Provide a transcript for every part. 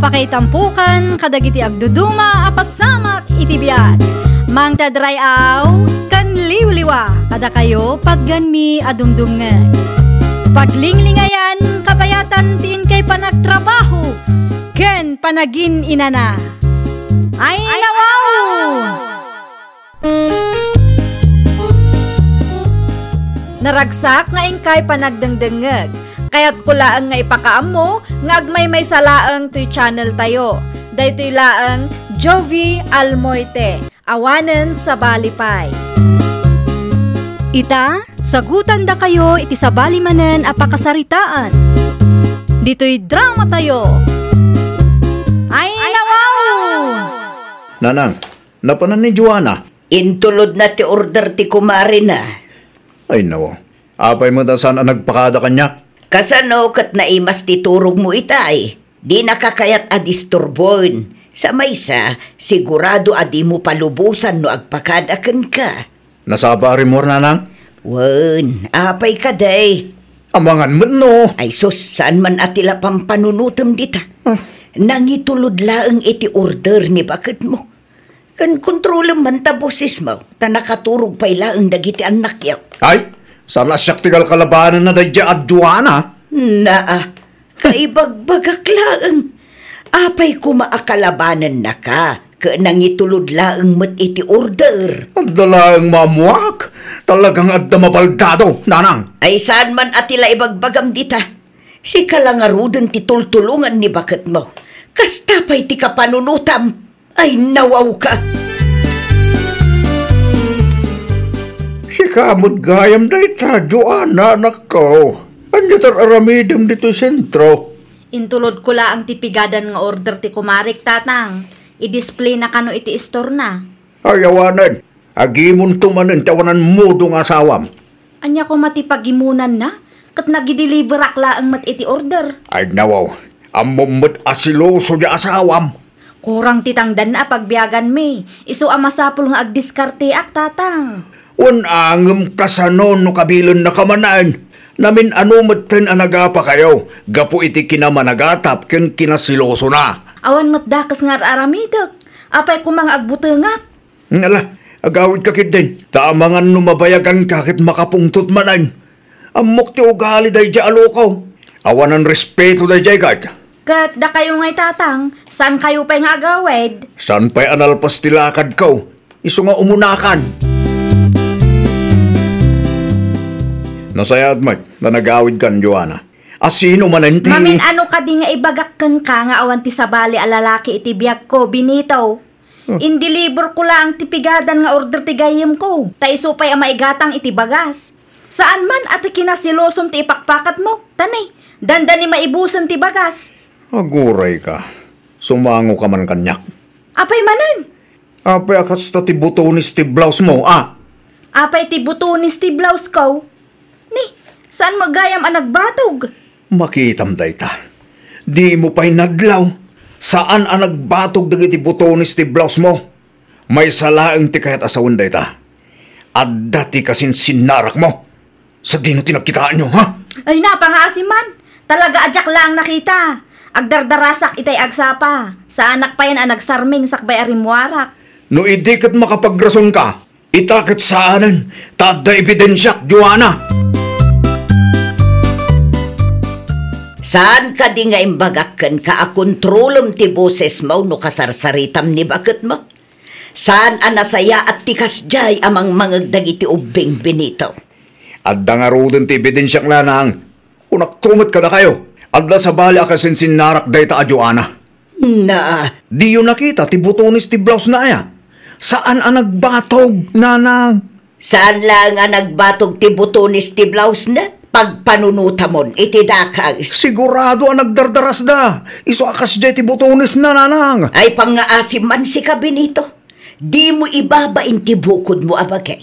Apakaitampukan, kadagiti agduduma, apasamak itibiyat. Mang tadrayaw, kan liwliwa, kada kayo pagganmi adumdumngan. Paglinglingayan, kabayatan tiin kay panagtrabaho, ken panagin inana. Ay nawaw! Naragsak nga ingkay panagdengdengeg. Kaya't kulaang nga ipakaam mo, nga agmay salaang to'y channel tayo. Daytoy laang Jovi Almoite, awanen sa balipay. Ita, sagutan da kayo iti sa balimanen apakasaritaan. Dito'y drama tayo. Ay nawaw! Nanang, napanan ni Joanna. Intulod na ti order ti kumari na. Ay nawo, apay mo saan ang nagpakada kanya? Kasano kat naimas ti turog mo itay. Di nakakayat a disturboin. Sa maysa, sigurado adi mo palubusan no agpakadakan ka. Nasaba rin mo, nanang? Wan, apay ka day. Amangan mo no. Ay sus, saan man atila pampanunutom dita. Nangitulod laang iti order ni bakit mo. Kan kontrolem man tabusis mo. Ta nakaturog pa'y laang dagiti anak yaw. Ay, sala siyak tigal kalabanan na dadya at Joanna. Naa, kaibagbagak laang. Apay kumaakalabanan na ka. Nangitulod laang mat iti order. Ang dalaang mamuak. Talagang adda mabaldado, nanang. Ay saan man atila ibagbagam dita. Si kalangarudan ti tultulungan ni bakit mo. Kastapay ti kapanunutam. Ay nawaw ka. Si kamot gayam da ita, Joanna, anak ko. Anya tar aramidem dito sentro. Intulod ko la ang tipigadan nga order ti kumarik tatang. I-display na kano iti store na. Ayawanan, agimon tumanan tawanan mo dong asawam. Anya ko matipagimunan na, kat nagideliver akla ang mat iti order. Ay nawaw, amumot asiloso di asawam. Kurang titangdan na pagbiyagan me. Isu amasapul nga agdiskarte ak tatang. Angem kasanon no kabilon na kamanaan. Namin anumaten anagapa kayo. Gapo iti kinamanagatap ken kinasiloso na. Awan matdakas nga aramidak. Apay ko mga agbutengak. Nala, agawid kakit din. Tamangan numabayagan kakit makapungtot manan. Amok ti ugali day di alukaw. Awanan respeto day di kat. Kat da kayo nga'y tatang, saan kayo pa'y nga agawid? Saan pa'y analpas tilakad ko? Iso nga umunakan. Nasayad mat, na nagawid kan, Joanna. Asino mananti? Mamin ano ka di nga ibagakkan ka nga awan ti sabali alalaki iti biyak ko, binitaw. Indilibor ko lang ti pigadan nga order ti gayem ko. Ta iso pa'y amaigatang iti bagas. Saan man at kinasilosom ti ipakpakat mo? Tanay, dandani maibusan ti bagas. Aguray ka. Sumango ka man kanyak. Apay manan? Apay akas ta ti butonis ti blouse mo, ah? Apay ti butonis ti blouse ko? Ni, saan magayam ang nagbatog? Makitam dayta. Di mo pa'y nadlaw. Saan ang nagbatog dagiti butonis ti blouse mo? May salaang ti kayat asawan dayta. Adda ti kasin sinarak mo. Sa dino tinagkitaan nyo, ha? Ay napangasiman. Talaga adyak lang nakita. Agdardarasak itay agsapa. Sa anak pa yan ang nagsarming sakbay arimwarak. No idikat makapagrason ka, itakit saanan, tada ebidensyak, Joanna. Saan ka di nga imbagakan ka akontrolom ti boses mo no kasarsaritam ni bakit mo? Saan anasaya at tikas jay amang mangagdag iti ubing binito? Adda nga rodon ti ebidensyak lanang. Kunak tumot ka na kayo. Adda sa bali akasin sinarak dayta a Joanna. Na. Di yun nakita ti butonis ti blouse na aya. Saan ang nagbatog, nanang? Saan lang nga nagbatog ti butonis ti blouse na? Pagpanunutamon, iti dakag. Sigurado ang nagdardaras da. Iso akas jay ti butonis na, nanang. Ay pangaasim man si kabinito. Di mo ibabain ti bukod mo abagay.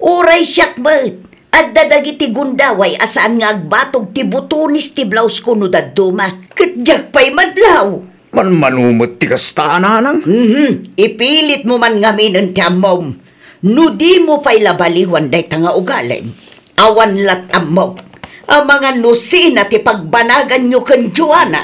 Uray siyak mat. At dadagiti gundaway asaan nga agbatog ti butonis ti blouse ko no daduma. Katjak pa'y madlaw. Manumot ti kasta, nanang. Ipilit mo man ngaminan ti amom. No di mo pa'y labaliwan day tanga ugalim. Awan lat amok. Ang mga nusin at ipagbanagan nyo kan Joanna.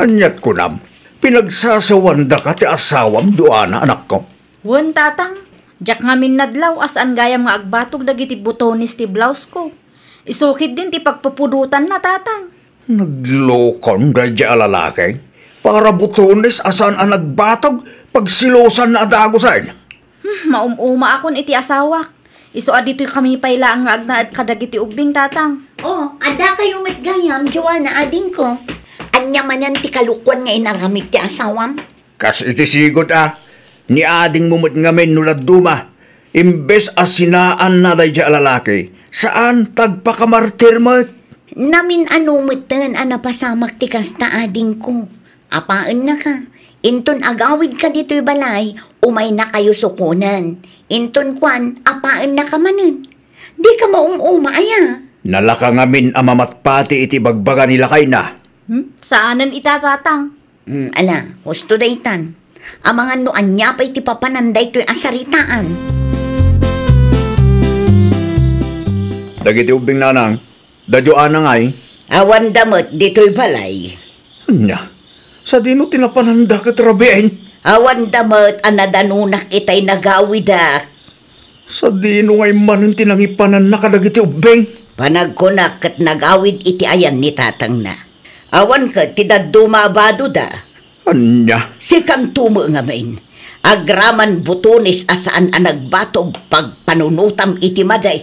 Anyat ko nam, pinagsasawanda ka ti asawam doana anak ko. Wan tatang, jak ngamin nadlaw asan gayam nga agbatog dagiti butonis ti blouse ko. Isukid din ti pagpupudutan na tatang. Naglokon radya alalaki. Para butones asan ang nagbatog pagsilosan na adagosan. Maumuma akon iti asawak. Iso adito'y kami payla ang agnaad kadagiti ubing tatang. Oh, ada kayo matgayam, Joanna, ading ko. Anya manan ti kalukwan nga inaramid ti asawam? Kas iti sigod ni ading mumut ngamin nulad duma. Imbes asinaan na radya alalaki. Saan tagpakamartir mo? Namin anumutan anapasamak ti kasta ading ko. Apaan na ka? Inton agawid ka dito'y balay, umay na kayo sukunan. Inton kwan, apaan na ka manun. Di ka maumuma aya. Nalaka ngamin amamatpati iti bagbaga nila kay na. Saanan itatatang? Ala, husto daytan. Amangan no anya pa iti papananday to'y asaritaan. Dagiti ubing nanang, dadyoan na ngay. Awan damot dito'y balay. Anya, sa dino tinapananda ka trabiain. Awan damot anadanunak itay nagawidak. Sa dino ngay manin tinangipanan na kadagiti ubing. Panagkunak kat nagawid iti ayan ni tatang na. Awan ka tidadumabado da. Anya, Sikang tumo nga main. Agraman butonis asaan ang nagbatog pagpanunutam iti maday.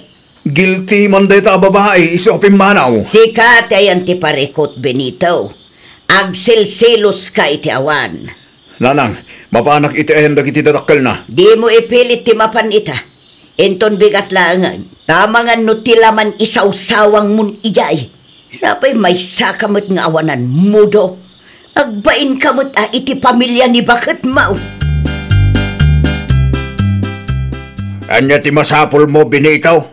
guilty man day ta babae isopin manaw. Sikat ayan ti parekot Benito. Agsilsilos ka iti awan. Nanang, mapanak iti ayan dagiti dadakkel na. Di mo ipilit ti mapan ita. Enton bigat langan. Tamangan no tilaman isaw-sawang mun iyay. Sapay may sakamot nga awanan mudo. Agbain kamot iti pamilya ni Bakit Mau. Anya ti masapol mo binitaw.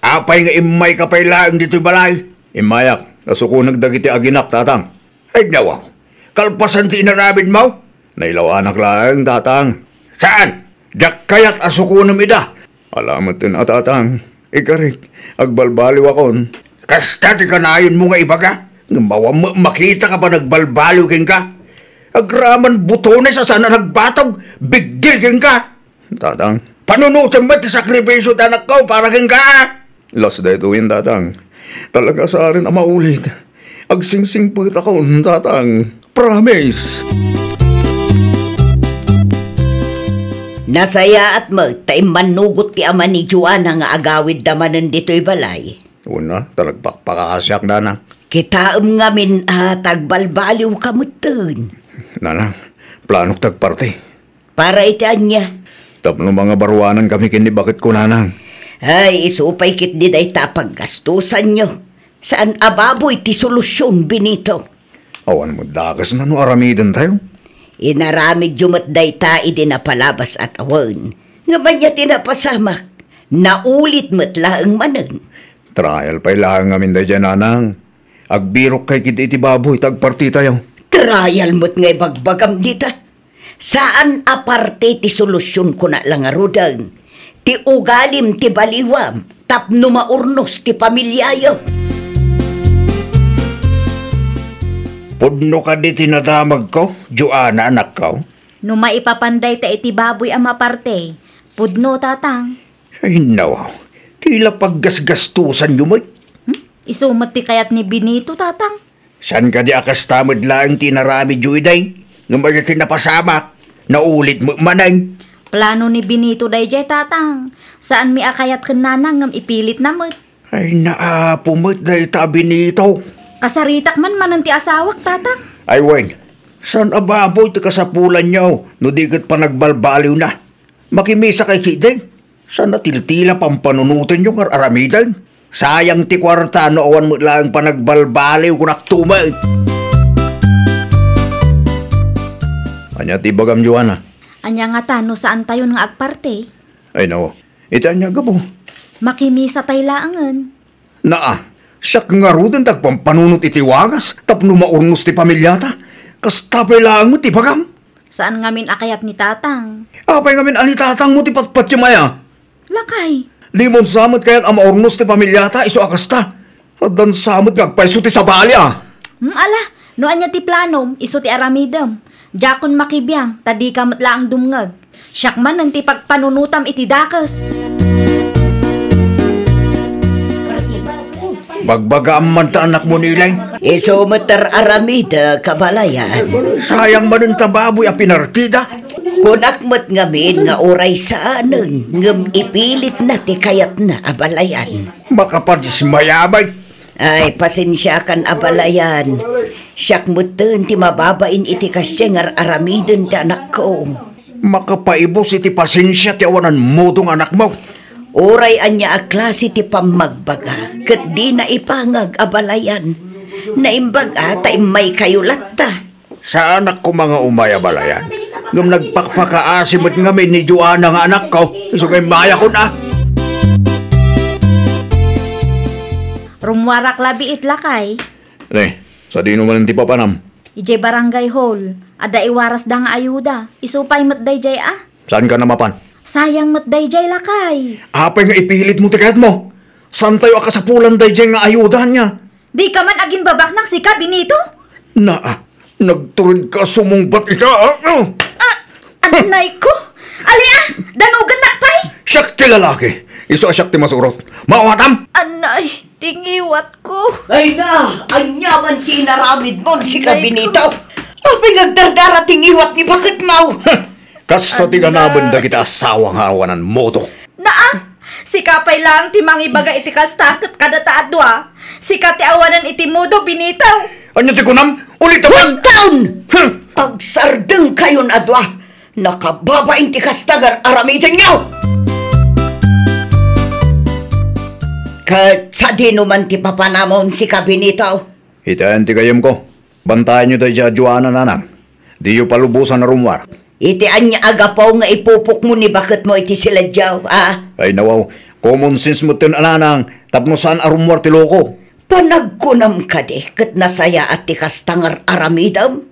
Apay nga imay kapay laang dito'y balay. Imayak, nasukunag dagiti aginak tatang. Ay nawaw, kalpasan ti inarabid mo? Nailaw anak laang tatang. Saan? Dak kayat asukunam ida. Alamat din tatang. Ikarik, agbalbaliw akon. Kasta ti kanayon mo nga ibaga. Ngawa makita ka pa nagbalbaliw king ka. Agraman butones asana nagbatog. Big deal king ka. Tatang, panunutan mo ti sakripisyo tanak ko para king ka. Las dito yun, tatang. Talaga sa akin ang maulit. Agsingsing pagit ako, tatang. Promise. Nasaya at magtay manugot ti ama ni Joanna nga agawid damanan dito'y balay. Una, talagpakasyak, nanang. Kitaam ngamin tagbalbaliw kamutan. Nanang, planok tagparte. Para itian niya. Tapno mga baruanan kami kini bakit ko, nanang. Ay, isupay kit di day tapaggastusan nyo. Saan ababoy ti solusyon, Benito? Awan mo dakas na no aramidan tayo. Inaramid jumat day ta idinapalabas at awan. Nga ba niya tinapasamak? Naulit matlaang manan. Trial pa'y lang ngamin day dyan, nanang. Agbirok kay kit iti baboy, tagparti tayo. Trial mo't ngay bagbagam dita. Saan aparte ti solusyon ko na lang arudang? Ti ugalim ti baliwam, tapno maurnos ti pamilyayo. Pudno ka di tinadamag ko, Joanna anak ko. No maipapanday ta iti baboy ang maparte. Pudno tatang. Ay nawaw, tila paggasgastusan nyo mo. Isumat ti kayat ni Benito tatang. San ka di akas tamad lang tinarami juiday? Ngayon tinapasamak, naulit mo manay. Plano ni Benito dayjay tatang. Saan mi akayat ken nanang ngam ipilit namot. Ay naapumot day tabi nito. Kasaritak man mananti asawak tatang. Ay wen, san ababoy ti kasapulan nyo no di kat pa nagbalbaliw na? Makimisa kay kiday. San natiltila pampanunutan nyo ng aramidan? Sayang ti kwarta no awan mo lang pa nagbalbaliw kung naktumay. Anya ti bagam Joanna? Anya nga tano saan tayo nga agparte. Ay nawa, anya ka po. Makimisa tay laangan. Naa, siyak nga rudan tagpampanunot iti wagas, tapno maurnos ti pamilyata. Kastapay lang mo ti bagam. Saan ngamin akayat ni tatang? Apay ngamin anitatang mo ti patpatyamaya. Lakay. Di mo samot kaya't ang maurnos ti pamilyata, iso akasta. At dan samot ngagpaiso ti sabali Ala, No anya ti planom, iso ti aramidem. Jakon makibiyang, tadi kamot laang dumngag. Siyak man ang ti pagpanunutam iti dakas. Bagbaga man ta anak mo nilay. Iso matar aramida kabalayan. Sayang man ang tababoy a pinartida. Kunakmat ngamin nga oray sa anong ngam ipilit na ti kayat na abalayan. Makapadis mayabay. Ay, pasensya kan abalayan. Siyak muten ti mababain iti kasyengar aramiden ti anak ko. Makapaibos iti pasensya ti awanan mo dong anak mo. Oray anya a klase ti pamagbaga, ket di na ipangag abalayan. Naimbaga tay may kayulat ta. Sa anak ko mga umayabalayan. Ngam nagpakpakaasimot ngamin ni Joanna nga anak ko. Isugay maya ko na. Rumwarak labi itlakay. Sa dino man ti papanam. Ijay barangay hall. Ada iwaras da nga ayuda. Isupay matday jay Saan ka namapan? Sayang matday jay lakay. Apay nga ipilit mo tikat mo. Saan tayo akasapulan day dyan nga ayuda niya? Di ka man agin babak ng sika, Benito? Nagturid ka sumungbat ita. Anay ko? Alia, danugan na pay? Siyak ti lalaki. Iso siyak ti masurot. Mawatam! Anay, tingiwat ko. Ay na, anyaman ti naramid mon si Ay, Kabinito. Apay nagdardara tingiwat ni bakit mau. Kasta ti ganabanda kita asawang hawanan mo to. Si kapay lang ti mangibaga iti kastakot kada taadwa. Si kati awanan iti mudo, Benito. Ano ti kunam? Ulit naman! Push down! Agsardeng kayon adwa. Nakababain ti kastagar aramidan nyo. Kat sa dino man ti papanamon si Kabinito. Itayan ti kayam ko. Bantayan nyo tayo dyan, Joanna nanang. Di yu palubusan na rumwar. Iti anya agapaw nga ipupok mo ni bakit mo iti sila dyaw, Ay nawaw, common sense mo tin ananang, tapno saan arumwar ti loko. Panagkunam ka de, kat nasaya at ti kastangar aramidam,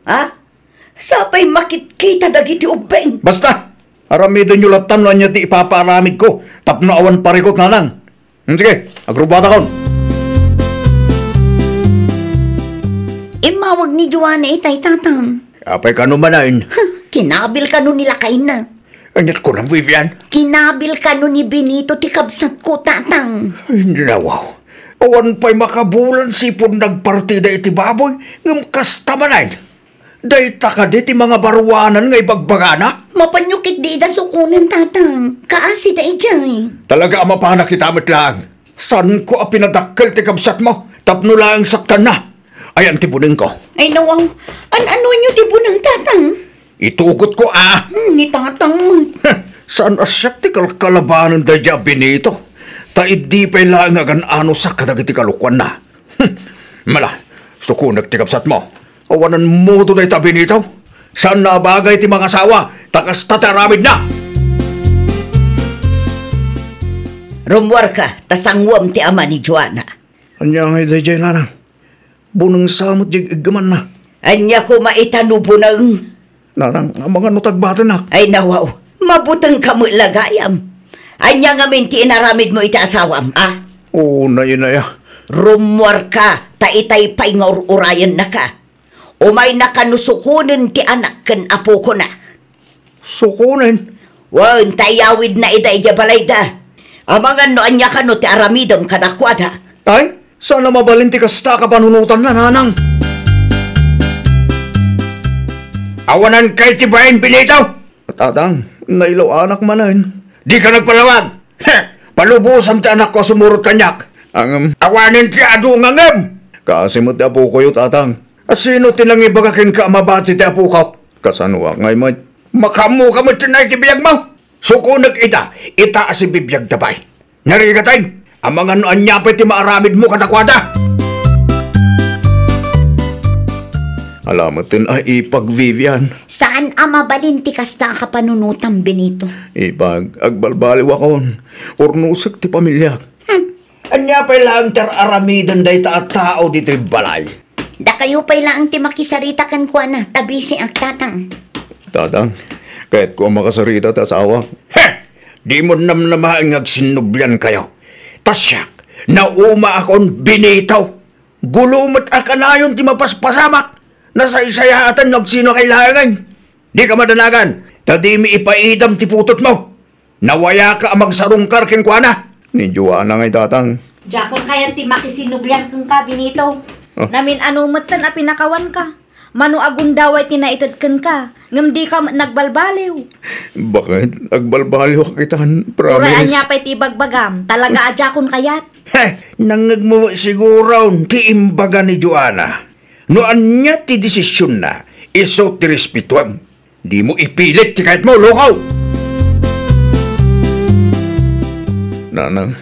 Sapay makitkita dagiti ubeng. Basta, aramidan nyo latan na niya ti ipapaaramid ko, tapno awan parikot nanang. Sige, agrubata kon. Imawag ni Joanna itay tatang. Apay ka numanain. Kinabil ka nun nila kain na. Anyat ko ng Vivian. Kinabil ka nun ni Benito ti kabsat ko tatang. Ay, nawaw. Awan pa'y makabulan sipon nagpartida iti baboy, ngam kasta manain. Dayta ka di ti mga baruanan nga ibagbagana. Mapanyukit di da sukunan tatang. Kaasi da ijay. Talaga amapana kita lang. San ko a pinadakkel ti kabsat mo? Tapno lang saktan na. Ayan ti buning ko. Ay nawaw, ano nyo ti bunang tatang? Itugot ko Ni tatang mo. Saan asyak ti kalkalabanan da dya Benito? Ta idi pa'y lang agan ano sa kadagiti kalukwan na. Mala, sukunag ti kabsat mo. Awanan mo to na ita Benito. Saan na bagay ti mga asawa? Takas tataramid na! Rumwar ka, tasangwam ti ama ni Joanna. Anya ngay da dya nanang. Bunang samot jig igaman na. Anya ko maitanubo ng... Nanang, ang mga nutagbatan na. Ay nawaw, mabutang ka mo lagayam. Anya nga minti inaramid mo iti asawam, Oo, na yun na ya. Rumwar ka, taitay pa'y nga urayan na ka. Umay nakanusukunin ti anak kan apo ko na. Sukunin. Wan, tayawid na iday balay da. Amangan no anya ka no ti aramidam kadakwada. Ay, sana mabalinti kasta ka panunutan na nanang. Awanan kay tibayin Benito. Tatang, nailaw anak manan. Di ka nagpalawag. Palubusam ti anak ko sumurot kanyak. Ang awanin ti adu ngangam. Kasimot ti apo ko yung tatang. At sino tinangibagakin ka mabati ti apo ko? Kasanwa ngay mo. Makamu ka mo tinay ti biyag mo. Sukunag ita si bibiyag tabay. Narikatay, ang mga noanyapay ti maaramid mo katakwada. Alamatin ay ipag Vivian. Saan ama balinti kasta ka panunutan Benito? Ipag agbalbaliw akon. Ornusag ti pamilya. Anyapay lang aramidan day ta at tao dito balay. Da kayo pa'y lang ti makisarita kan kwa na, tabi si ang tatang. Tatang, kahit ko makasarita ta asawa. Di mo namnamaing agsinublan kayo. Tasyak, nauma akon Benito. Gulumot akanayon ti mapaspasamak. Nasa isayatan nagsino kailangan. Di ka madanagan. Tadi mi ipaidam ti putot mo. Nawaya ka ang magsarungkar ken kuana. Ni Joanna ngay tatang. Jakon kaya ti makisinublian kang ka, Benito. Namin anumatan a pinakawan ka. Mano agundaway tinaitad kan ka. Ngam di ka nagbalbaliw. Bakit? Agbalbaliw ka kitan, promise. Uraan niya pa'y tibagbagam. Talaga ajakon kayat. Nangag mo siguro ti imbaga ni Joanna. Noan niya ti desisyon na. Iso ti respetuam. Di mo ipilit ti kahit mo, lukaw! Nanang,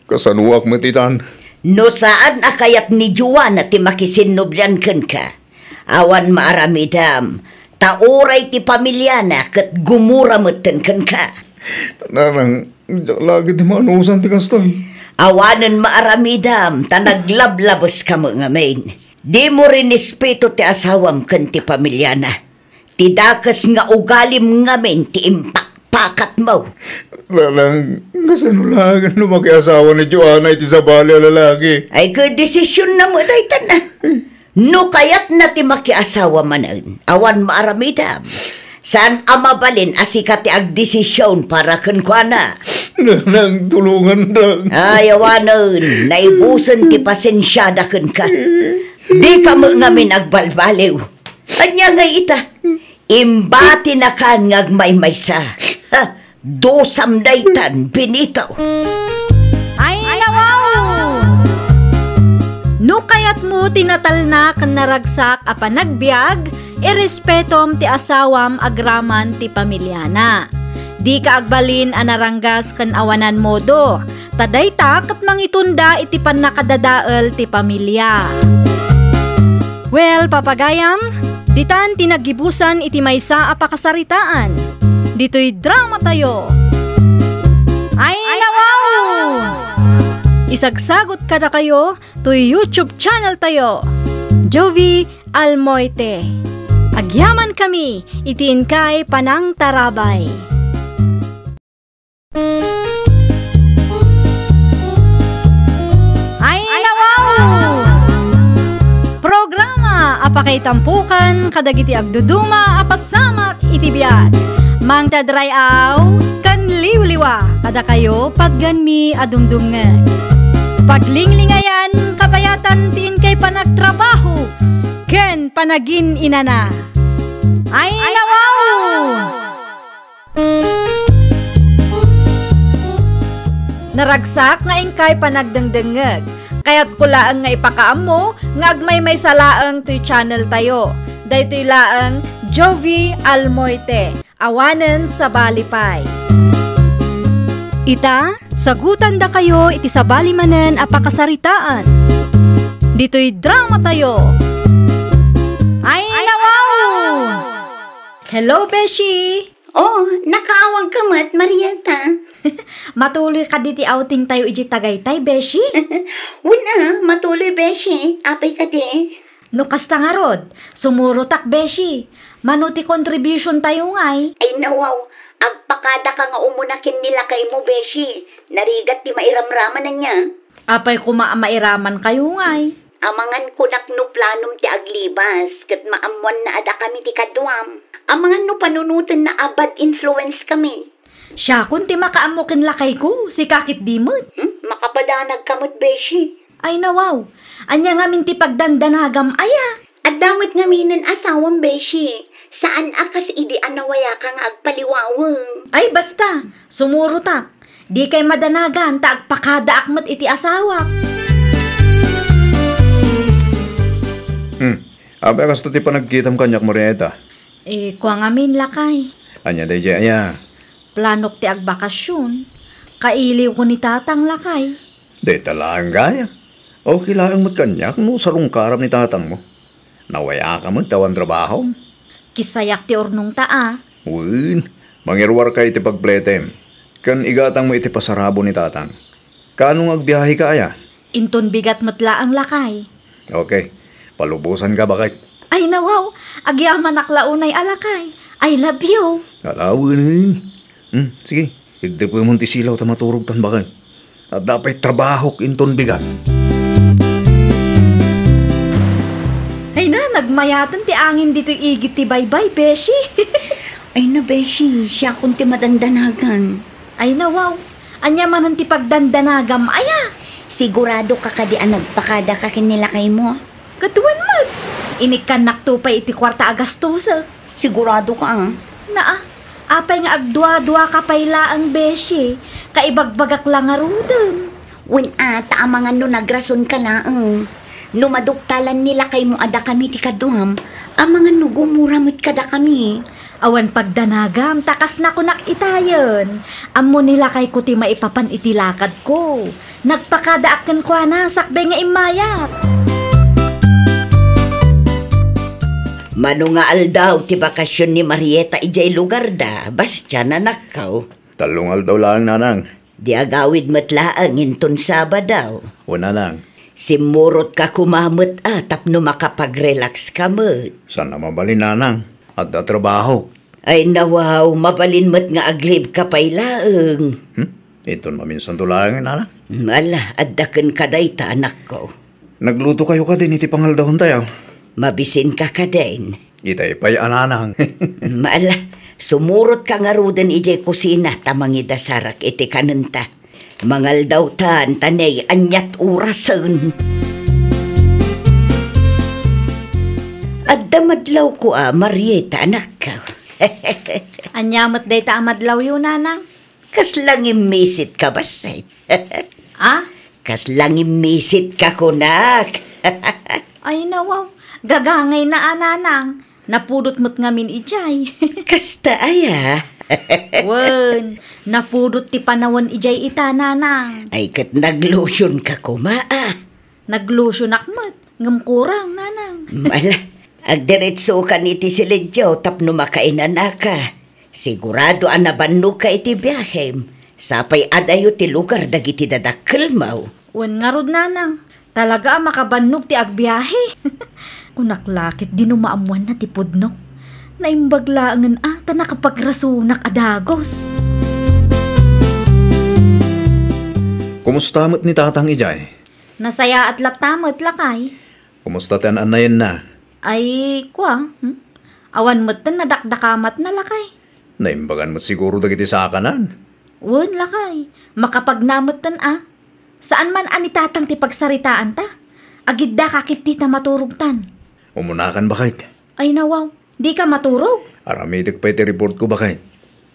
kasanuak mo titan. No saan akayat ni Joanna ti makisinubyan kan ka. Awan maaramidam. Tauray ti pamilya na kat gumuramatan kan ka. Nanang, lagi ti manusan ti kastoy. Awanan maaramidam ta naglablabos ka mga main. Di mo rin respeto ti asawam kan ti pamilya na. Ti dakas nga ugalim nga men ti impakpakat mo. Nanang, kasanulagan no makiasawa ni Joanna iti sabali a lalaki. Ay ka desisyon na mo daytan na. No kayat na ti makiasawa manan. Awan maaramidam. Saan amabalin asikat ti agdesisyon para kankwana? Nanang, tulungan lang. Ay, awanan. Naibusan ti pasensyada kan ka. Di ka mo ngamin agbalbaliw. Anya nga ita. Imbati na kan ngagmaymaysa. Ha, dosam daytan, Benito. Ay, nawaw! No kayat mo tinatal na kan naragsak a panagbiag, irespetom ti asawam agraman ti pamilyana. Di ka agbalin a naranggas kan awanan modo, tadayta kat mangitunda iti panakadadael ti pamilya. Well, papagayam, ditan tinagibusan iti maysa a pakasaritaan. Dito'y drama tayo. Ay, nawaw! Isagsagot ka na kayo to YouTube channel tayo, Jovi Almoite. Agyaman kami, itiin kay Panang Tarabay. Ay, nawaw! Programa apakay tampukan kadagiti agduduma apasamak itibiyat. Mang tadrayaw kan liwliwa kada kayo pagganmi adumdumngan. Paglinglingayan kabayatan tiin kay panagtrabaho ken panagin inana. Ay, nawaw! Naragsak nga ingkay panagdengdengeg. Kaya't kulaang nga ipakaam mo nga agmay salaang to'y channel tayo. Daytoy laang Jovi Almoite. Awanen sa balipay. Ita, sagutan da kayo iti sabali manen apakasaritaan. Dito'y drama tayo. Ay, nawaw! Hello, Beshi! Oh, nakaawag ka mat, Marieta. Matuloy ka diti outing tayo iti Tagaytay, Beshi? Wala, matuloy, Beshi. Apay ka di. No kasta nga rod, sumurutak, Beshi. Manuti contribution tayo ngay. Ay nawaw, agpakada ka nga umunakin nila kay mo, Beshi. Narigat ti mairamraman na niya. Apay mairaman kayo ngay. Amangan kunak no planom ti aglibas, kat maamuan na ada kami ti kadwam. Amangan no panunutan na abad influence kami. Siya kun ti makaamukin lakay ko, si kakit dimot. Makapadanag kamot, Beshi. Ay nawaw, anya nga minti pagdandanagam aya. At damot nga minan asawang, Beshi. Saan akas idi anawaya ka nga agpaliwawang. Ay basta, sumurutak. Di kay madanagan, taagpakada akmat iti asawa. Abay kasta ti panagkitam kanyak Marieta. Kuang amin lakay. Anya day anya. Planok ti agbakasyon. Kailiw ko ni tatang lakay. Day talang gaya. Okay lang mo't kanyak no sarong karam ni tatang mo. Nawaya ka mo tawan trabaho. Kisayak ti ornong taa. Uwin, mangirwar ka iti pagpletem. Kan igatang mo iti pasarabo ni tatang. Kanong agbiyahe ka aya? Inton bigat matla ang lakay. Okay, palubusan ka bakit? Ay nawaw, agyaman aklaunay alakay. I love you. Alawin. Sige, hindi po yung silaw ta maturog tan bakit. At dapat trabaho inton bigat. Ay na, Agmayatan ti angin dito igit ti baybay, beshi. Ay na, Beshi, siya kung ti madandanagan. Ay nawaw, anya manan ti pagdandanagam, aya. Sigurado ka kadian nagpakada ka kinilakay mo? Katuan mag. Inikan naktupay iti kwarta agastusa. Sigurado ka, ah. Naa, apay nga agdwa-dwa kapayla ang beshi. Kaibagbagak lang arudan. Wen ata amangan no nagrason ka laang. No maduktalan nila kay mo ada kami ti kaduham, amangan no gumuramit kada kami. Awan pagdanagam, takas na ko nakitayon. Amo nila kay kuti maipapan itilakad ko. Nagpakadaakan ko na, sakbe nga imayat. Mano nga aldaw ti bakasyon ni Marieta ijay lugar da, bastya na nakaw. Talungal daw lang, nanang. Di agawid matlaang inton Sabadaw. Una lang. Simurot ka kumamot tapno makapag-relax ka mat. Saan na mabalin, nanang? At trabaho. Ay nawaw, mabalin mat nga aglib ka paylaang. Iton maminsan tulang, nanang. Ala, addaken kaday ta anak ko. Nagluto kayo ka din iti pangaldahon tayo. Mabisin ka din. Itay pa'y ananang. Maala, sumurot ka nga rudan ijay kusina tamangida sarak iti kananta. Mangal daw tan tanay anyat urasan. Adda madlaw ko Marieta anak ka. Anyamat day ta amadlaw yun, nanang. Kaslang imisit ka basay. Ah? Kaslang imisit ka kunak. Ay nawaw, gagangay na nanang. Napudot mo't ngamin ijay. Kasta aya. Wen, napudot ti panawan ijay ita, nanang. Ay kat naglotion ka kumaa. Naglusyon akmat, ngamkurang, nanang. Mala, agdiretso ka niti silidyaw tapno makainan ka. Sigurado anabanno ka iti biyahem. Sapay adayo ti lugar dagiti dadakkel maw. Wen nga rod, nanang. Talaga makabannog ti agbiyahe. Kunaklakit di numaamuan na ti pudno. Naimbaglaangan ta nakapagrasunak adagos. Kumusta mo't ni tatang ijay? Nasaya at latamot lakay. Kumusta tan anayin na? Ay, kwa, awan mo't tan nadakdakamat na lakay. Naimbagan mo't siguro dagiti sa kanan. Wen lakay, makapagnamot tan Saan man anitatang ti pagsaritaan ta? Agidda kakit di ta maturugtan. Umunakan bakit? Ay nawaw, di ka maturog. Aramidik pa iti report ko bakit?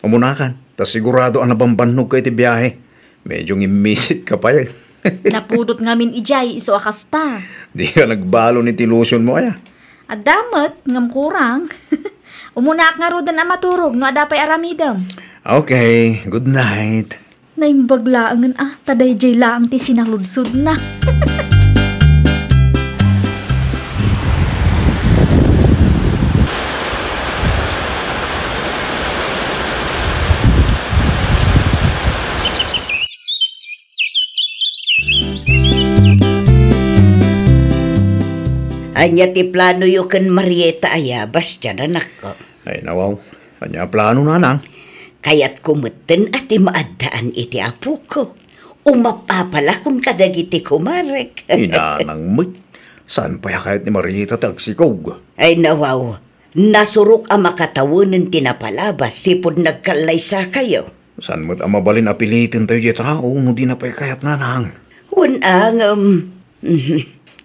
Umunakan, tas sigurado ang nabambannog ka iti biyahe. Medyo ngimisit ka pa yan. Napudot ngamin ijay iso akasta. Di ka nagbalo ni tilusyon mo kaya. At damat, ngam kurang. Umunak nga rodan na maturog no adapay aramidam. Okay, good night. Naimbaglaangan taday jay laang ti sinaludsod na. Anya ti plano yu ken Marieta aya, bastya na nako. Ay nawaw, kanya plano nanang. Kayat kumuten ati maadaan iti apo ko. Umapapala kung kadagiti kumarek. Inanang mo, saan pa kahit ni Marieta tagsikog? Ay nawaw, nasurok ang makatawanan tinapalabas, sipod nagkalaysa kayo. Saan mo't ang mabalin apilitin tayo di tao, no di na pa kayat nanang. Unang,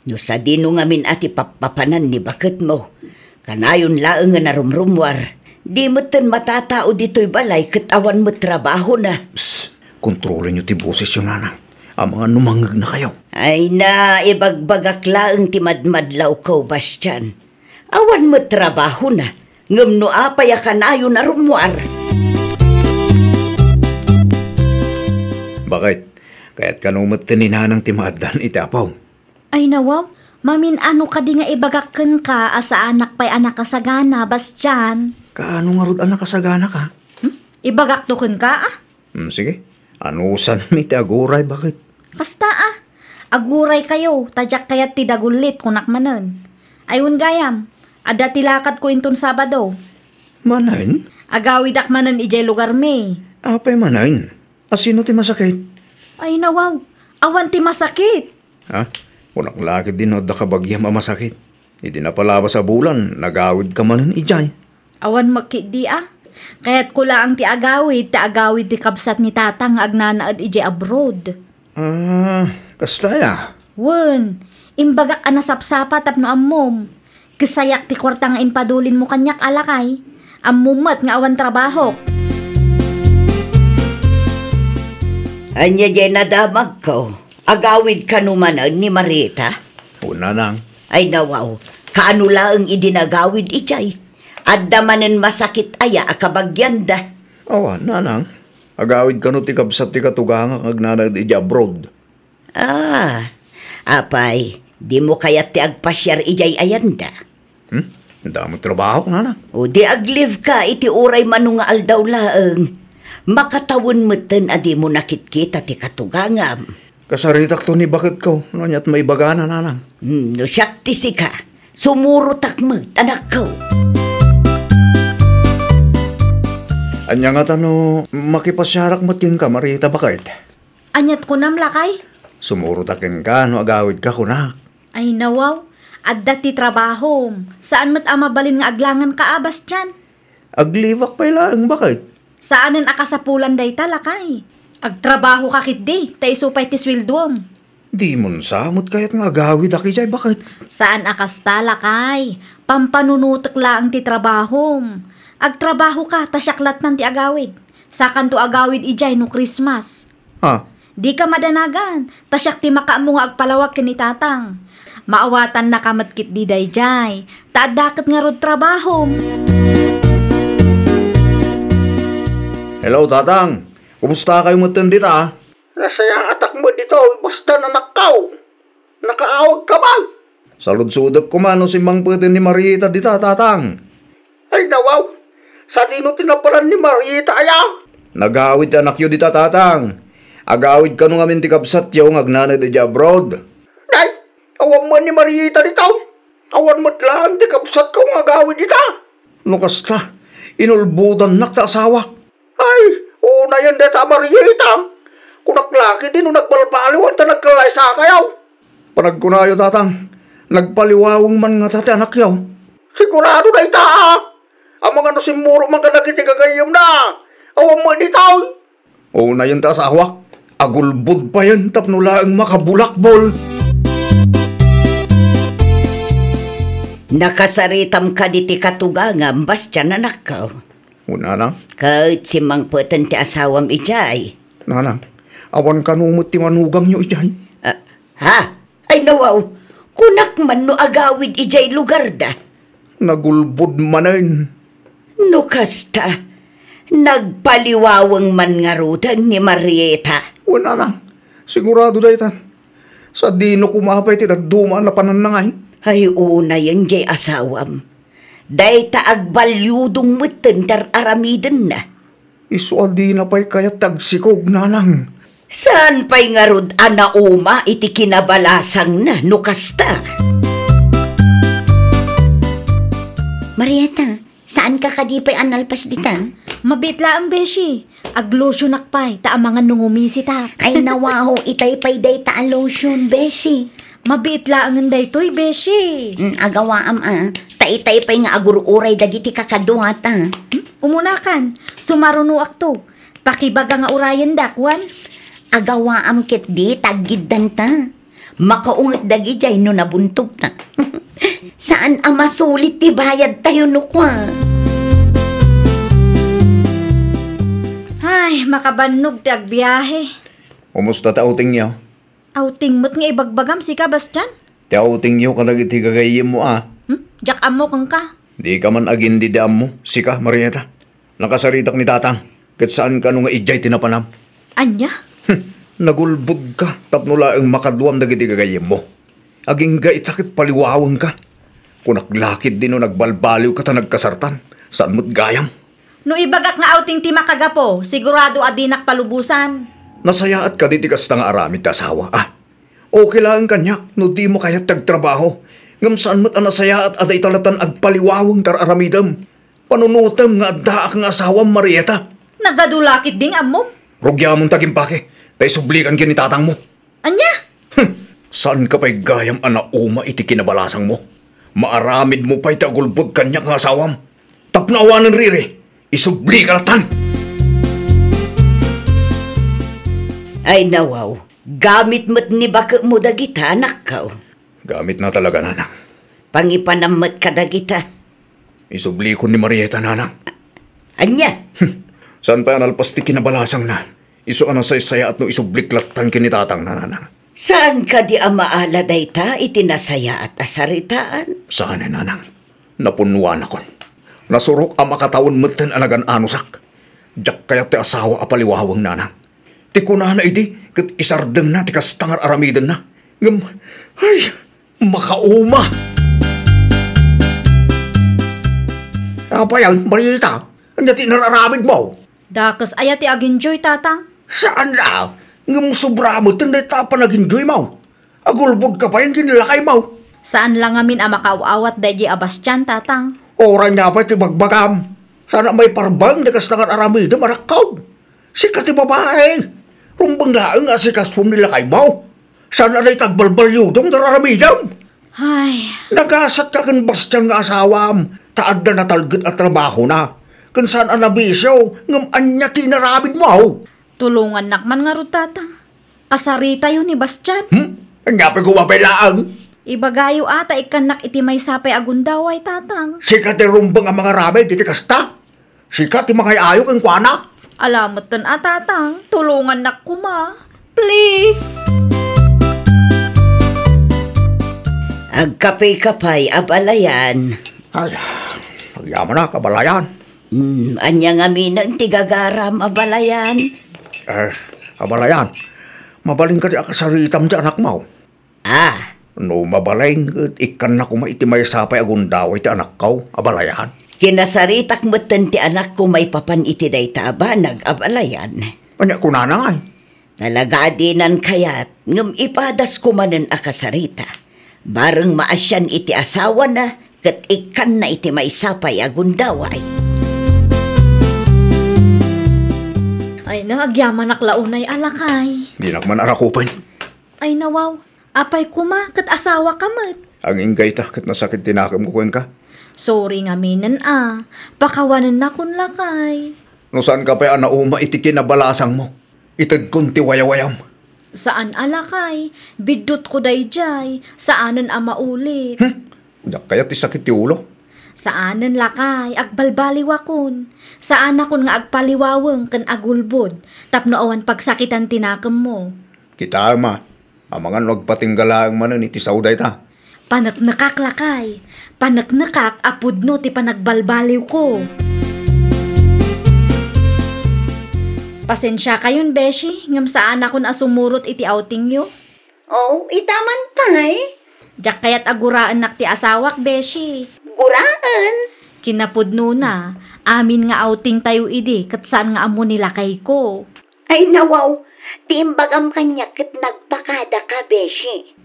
no sa dino ngamin ati papapanan ni bakit mo. Kanayon laang nga narumrumwar. Di mo tan matatao dito'y balay kat awan mo trabaho na. Psst, kontrolin niyo ti boses yung nanang. Ang mga numangag na kayo. Ay na, ibagbagak laang ti madmadlaw ko, Bastian. Awan mo trabaho na. Ngam no apay kanayon narumwar. Bakit? Kaya't kanumot tininanang timadan itapaw. Ay nawaw, mamin ano ka di nga ibagakken ka asa anak pa'y anak kasagana, Bastian. Kaano nga rod anak kasagana ka? Ibagaktoken ka Sige. Anusan mi ti aguray, bakit? Basta aguray kayo, tadyak kayat ti dagulit kunak manen. Ayun gayam, ada tilakad ko inton Sabado. Manayin? Agawidak manen ijay lugar me. Apay manayin? Asino ti masakit? Ay nawaw, awan ti masakit. Ha? Unang lakit din o da kabagyam masakit. Iti napalaba sa bulan, nagawid ka manan ijay. Awan magkidi Kaya't kula ang ti agawid ti kabsat ni tatang agnanaad ije abroad. Kastaya. Wen, imbagak anasapsapa tapno ammom. Kasayak ti kwarta nga inpadulin mo kanyak alakay. Ammumat nga awan trabaho. Anya jay nadamag ko. Agawid ka numanan ni Marita. Una nang. Ay nawaw, kaano laang idinagawid ijay. Adda manen masakit aya akabagyanda. Awa, nanang. Agawid ka no ti kabsat ti katugang ang agnanad ija abroad. Apay, di mo kaya ti agpasyar ijay ayanda. Damo trabaho, nanang. O di aglive ka iti uray manunga aldaw laang. Makatawon meten adi mo nakitkita ti katugangam. Kasaritak to ni bakit ko, nanyat may bagana, nanang. No siyak ti sika, sumuro takmet anak ko. Anya nga tano, makipasyarak matin ka, Marita, bakit? Anyat ko nam lakay. Sumurutakin ka, no agawid ka kunak. Ay nawaw, adda ti trabaho. Saan mat amabalin nga aglangan ka abas dyan? Aglivak pa ilang, bakit? Saanin akasapulan day talakay? Agtrabaho ka kitdi, taisupay ti swildom. Di mon samot kayat nga agawid aki jay, bakit? Saan akas talakay? Pampanunutok laang ti trabaho. Agtrabaho ka, tasyaklat nan ti agawid. Sakan to agawid ijay no Christmas. Di ka madanagan, tasyak ti makaamo nga agpalawag kini tatang. Maawatan na kamatkit di dayjay, taadakat nga rod trabaho. Hello, tatang. Kumusta kayo matan dita? Nasayang atak mo dito, basta na nakaw. Nakaawag ka ba? Salud-sudak ko man si Mang Putin ni Marita dita, tatang. Ay nawaw, sa dino tinaparan ni Marita aya? Nagawid anak yu dita, tatang. Agawid ka nung amin ti kapsat yaw ng agnanad di abroad. Day, awan mo ni Marita dito. Awan mo't lang di kapsat ko nga agawid dita. No kasta, inulbudan nakta asawak. Ay, una yan deta Marita. Kung naklaki din nung nagbalbaliwan ta nagkalay sa kayaw. Panagkunayo, tatang. Nagpaliwawang man nga tate anak yaw. Sigurado na ita ang mga nusimuro mga nagitigagayom na. Awan mo dito. Una yan ta asawak. Agulbud pa yan tapnula ang makabulakbol. Nakasaritam ka di ti katugangam, basta nanak ko. Una nang. Kahit si Mang Putin ti asawam ijay. Nanang, awan ka numot ti manugang nyo ijay. Ay nawaw, kunak man no agawid ijay lugar da. Nagulbud manin. No kasta, nagpaliwawang man nga rutan ni Marieta. Una nang, sigurado da itan. Sa dino kumapay ti nagduma na pananangay. Ay una yan jay asawam. Day taagbalyudong mutin tar aramiden na. Isu adi na pa'y kaya tagsikog, nanang. Saan pa'y nga rod anauma iti kinabalasang na no kasta? Marieta, saan ka kadipay analpas dita? Mabitla ang beshi. Aglotion nakpay, ta ang mga nungumisita. Ay nawaho, itay pay day ta lotion, besi. Mabitla ang anday to'y beshi. Agawaam taitay pay nga agururay dagiti kakaduata. Umunakan, sumarunuak to. Pakibaga nga urayan dakwan. Agawaam ket di taggidan ta. Makaungat dagi jay no nabuntog ta. Saan ang masulit ti bayad tayo no kwa? Ay, makabanog ti agbiyahe. Kumusta ta outing niyo? Outing mo't nga ibagbagam si Kabastyan. Ti outing niyo kadag iti gagayim mo Jak amo kang ka. Di ka man agin di daam mo, sika, Marieta. Nakasaritak ni tatang, kat saan ka nung ijay tinapanam. Anya? Nagulbud ka, tapnula ang makaduam dagiti gagayim mo. Aging gaitakit paliwawang ka. Kung naglakid din o nagbalbaliw ka ta nagkasartan, saan mo't gayam? No ibagak nga outing ti makagapo, sigurado adinak palubusan. Nasayaat ka di kasta nga aramid ta asawa, Okay lang kanyak, no di mo kaya tagtrabaho. Ngam saan mo't anasayaat at ay talatan agpaliwawang tar aramidam. Panunutam nga addaak nga asawang Marieta. Nagadulakit ding ammo. Rugyamon tagimpake, tay sublikan kini tatang mo. Anya? Saan ka pa'y gayam anauma iti kinabalasang mo? Maaramid mo pa'y tagulbod kanya nga asawam. Tapnawanan riri, isubli kalatan. Ay nawaw, gamit mo't ni baka mo dagita, anak ka. Gamit na talaga, nanang. Pangipanamot ka dagita. Isubli ko ni Marieta, nanang. Anya? Saan pa analpas ti kinabalasang na? Iso ana say-saya at no isubliklatan kinitatang na, nanang. Saan ka di amaala dayta itinasaya at asaritaan? Saan eh, nanang? Napunuan ako. Nasurok ang makataon matan anagan anusak. Diyak kaya ti asawa apaliwawang, nanang. Ti kunana iti, kat isardeng na, ti kastangar aramiden na. Ay, makauma! Apa yan, Marieta? Ang ti nararamid mo? Dakas aya ti aginjoy, tatang. Saan na? Ngam sobra mo, tanday tapa nag-enjoy mo. Agulbod ka pa yung kinilakay mo. Saan lang amin ang makaawat dahi Abastian, tatang? Oran niya pa ti bagbagam. Sana may parbang na kastangar aramida marakaw. Sikat ti babae. Rumbang laang asikas pum nila kay mo. Sana na'y tagbalbalyudong nararamidam. Ay, Nagasat ka kan Bastian nga asawam. Taad na natalgad at trabaho na. Kan saan ang nabisyo, ngam anya kinaramid mo. tulungan nakman nga ro, tatang. Kasarita yun ni Bastian. Ang nga pagkuwapay laang. Ibagayo ata ikanak iti may sapay agundaway, tatang. Sikat ti rumbang ang mga ramay, diti kasta. Sikat ti mga ayok ang kuana. Alamot tan tatang. Tulungan nak kuma. Please. Agkapay-kapay abalayan. Ay, pagyaman na, kabalayan. Anya nga minang tigagaram abalayan. Kabalayan. Mabaling ka di akasaritam di anak mo. Ah, No, mabaling, ikan na kumaitimay sapay agundaw iti anak ko, abalayan. kinasaritak mo't ti anak ko may papan iti dayta ba nag-abalayan. Anya kunanay. Nalagadinan kayat ngam ipadas ko manen akasarita. Bareng maasyan iti asawa na kat ikan na iti may sapay agundaway. Ay, nagyaman naklaunay alakay. Di nakman arakupan. Ay, nawaw. Apay kuma, kat asawa ka mat. Ang ingay ta, kat nasakit tinakam ko ka. Sorry nga minen pakawanan na kun lakay. No saan ka pa anauma iti kinabalasang mo? Itag kunti wayawayam. Saan alakay? Bidot ko dayjay. Saanan maulit? Dak kaya ti sakit ti ulo. Saanan lakay? Agbalbaliwakon. Saan akon nga agpaliwaweng kan agulbod. Tapno awan pagsakitan tinakam mo. Kita ma. Amangan nagpatinggalaang manan iti sauday ta. Panaknakak lakay. Panaknakak apudno ti panagbalbaliw ko. Pasensya kayon, Beshi. Ngam saan akon asumurot iti outing yo. Oh, itaman pa eh. Diyak kayat aguraan nak ti asawak, Beshi. Guraan. Kinapudno na. Amin nga outing tayo idi. Kat saan nga amo nila kay ko. Ay nawaw, timbagam kanya kat nagpakada ka, Beshi.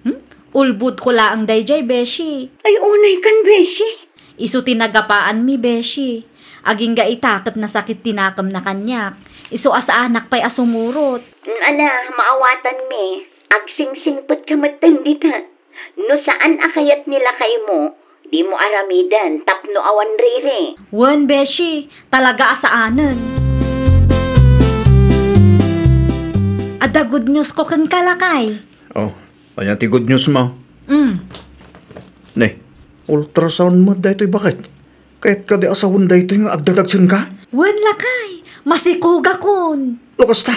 Ulbud ko laang dayjay, Beshi. Ay unay kan, Beshi. Isu tinagapaan mi, Beshi. Aging ga itakot na sakit tinakam na kanyak. Isu asa anak pa'y asumurot. Ala, maawatan mi. Agsingsingpot ka matindi ka. No saan akayat nila kay mo, di mo aramidan, tapno awan riri. Wan, Beshi. Talaga asaanan. Ada good news ko kan kalakay. Oh, kanya ti good news mo. Ne, ultrasound mo dahito bakit? Kahit ka di asawon dahito nga agdadagsan ka? Wan lakay. Masikuga kon. Lukas ta,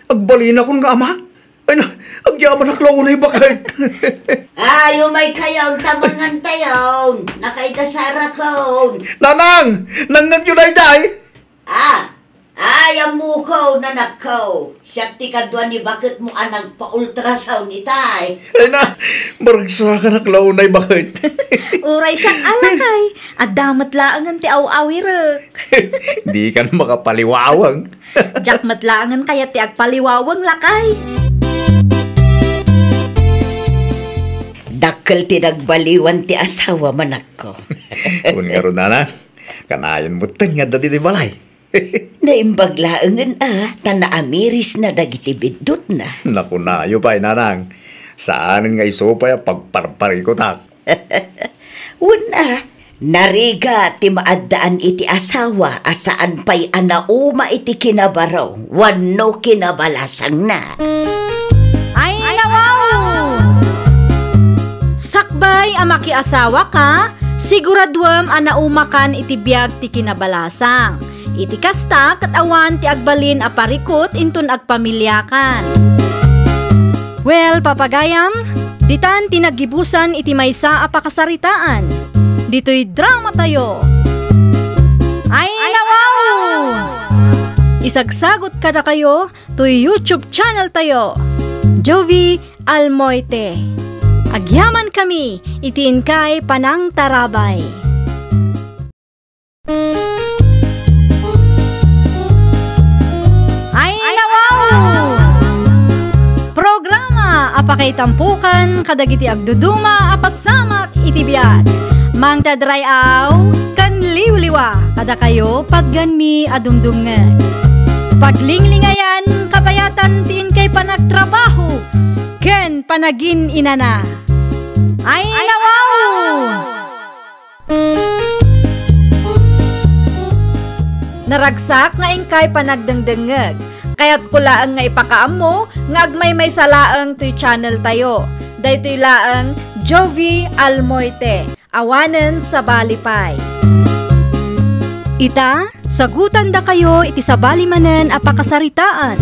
agbalina kon nga ama. Ay na, agyaman na klaunay bakit? Ayo may kayaw tamangan tayaw. Nakaidasara ko. Nanang! Nangang yun ay day! Ayam mo ko, nanak ko. Siyak ti kadwa ni bakit mo anag pa-ultrasound ni tay. Ay na, maragsa ka na klaunay bakit? Uray siyang alakay. At damat laangan ti aw-awirek. Di ka na makapaliwawang. Jack matlaangan kaya ti agpaliwawang lakay. Dakkel ti nagbaliwan ti asawa manak ko. Kung nga ron na, kanayan mo nga dati di balay. Naimbaglaangan tanaamiris na dagiti bidot na. Naku na, yung pa'y nanang. Saan nga iso pa pagparpari ko tak? Una, nariga ti maaddaan iti asawa asaan pa'y anauma iti kinabaraw, wano kinabalasang na. Ay, nawaw! Sakbay amaki asawa ka, siguraduam anaumakan iti biag ti kinabalasang. Iti kasta kat awan ti agbalin a parikot intun agpamilyakan. Well, papagayam, ditan tinagibusan iti maysa a pakasaritaan. Dito'y drama tayo. Ay, nawaw! Isagsagot kada kayo to YouTube channel tayo. Jovi Almoite. Agyaman kami, itiin kay Panang Tarabay. Ay, nawaw! Programa apakay tampukan kadagiti agduduma apasamak iti biag. Mang tadray aw kan liwliwa kada kayo pagganmi adumdumngeg. Paglinglingayan kapayatan tiin kay panagtrabaho ken panagin inana. Ay, nawaw! Naragsak nga ingkay panagdengdengeg. Kaya't kulaang nga ipakaam mo, nga agmay salaang to'y channel tayo. Daytoy laang Jovi Almoite, awanen sa balipay. Ita, sagutan da kayo iti sa balimanen a pakasaritaan.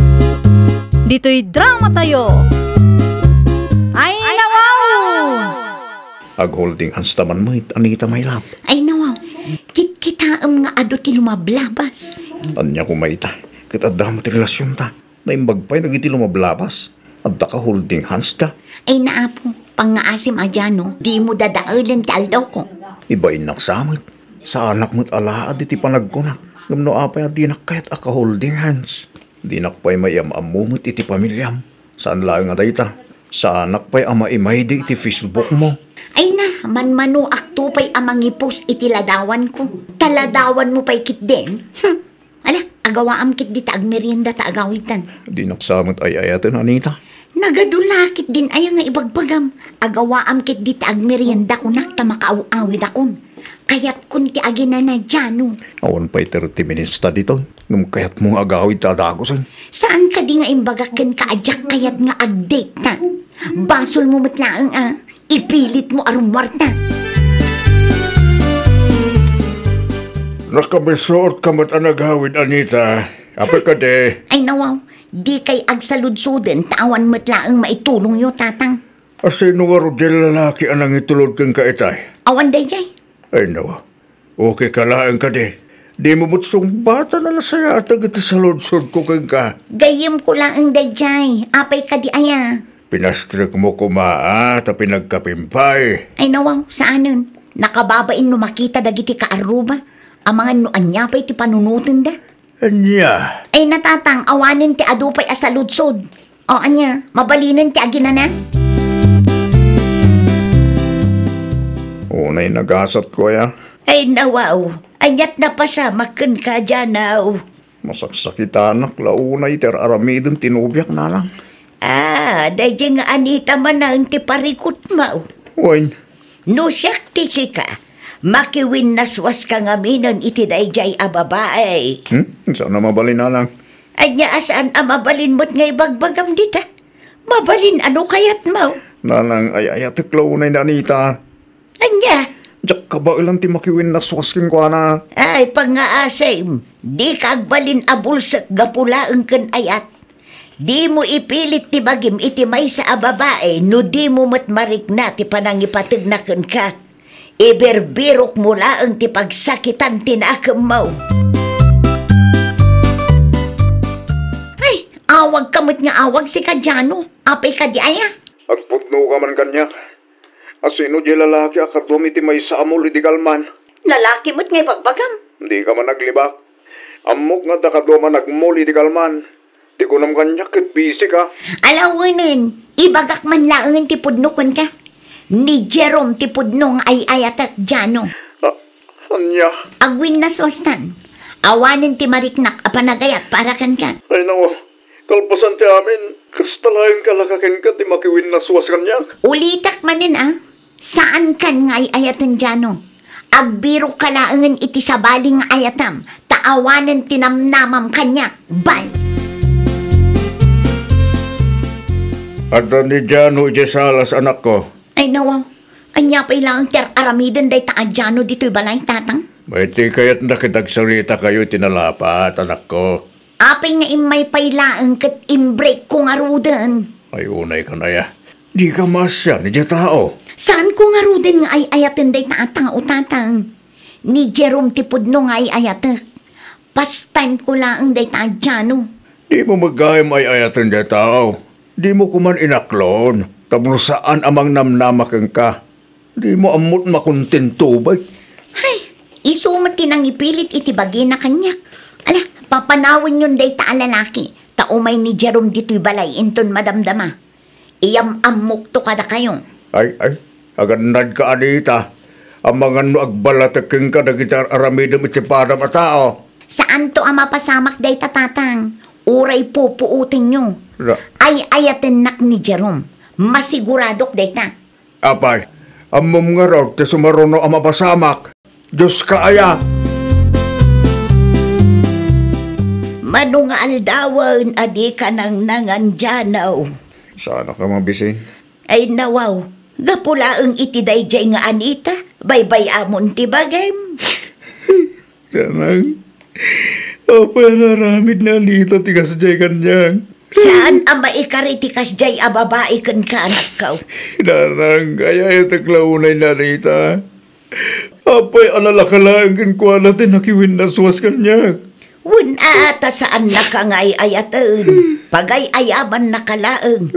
Dito'y drama tayo. Ay, nawaw! Ag-holding hands taman mo, Anita Maylap. Ay nawaw, kit-kitaam nga ado ti lumablabas. Anya ko maita, kitadda mo ti relasyon ta. Naimbagpay nagiti lumablabas. Adda ka holding hands ta. Ay naapo, pangaasim adyano, di mo dadaulan ti aldaw ko. Ibain naksamit. Sa anak mo't alaad iti panagkunak. Gamno apay at dinak kayat aka holding hands. Dinak pa'y may amamumot iti pamilyam. Saan lang nga dayta? Sa anak pa'y ama-imay di iti Facebook mo. Ay na, manmano akto pa'y amangipos iti ladawan ko. Taladawan mo pa'y kit din. Ala, agawaam kit di taag merienda taagawitan. Dinak samot ay ayatin, Anita. Nagadulakit din ay nga ibagbagam. Agawaam kit di taag merienda ko nakta makaaw-awid akon. Kaya't kunti agina na dyan. Awan pa'y 30 minutes ta dito. Ngam kayat mong agawid tadagosan. Saan ka di nga imbagakan ka adyak kayat nga ag-date na? Basol mo matlaang ipilit mo arumwar na. Nakabisuot ka mat anagawid, Anita. Apay ka de. Ay nawaw, di kay agsaludsuden tawan matlaang maitulong yo tatang. Asino nga rodel lalaki anang itulod kang kaitay. Awan day jay. Ay nawa, okay ka laang ka de. Di mo mutsong bata na nasaya at iti saludsod ko kang ka. Gayim ko lang ang day jay. Apay ka di aya. Pinastrik mo kumaa at pinagkapimpay. Ay nawaw, saanon? Nakababain no makita dagiti kaaruba. Ang mga nuanya pa'y ti panunutin da. Anya? Ay natatang, awanin ti adupay asaludsod. O anya, mabalinan ti agina na. Unay nagasat ko ya. Ay nawaw, anyat na pa siya, makan ka dyan naw. Masaksakit anak, launay ter aramidon tinubyak na lang. Dahil nga Anita man ang tiparikot mo. Wain. No siyak ti sika, makiwin naswas ka nga minan iti dayjay a babae. Saan na mabalin na lang? Anya asaan mabalin mo't ngay bagbagam dita? Mabalin ano kayat mo? Nalang ay ayatik launay na Anita. Anya? Diyak ka ba ilang ti makiwin naswaskin ko na? Ay, pang-aasay, di kagbalin abulsak gapula ang kan ayat. Di mo ipilit ti bagim iti may sa ababae, no di mo matmarik na ti panangipatig na kan ka. Iberbirok mo laang ti pagsakitan tinakam mo. Ay, awag kamot nga awag si Kadyano. Apay ka di aya. Agputno ka man kanya. Asino di lalaki akadum iti may sa amol iti galman. Lalaki mo't ngay pagbagam. Di ka man naglibak. Amok nga dakaduman nagmol iti galman. Di ko nam kanya kit busy ka. Alawanin, ibagak man laang tipudnukon ka. Ni Jerome tipudnong ay ayatak dyan. Anya? Agwin na swastan. Awanin ti mariknak apanagayat para kan ka. Ay nawa, kalpasan ti amin. Kastalayan kalakakin ka ti makiwin na suwas kanya. Ulitak manin Saan kan nga ayatan dyan, agbiro kalaangan iti sabaling ayatam, taawanan tinamnamam kanya, bal. Ada ni Jano Jesalas anak ko. Ay nawaw, anya pa ilang aramidan day taadjano dito'y balay tatang. May ti kaya't nakitagsarita kayo tinalapat anak ko. Apay nga imay pailaang kat imbreak kong arudan. Ay unay ka na ya. Di ka masya ni tao. Saan kong arudan nga ay ayatan day taatang o tatang? Ni Jerome Tipudno nga ay ayatak. Pastime ko lang day taadjano. Di mo magayam ay ayatan di tao. Di mo kuman inaklon. Tapno saan amang namnamakang ka. Di mo amot makontento ba? Ay, isumat tinang ipilit itibagi na kanyak. Ala, papanawin yun day ta lalaki. Taumay ni Jerome dito'y balay inton madamdama. Iyam amok to kada kayong. Ay, agad ka anita. Ang mga no agbalatakeng ka na gitar aramidam itipadam at tao. Saan to ang mapasamak day tatatang? Uray pupuutin nyo. Ay ayaten nak ni Jerome. Masiguradok day ta. Apay, amom nga raw te sumaruno ang mapasamak. Diyos ka aya. Manong aldawan, adi ka nang nanganjanaw. Sana ka mabisin? Ay nawaw, gapulaang itiday jay nga anita, baybay amon ti bagem. Sanang, apay naramid na nito tigas jay kanyang. Saan ang maikaritikas jay a babae kan ka anak ka? Nanang, kaya yung taglaunay na rita. Apay alalakalaan ko natin nakiwin na suwas kanyang. Wun ata saan nakangay ayatan, pagay ayaman nakalaang.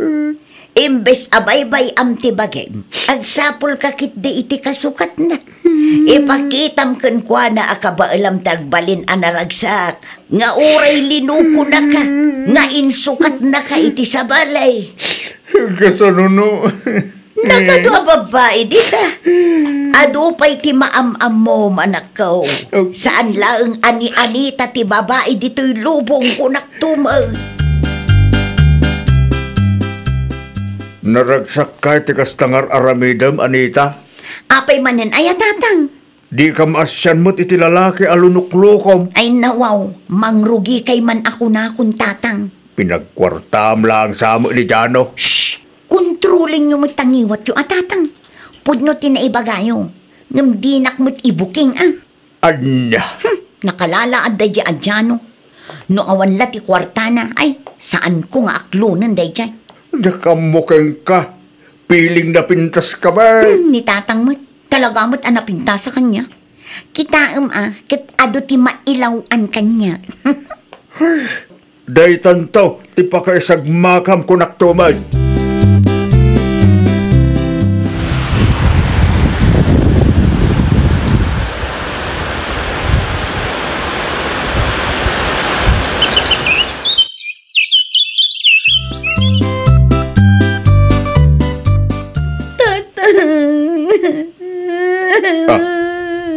Imbes abaybay am tibagem, agsapol kakit di iti kasukat na. Ipakitam kan kwa na akabaalam tagbalin anaragsak, nga uray linuko na ka, nga insukat na ka iti sa balay. Kasanuno. Nakadwa babae dita. Adupay ti maam-am mo manakaw. Saan lang ani-anita ti babae dito'y lubong kunak tumag. Naragsak ka tikas tangar aramidam, Anita. Apay manen ay tatang. Di ka maasyan mo't iti lalaki alunuklukom. Ay nawaw, mangrugi kay man ako na akong tatang. Pinagkwartam lang sa mo ni Jano. Shhh! Kontrolin nyo mo't tangiwat yung atatang. Pudno tinaibagayo. Ngam dinak mo't ibuking Anya. Nakalala at day adyano. No awan lati kwartana, ay saan ko nga aklunan day jay. Nakamukeng ka. Piling na pintas ka ba? Ni tatang mo't talaga mo't anapinta sa kanya. Kitaam kit ado ti mailawan kanya. Day tanto, ti pakaisagmakam kunak tumad.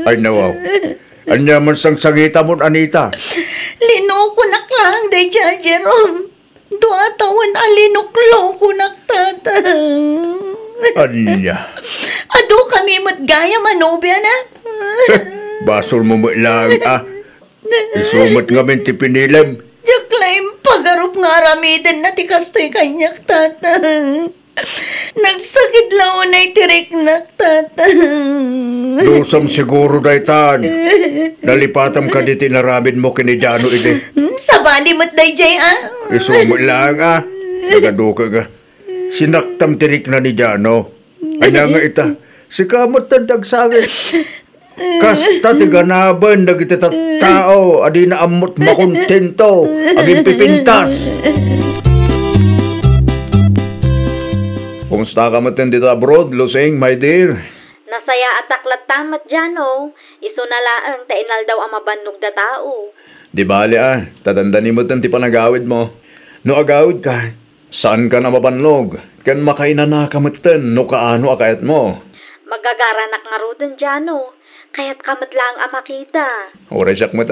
Ay nawaw. Anya man sang sangita mo, Anita. Linoko naklang day dyan, Jerome. Doa tawan alinuklo ko naktatang. Anya. Ado kami matgaya manobya na. Basol mo mo lang, Isumot nga min ti pinilam. Jaklaim pagarup nga ramitin na tikastoy kanyak tatang. Nagsakit lang unay tirik naktatang. Dusam siguro daytan. Nalipatam ka di tinaramid mo kini Jano ide. Sa bali mo't day jay Isumot lang, Nagaduka ka. Sinaktam tirik na ni Jano. Anya nga ita. Si kamot tandag sangit. Kasta ti ganaban dagiti tao. Adi na amot makontento. Aging pipintas. Kumusta ka mo dito abroad, Lusing, my dear? Nasaya at taklat tamat dyan, Iso na laang tainal daw ang mabannog da tao. Di bali tatandani mo ti panagawid mo. No agawid ka, saan ka na mabannog? Kan makainana ka matan, no kaano akayat mo? Magagaranak nga rudan dyan, Kaya't kamat lang ang makita. Oray siyak mo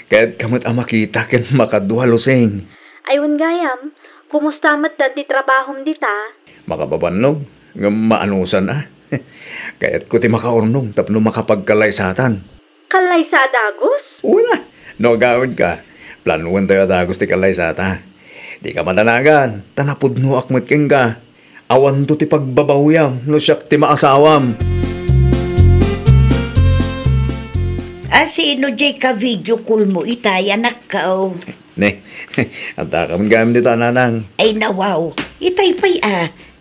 Kaya't kamat ang makita, kan makadwa, Lusing. Ayun gayam, kumusta mat ti trabahom dita? Makababannog, nga maanusan Kaya't ko ti makaurnong tapno makapagkalay sa atan. Kalay sa adagos? Una, no gawin ka. Planuan tayo adagos ti kalay sa ata. Di ka matanagan, tanapod no akmat keng ka. Awan to ti pagbabawiyam, no siyak ti maasawam. Sino jay ka video call mo itay anak ka o? Ne, at akaman gamit dito nanang. Ay nawaw, itay pa'y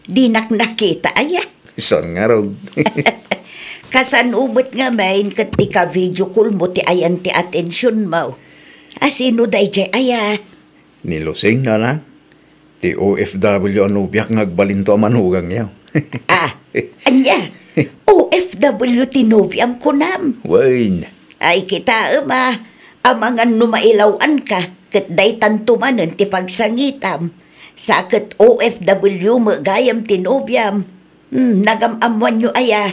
di nakita aya. Son nga rod. Kasan ubot nga main kat ti ka video call mo ti ayan ti atensyon mo. Sino day jay aya? Nilusing nanang. Ti OFW ano biyak ngagbalinto manugang yaw. Anya, OFW tinubiam ko nam. Wain. Ay kita amangan numailawan ka, kat day tantumanan ti pagsangitam. Sa kat OFW magayam tinubiam. Nagamamuan nyo aya.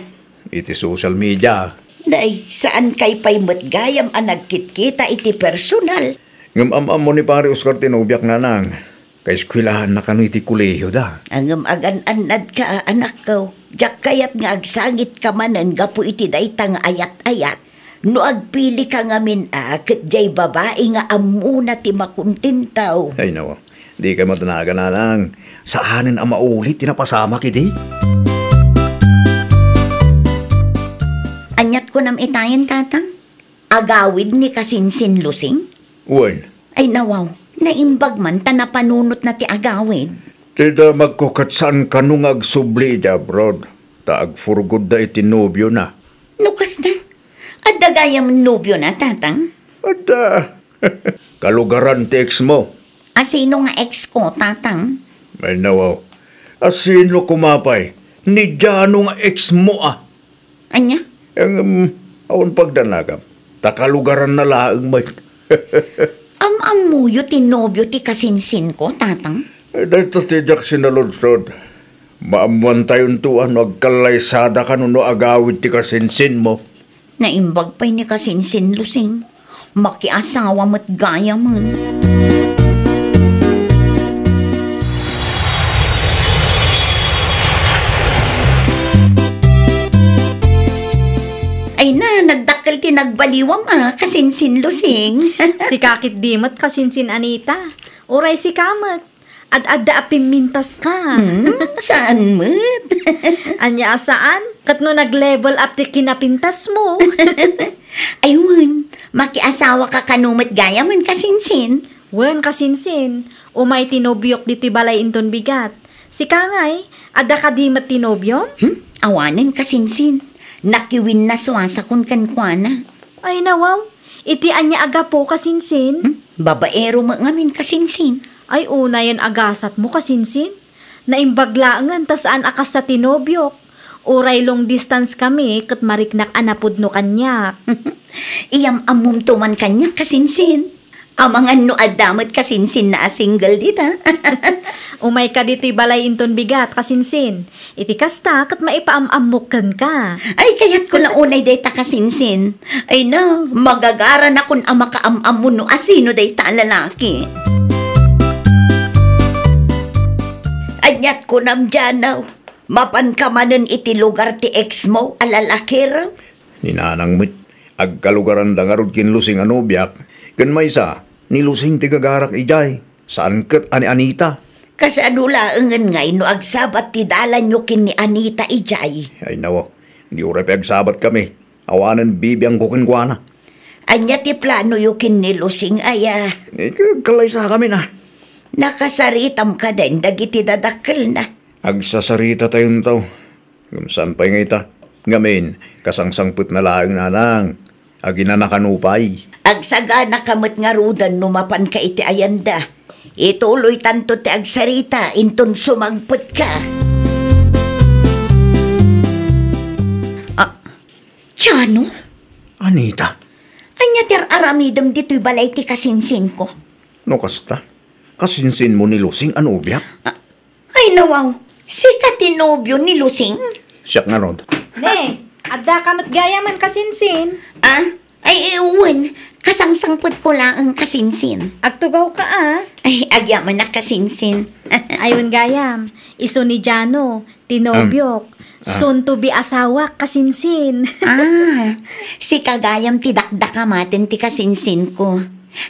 Iti social media. Day, saan kay pa'y matgayam ang nagkitkita iti personal? Ngamam mo ni pare Oscar tinubiak nanang. Kay skwilahan na kano iti kuleyo da. Ang agan-anad ka, anak ko. Diyak kayat nga agsangit ka manan, gapu iti daytang ayat-ayat. No agpili ka nga kat jay babae nga amuna ti makuntintaw. Ay nawa, di ka matanaga nanang. Saanin ang maulit, tinapasama kiti. Anyat ko nam itayan, tatang. Agawid ni kasinsin lusing? Wan, Ay nawaw, naimbag man tanapanunot na ti agawid. tida magkukatsan ka nung agsubli da, brod. Taagfurgod da iti nobyo na. Nukas na. At dagayam nobyo na, tatang. Ada, kalugaran text mo. Asino nga ex ko, tatang? Ay nawaw, asino kumapay? Ni Jano nga ex mo Anya? Ang awan pagdanagam, takalugaran na laang may. Amuyo ti nobyo ti kasinsin ko, tatang. Dito tijak sinalodsod. Maamuan tayon tuan agkalaysada ka no agawid ti kasinsin mo. Naimbag pa'y ni kasinsin lusing. Makiasawa mo't gaya man. Ay na, nagdakkel ti nagbaliwam kasinsin lusing. Si kakit dimot kasinsin Anita. Uray si kamat. Ad-adda apimintas ka. Saan mo? Anya saan? Kat no nag-level up ti kinapintas mo. Ayun, makiasawa ka kanumat gaya man kasinsin. Wen kasinsin. Umay tinobyok dito'y balay inton bigat. Si kangay, adda ka dimot tinobyom? Awanan kasinsin. Nakiwin na suwasa kun kankwana. Ay nawaw, iti anya aga po kasinsin. Babaero mo ngamin kasinsin. Ay una yan agasat mo kasinsin. Naimbaglaangan tasaan akas sa tinobyok. Uray long distance kami kat mariknak anapod no kanyak. Iyam amum tuman kanya kasinsin. Amangan no adamot kasinsin na single dita. Umay ka dito'y balay inton bigat kasinsin. Iti kasta kat maipaamamukan ka. Ay kayat ko lang unay dayta kasinsin. Ay na, magagara na kun ama kaamam no asino dayta lalaki. Anyat ko nam djanaw. Mapan ka manen iti lugar ti ex mo, alalaki raw. Ninanang mit, agkalugaran da nga rod kinlusing anobyak. Kan may isa, nilusing ti gagarak ijay. Saan kat ani Anita? Kasi ano laangan ngay no agsabat ti dalan nyo kin ni Anita ijay. Ay nawa, di uray pagsabat kami. Awanan bibiyang kukinkwana. Anya ti plano yu kin ni Lusing aya. Kalaysa kami na. Nakasaritam ka din, dagiti dadakkel na. Agsasarita tayong tao. Gumsan pa'y nga ita. Ngamin, kasangsangput na laang nanang. Aginanakanupay. Agsagana kamot nga rudan numapan ka iti ayanda. Ituloy tanto ti agsarita, inton sumangput ka. Tiano? Anita, Anya ter aramidam dito'y balay ti kasinsin ko. no kasta? Kasinsin mo ni Lusing anobyak? Ay nawaw, si katinobyo ni Lusing? Siyak nga rod. Ne, adda ka mat gaya man kasinsin. Ay ewan, kasangsangput ko lang ang kasinsin. Agtugaw ka Ay agyaman na kasinsin. Ayun gayam, iso ni Jano, tinobyok, soon to be asawa kasinsin. Si kagayam ti dakdakamaten ti kasinsin ko.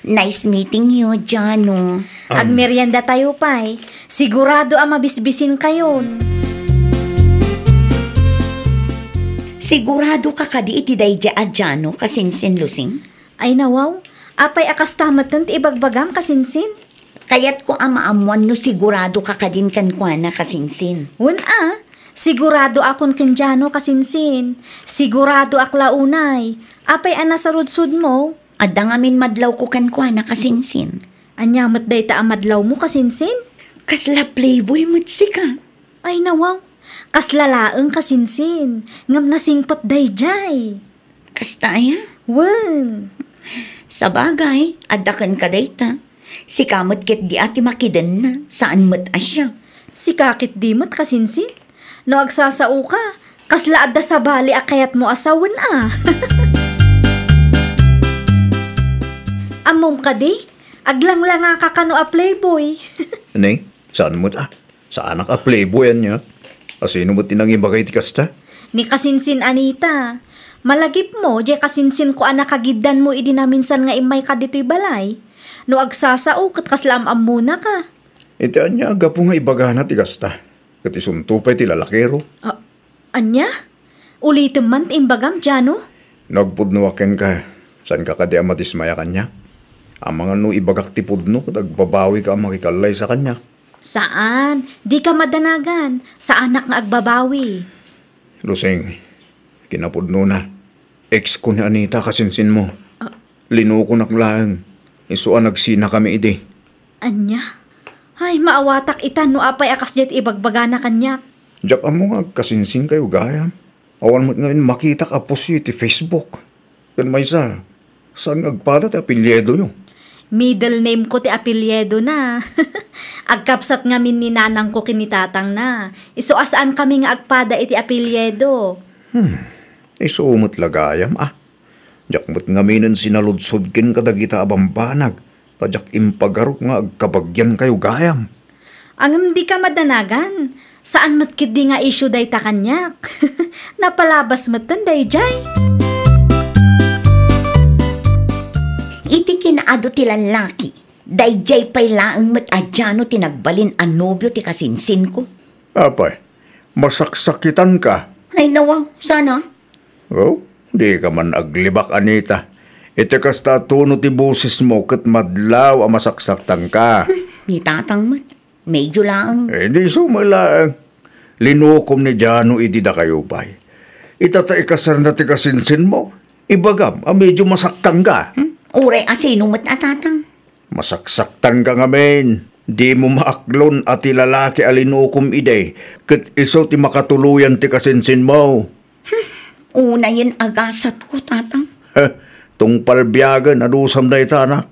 Nice meeting you, Jano. Agmerienda tayo pa'y, sigurado ang mabisbisin kayon. Sigurado ka kadi iti dayja a Jano kasinsin lusing? Ay nawaw, apay akas tamatan ti ibagbagam kasinsin. Kaya't ko amaamuan no sigurado ka kadin kan kwa na kasinsin. Sigurado akon kenjano kasinsin. Sigurado aklaunay. Apay anasarudsud mo. Adda ngamin madlaw ko kan kwa na kasinsin. Anyamat day ta amadlaw mo kasinsin? Kasla playboy matsika. Ay nawaw, kaslalaeng kasinsin. Ngam nasingpat day jay. Kasta ya? Wen. Sa bagay, adda kan kadayta. Si kamot ket di ati makiden na. Saan mat asya? Si kakit dimot kasinsin. No agsasao ka, kasla adda sa bali akayat mo asawan Amom ka di, aglang lang ka kano a playboy. Neng, saan mo ta? Sa anak a playboyan niya? Asino mo tinangin bagay ti kasta? Ni kasinsin Anita, malagip mo, di kasinsin ko anak kagiddan mo idinaminsan nga imay ka dito'y balay. No agsasao, kat kaslam muna ka. Iti anya, agapo nga ibagana ti kasta. Kat isuntupay ti lalakero. Anya? Ulitin man ti imbagam, Jano? Nagpudnuwaken ka. Saan ka kadi ang matismaya kanya? Ang mga no ibagak ti pudno, kat agbabawi ka ang makikalay sa kanya. Saan? Di ka madanagan. Sa anak nga agbabawi. Lusing, kinapudno na. Ex ko ni Anita kasinsin mo. Linuko naklaan. Isuan nagsina kami iti. Anya? Ay, maawatak itan no apay akas jet ibagbaga na kanya. Diyak mo nga kasinsin kayo gaya. Awan mo ngayon makita ka po siya iti Facebook. Kan may saan agpada ti apelyedo yung? Middle name ko ti apelyedo na. Agkapsat nga min ni nanang ko kinitatang na. Iso asaan kami nga agpada iti apelyedo. Isumot lagayam Diyak mo't nga minan sinaludsod kin kadagita abambanag. Tadyak impagarok nga agkabagyan kayo gayam. Ang hindi ka madanagan. Saan matkid di nga issue day ta kanyak? Napalabas matan day jay. Iti kinaado ti lalaki. Day jay pay laang mat adyano tinagbalin ang nobyo ti kasinsin ko. Apay, masaksakitan ka. Ay nawaw, sana? Oh, di ka man aglibak, Anita. Iti kasta tuno ti boses mo kat madlaw ang masaksaktan ka. Ni tatang mat. Medyo laang. Di sumalaang. Linukom ni Jano idida kayo pa'y. Itata ikasar na ti kasinsin mo. Ibagam, medyo masaktan ka. Uray asino mat atatang. Masaksaktan ka ngamin. Di mo maaklon at ti lalaki alinukom iday. Kat iso ti makatuluyan ti kasinsin mo. Una yan agasat ko, tatang. Tungpal biyagan adusam day tanak.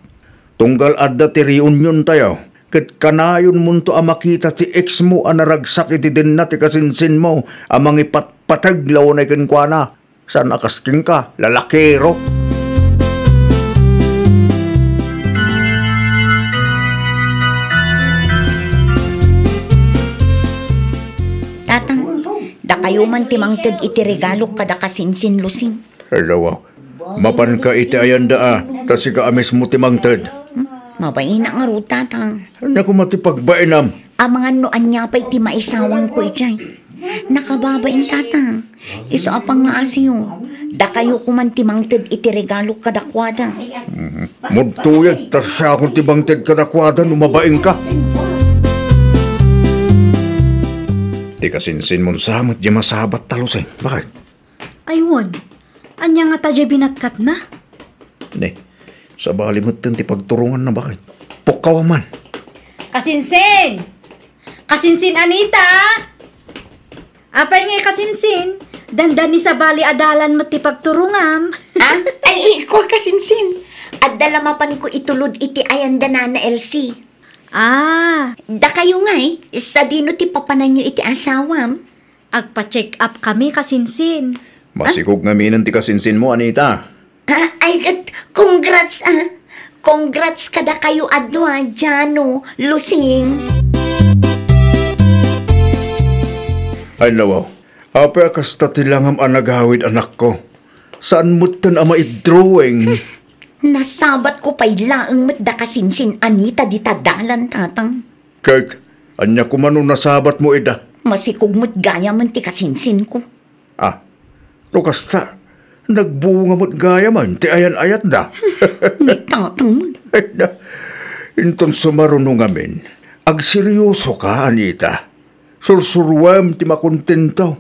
Tunggal adda ti reunion tayo. Kat kanayon mo to makita ti ex mo anaragsak iti din na ti kasinsin mo. Amang ipatpatag launay kenkwana. San akasking ka, lalakero. Tatang, da kayo man timangtid iti regalo kada kasinsin lusing. Hello, mapan ka iti ayanda tas ika amis mo timangtid. Mabayin na nga ro, tatang. Ano ko matipagbainam? Amangan no anya pa'y ti maisawang ko itay. Nakababain, tatang. Iso apang nga asiyo. Da kayo kuman timangtid iti regalo kadakwada. Mudtuyad, tas siya akong timangtid kadakwada numabaing ka. Di kasinsin mo samot di masabat talusay. Bakit? Aywan, anya nga tadya binagkat na? Ne, sa balimot ti pagturungan na bakit? Pukaw man. Kasinsin! Kasinsin, Anita! Apay ngay kasinsin, dandan ni sa bali adalan mo ti pagturungam. Ay, ko kasinsin. At dalamapan ko itulod iti ayanda na LC. Da kayo nga sa dino ti papanan nyo iti asawam. Agpa-check up kami kasinsin. Masikog nga minan ti kasinsin mo, Anita. Ay, congrats Congrats kada kayo adwa, Jano, Lusing. Ay nawaw, apa kasta tilangam anagawid anak ko. Saan mo tan ama i-drawing? Nasabat ko pa'y laang matda kasinsin Anita di tadalan, tatang. Kag, anya ko man nasabat mo ida. Masikog mo't gaya man ti kasinsin ko. Ah, no kasta, nagbunga mo't gaya man, ti ayan-ayat da. Ni tatang mo. Ay na, inton sumarunong amin, agseryoso ka, Anita. Sursurwam ti makontento.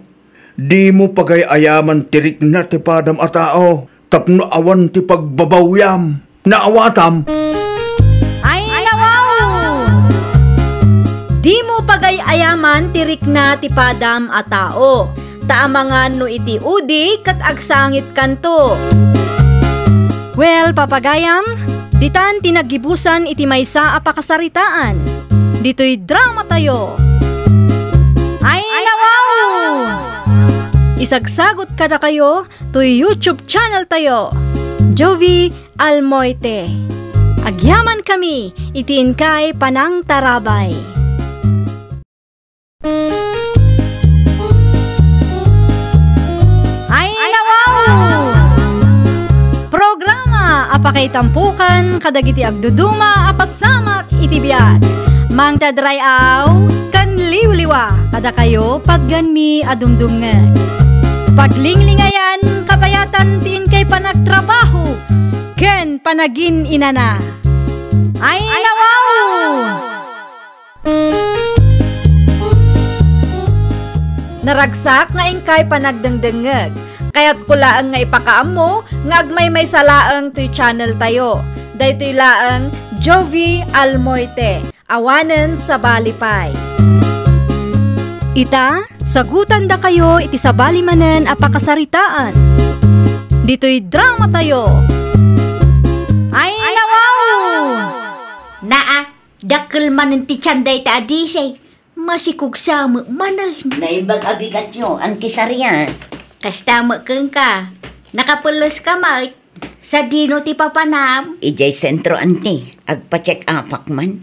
Di mo pagayayaman tirik na ti padam a tao. Tapno awan ti pagbabawyam. Naawatam. Ay nawaw! Di mo pagayayaman tirik na ti padam a tao. Taamangan no iti udi kat agsangit kanto. Well, papagayam, ditan tinagibusan iti maysa a pakasaritaan. Dito'y drama tayo. Ay nawaw! Isagsagot kada kayo to YouTube channel tayo, Jovi Almoite. Agyaman kami, itiin kay Panang Tarabay. Ay nawaw! Programa apakay tampukan kadagiti agduduma apasamak itibiyat. Mang tadrayaw kan liwliwa kada kayo pagganmi adumdumngan. Paglinglingayan, kabayatan tin kay panagtrabaho, ken panagin inana. Ay nawaw! Naragsak nga ingkay panagdengdengeg, kaya't kulaang nga ipakaam mo, nga agmay may salaang to'y channel tayo. Daytoy laang Jovi Almoite, awanen sa Balipay. Ita, sagutan da kayo iti sabali manen a pakasaritaan. Dito'y drama tayo. Ay nawaw! Naa, dakkel man ti tiyanday ta adisay. Masikog sa manay. Naibag abigatyo, ang kisarya. Kastama keng ka. Nakapulos ka mat. Sa dino ti papanam. Ijay sentro anti, agpa-check apak man.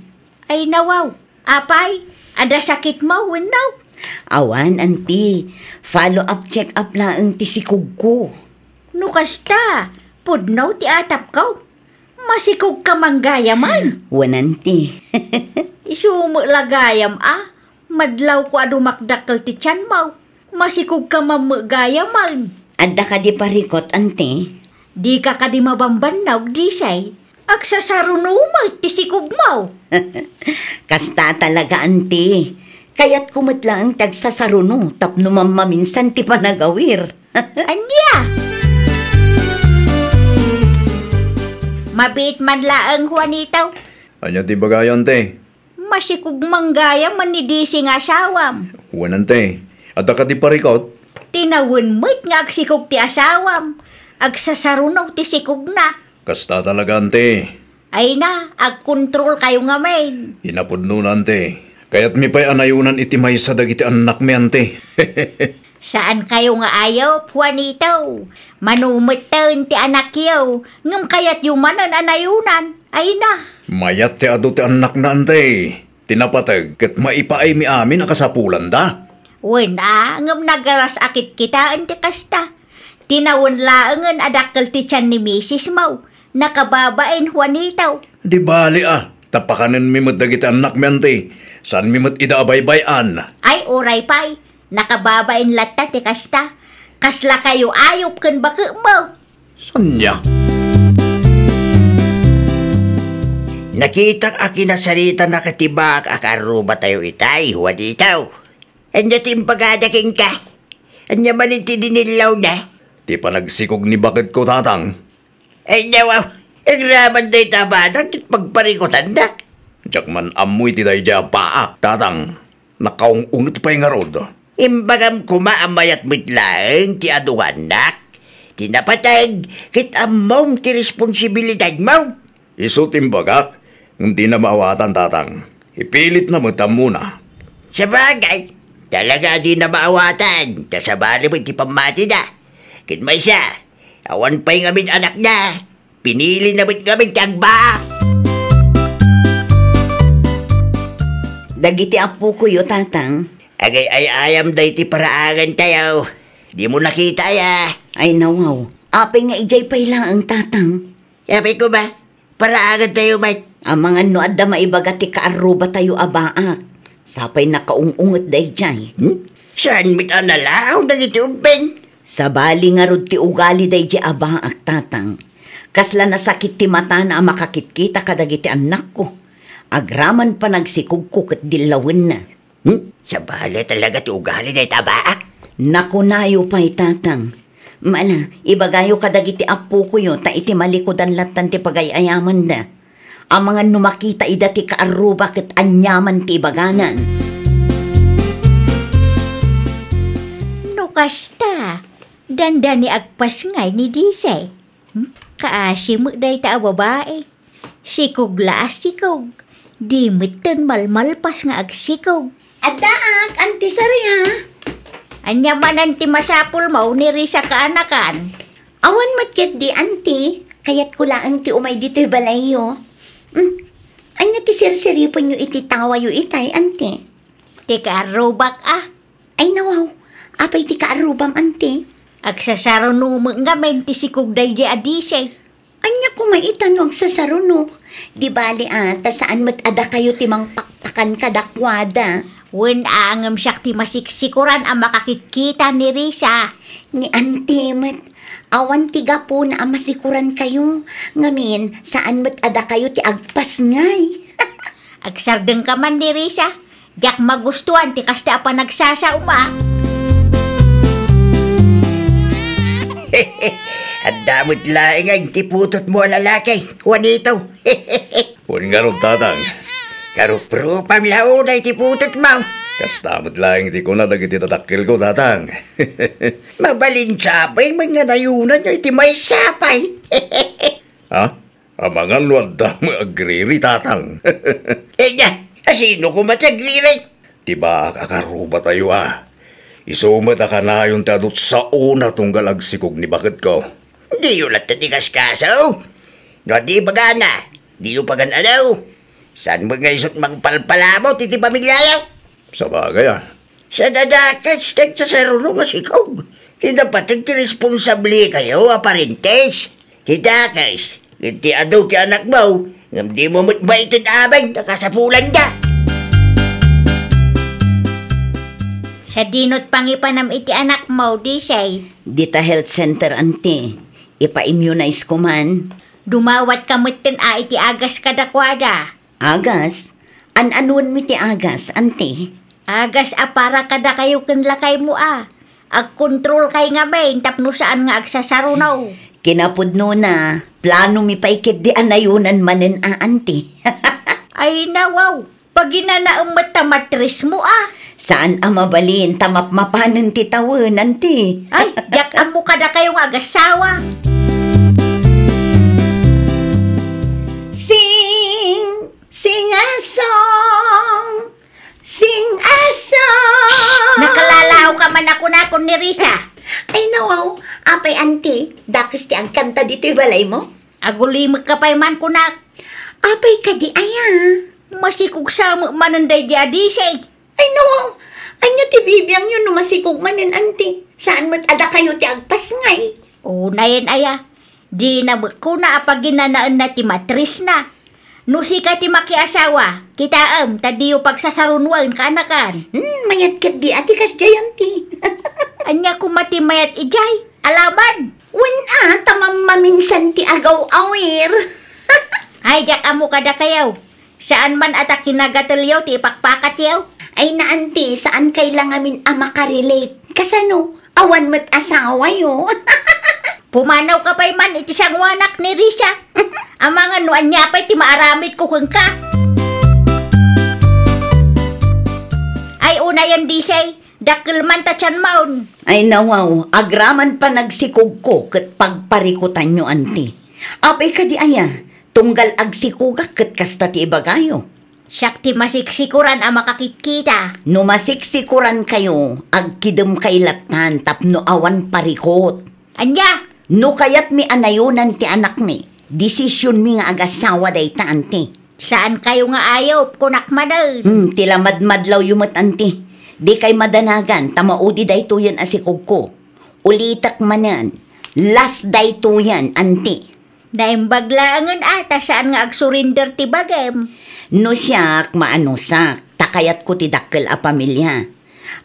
Ay nawaw. Apay, ada sakit mo, winaw. Awan, anti. Follow-up check-up lang ti sikog ko. Nukasta, pudnaw ti atap ko. Masikog ka manggaya man. Wananti. Isumo lagayam Madlaw ko adumakdakkel ti tiyan mo. Masikog ka mamagaya man. Adda ka di parikot, anti. Di ka di mabambanaw, di say. Agsasarunumay ti sikog mo. Kasta talaga, anti. Kaya't kumatla ang tagsasaruno, tapno mamaminsan ti panagawir. Anya? Mabit man laang Juanito. Anya ti bagayan te? Masikog manggaya man ni Disi nga asawam. Wanan te. At ka ti parikot? Tinawin mo't nga agsikog ti asawam. Agsasarunaw ti sikog na. Kasta talaga ante. Ay na, agkontrol kayo nga men. Tinapudnunan te. Kaya't mi pa'y anayunan iti may sa dagiti anak mi ante. Saan kayo nga ayaw, Juanito? Manumatan ti anak yaw. Ngam kayat yumanan anayunan. Ay na. Mayat ti ado ti anak na ante. Tinapatag ket maipaay mi amin akasapulan da. Wena, ngam nagaras akit kita ante kasta. Tinawon laangan adakkel ti tiyan ni Mrs. Mau. Nakababain, Juanito. Di bali tapakanan mi mo't dagiti anak mi ante. Saan mi mo't idaabaybayan? Ay, oray pay. Nakababain latta ti kasta. Kasla kayo ayop kan baka mo. Sanya? Nakita akin na sarita nakatibak akaruba tayo itay, Juanito. Anya timpagadaking ka. Anya malinti dinilaw na. Ti panagsikog ni bakit ko tatang. Ay nawaw, ang raman day tabadan at pagparikutan na. Diyak man amoy ti day dya paak, tatang. Nakaungungit pa yung arod. Imbagam kumaamayat mitlaeng ti aduanak. Tinapatag, kit amom ti responsibilidad mo. Iso timbagak, hindi na maawatan tatang. Ipilit na mutam muna. Sa bagay, talaga di na maawatan. Kasabali mo ti pamati na. Kin may siya, awan pa yung amin anak na. Pinili na mo't kami tiyagba. Dagiti apo ko yo, tatang. Agay ay ayam day ti paraagan tayo. Di mo nakita ya. Ay nawaw, apay nga ijay pay lang ang tatang. Sabi ko ba, paraagan tayo ba? Ang mga adda maibaga ti kaaruba tayo abaak. Sapay nakaungungot day jay. Saan mit analaw na gitubeng? Sa bali nga rod ti ugali day jay abaak tatang. Kasla nasakit ti mata na makakitkita kadagiti anak ko. Agraman pa nagsikog ko kat dilawin na. Sa bali talaga ti ugali na itabaak. Nakunayo pa'y tatang. Mala, ibagayo kadagiti apo ko yun, ta iti malikodan latan ti pagayayaman na. Ang mga numakita ida ti kaaruba ket anyaman ti ibaganan. No kasta, dandani agpas ngay ni Disay. Kaasi mo day ta babae. Sikog laas sikog. Di mitten malmalpas nga agsikog. Adaak, Auntie Sari ha? Anya manan ti masapul mo ni Risa kaanakan. Awan matket di, Auntie. Kayat ko lang ti umay dito'y balayo. Anya ti sirsiripon nyo iti tawa yu itay, Auntie. Ti kaarubak Ay nawaw, apay ti kaarubam, Auntie. Agsasaro numang nga men ti sikog day di adisay. Anya ko maitanong sa saruno. Di bali ata saan mat ada kayo timang pakpakan kadakwada. Wen angam siyak ti masiksikuran ang makakitkita ni Risa. Ni Auntie mat, awan tiga po na amasikuran kayo. Ngamin, saan mat ada kayo ti agpas ngay. Agsardeng ka man ni Risa. Diyak magustuhan ti kasta pa nagsasauma. At damot laing ang tiputot mo lalaki, Juanito. Pun nga ron tatang. Karupro pamlao na tiputot mo. Kastamot lang di ko na dagiti tatakil ko tatang. Mabalin sapay, mga nayunan nyo iti may sapay. Ha? Ang mga luwad mo agriri tatang. Sino ko matagriray? Diba kakaruba tayo Isumat ka na yung tadot sa una tunggal agsikog ni bakit ko. Di yun at tatikas kaso. No, di baga na. Di yun pagan alaw. Saan mo nga isot magpalpala mo, titi pamilyayaw? Sa bagay Sa dadakas, nagsasarunong nga sikog. Tinapatig ti responsable kayo, aparentes. Titakas, iti adaw ti anak mo, ngam di mo matbaitin abang, nakasapulan da. Sa dinot pangipanam iti anak mo, Disay. Dita health center, Auntie. Ipa-immunize ko man. Dumawat ka mitten iti agas kadakwada. Agas? An-anuan mi ti agas, Auntie? Agas para kada kayo kanlakay mo Ag-control kay nga main tapno saan nga agsasarunaw. Kinapudno na, plano mi paikit di anayunan manen Auntie. Ay nawaw, pag ginanaumat ta matris mo Saan mabalin tamapmapanan ti tawon, Auntie? Ay, yak amo kada kayong agasawa. Sing a song, sing a song. Nakalalaw ka man ako nakon ni Risa. Ay nawaw, apay Auntie, dakis ti ang kanta dito'y balay mo? Agulimag ka pa'y man kunak. Apay ka di aya. Masikog sa mananday di adisay. Ay nawaw, anya ti bibiyang yun numasikog manin Auntie. Saan mat ada kayo ti agpas ngay? Na yan aya. Di na ko na apaginanaan na ti matris na. Nusi ka ti makiasawa, kita tadiyo pagsasarunwan ka anakan. Mayat kat di ati kas jayanti. Anya ko mati mayat ijay, alaman. Tamam maminsan ti agaw awir. Ay, jak amo kada kayaw. Saan man ata kinagatalyaw ti ipakpakat yaw? Ay na Auntie, saan kailangamin makarelate? Kasano, awan mat asawa yo. Pumanaw ka pa'y man iti siyang wanak ni Risa. Ang mga nuan niya pa'y ti maaramid ko kung ka. Ay una yan Disay, dakil man ta tiyan maun. Ay nawaw, agraman pa nagsikog ko kat pagparikutan nyo, Auntie. Apay ka di aya, tunggal agsikugak kat kasta ti ibagayo. Siyak ti masiksikuran ang makakitkita. No masiksikuran kayo, agkidem kailatan tapno awan parikot. Anya? No kayat mi anayunan ti anak mi, desisyon mi nga agasawa day ta, Auntie. Saan kayo nga ayaw, kunak manan? Tilamadmadlaw yumat, Auntie. Di kay madanagan, tamaudi dayto yan asikog ko. Ulitak manan, last dayto yan, anti. Naimbaglaangan ata saan nga ag-surrender ti bagem. No siyak, maanusak, takayat ko ti dakkel a pamilya.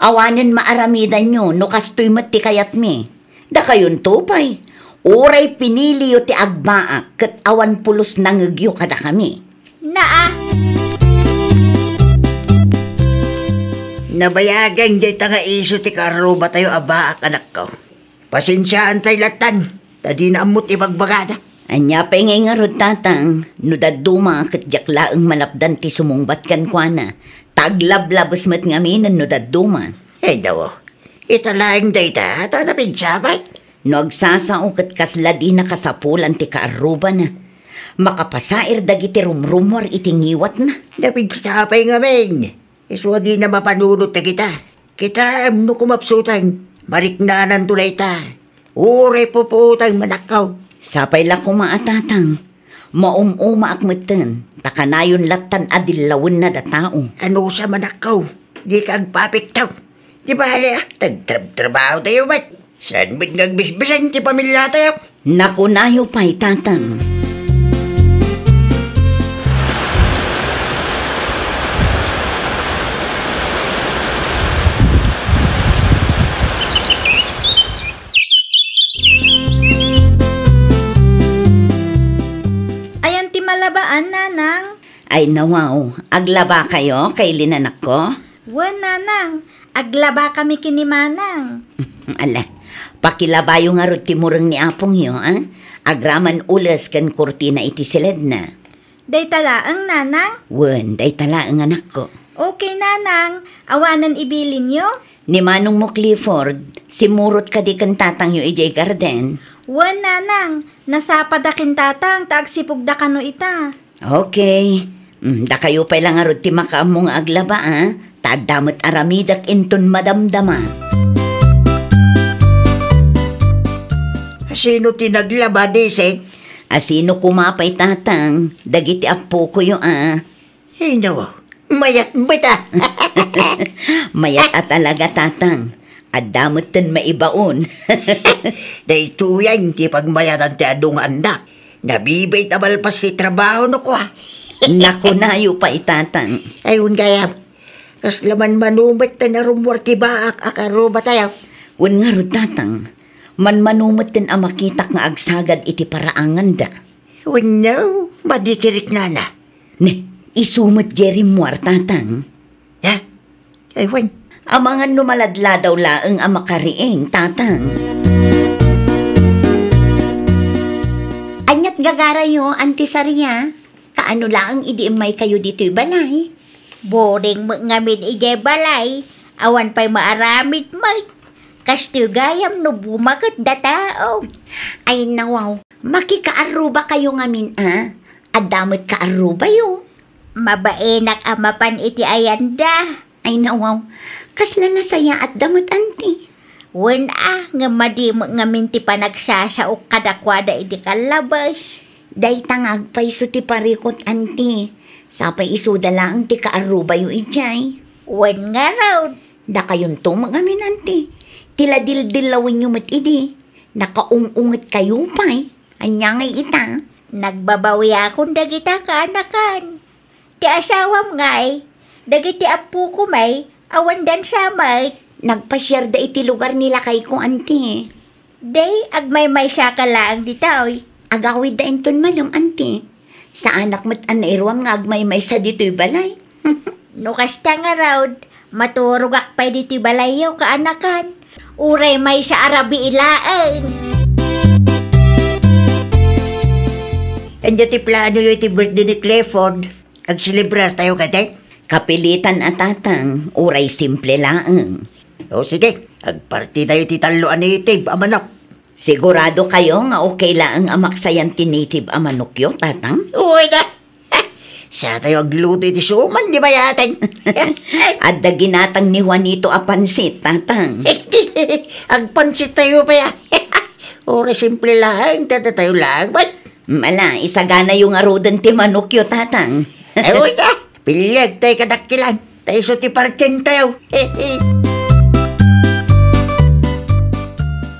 Awanan maaramidan nyo, no kastoy mat ti kayat mi. Da kayon tupay, uray pinili yo ti agbaak, kat awan pulos nangagyo kada kami. Naa, Nabayagan di nga iso ti karuba tayo abaak anak ko. Pasensyaan tayo latan, tadi na amot ibagbagada. Anya pa ngay nga rod tatang, no daduma kat jaklaang malapdan ti sumungbat kan kwa na. Taglablabas mat ngaminan no daduma. Daw, italaing dayta, ata na pinsabay. No agsasao kat kasla di nakasapulan ti kaaruba na. Makapasair dagiti rumrumwar itingiwat na. Napinsabay nga men. Iswa di na mapanunod na kita. Kita no kumapsutan. Mariknanan tulay ta. Ure puputang manakaw. Sapay la kumaatatang. Maumuma akmeten. Takanayon latan adilawin na datao. Ano sa manakaw? Di ka agpapiktaw. Di ba hali Tagtrabaho tayo ba't? Saan ba't nagbisbisan ti pamilya tayo? Nakunayo pa'y tatang. ayan ti malabaan, nanang. Ay nawaw, aglaba kayo kay linanak ko? Wan, nanang, aglaba kami kinimanang. Ala, pakilabayo nga ro timurang ni apong yo, agraman ulas kan kurtina iti silid na. Day talaang, nanang. Wen, day tala ang anak ko. Okay, nanang. Awanan ibilin nyo. Ni Manong mo Clifford, simurot ka di kan tatang yo ijay garden. Wan, nanang. Nasapadakin tatang, taagsipog da kano ita. Okay. Da kayo pa lang arod ti makaamong aglaba, Tadamot aramidak inton madamdama. Sino tinaglaba, Dese? Asino kumapay tatang, dagiti apo ko yo Nawa, mayat bata. Mayat at talaga tatang. Adamot ten maibaon. Dahito yan, ti pagmayadan ti adong anak. Nabibay tabalpas ti trabaho no ko Naku nayo pa itatang. Ayun kaya, kas laman manumat na narumwar ti baak akaro ba tayo? Un nga ro tatang, manmanumot ten amakitak nga agsagad iti paraangan da. No, maditirik na na. Ne, isumot Jerry Muar tatang. Ha? Aywan. Amangan numaladla daw laeng amakariing tatang. Anyat gagarayo, Auntie Saria. Kaano lang idi may kayo dito'y balay? Boring ngamin ijay balay. Awan pa'y maaramid may. Kasto gayam no bumagat da tao. Ay nawaw, makikaaruba kayo ngamin Adamot kaaruba yo. Mabainak amapan iti ayanda. Ay nawaw, kasla na saya at damot anti. Wen nga madi ngamin ti panagsasaok kadakwada iti kalabas. Day tangag pa'y suti parikot anti. Sapay isuda lang ti kaaruba yo ijay. Wen nga raw. Da kayon to magamin anti. Tila dildilawin nyo mat idi. Nakaungungat kayo pa'y. Anya ngay ita. Nagbabawi akong dagita kaanakan. Ti asawam ngay. Dagiti apu ko may. Awan dan samay. Nagpasyar da iti lugar nila kay ko anti. Day agmay-may siya ka lang ditoy. Agawid da inton malum anti. Sa anak mo't anairwam nga agmay-may sa dito'y balay. No kasta nga raw. Maturugak pa'y dito'y balay yaw kaanakan. Uray may sa Arabi ilaeng. Anya ti plano yung ti birthday ni Clifford. Ag-celebrar tayo kate? Kapilitan at tatang, uray simple laeng. O sige, agparti tayo ti taloan ni Tib, amanok. Sigurado kayo nga okay laeng amaksayan ti native amanokyo, tatang? Uy na! Sa tayo agluto iti suman, di ba yatin? At da ginatang ni Juanito apansit, tatang. Agpansit tayo pa ya. Ora simple lang, tata tayo lang, ba't? Mala, isagana yung arudan ti manokyo, tatang. Uy na! Pilyag tayo kadakilan. Tayo so ti parten tayo.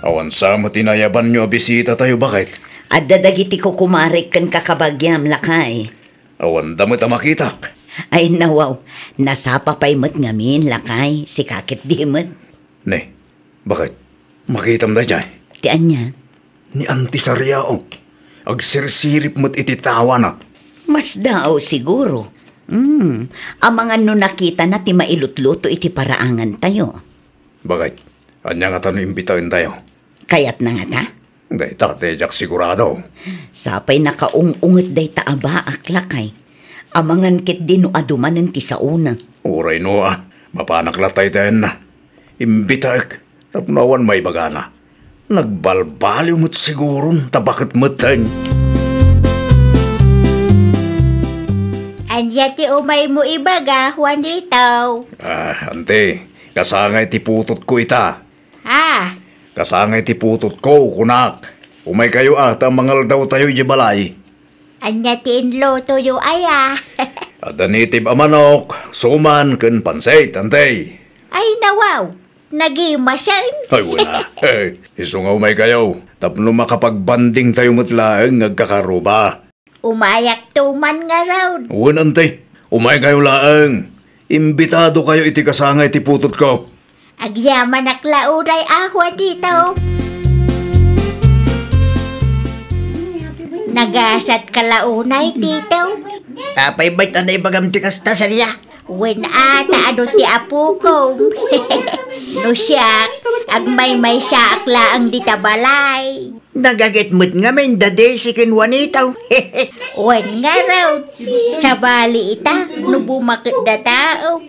Awan sa mo tinayaban nyo bisita tayo, bakit? At dadagiti ko kumarik kan kakabagyam lakay. Awan damot ang makitak. Ay nawaw, nasapa pa'y mat ngamin lakay, si kakit di mat. Ne, bakit? Makitam da dyan. Tian niya, Ni Auntie Sariao. Agsirsirip mo't ititawa na. mas daw siguro. Ang mga no nakita na ti mailutluto iti paraangan tayo. Bakit? Anya nga tanong imbitahin tayo. Kaya't na nga ta, Day tate jak sigurado. sapay nakaungungot day taaba aklakay. Amangan kit dino adumanan ti sauna. Uray no mapanak latay tayo na. Imbitaik, tapnawan may bagana. Nagbalbaliw mo't siguro, tabakit mo't Anya ti umay mo ibaga, Juanito. Ante, kasangay ti putot ko ita. Ha? Kasangay ti putot ko, kunak. Umay kayo ang mangal daw tayo di balay. Anya ti inlo tuyo aya. At danitib amanok, suman, ken pansay, ante. Ay nawaw, nagimasan. Ay, wala. Isungaw may kayo. Tapno makapagbanding tayo mutlaang ngagkakaruba. Umayak tuman nga raw. Uwan, ante. Umay kayo laang. Imbitado kayo iti kasangay ti putot ko. Agyaman aklauray ahwan dito. Nagasat kalaunay dito. Apay bait na ibagam ti kasta Sarya. Wen ata ano ti apo ko. No siya, agmay siya akla ang ditabalay. Nagagit mo't nga men daday si kin Juanito. Wen nga raw, sa bali ita, no bumakit da tao.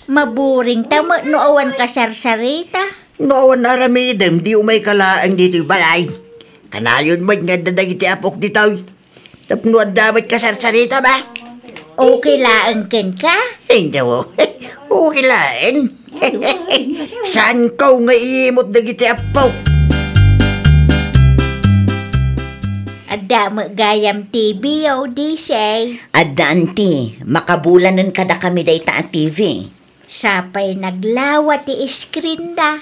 Maburing tamo, no awan kasarsarita. Noon aramidem, di umay kalaang dito balay. Kanayon mo't nga daday ti apok dito. Tapno at damat kasarsarita ba? Okay laang ken ka? Hindi mo. Ukilaan. Saan ka nga iimot na giti apok? Ada mo gayam TV o disay. Adanti, makabulanan kada kami day ta TV. Sapay naglawa ti screen da.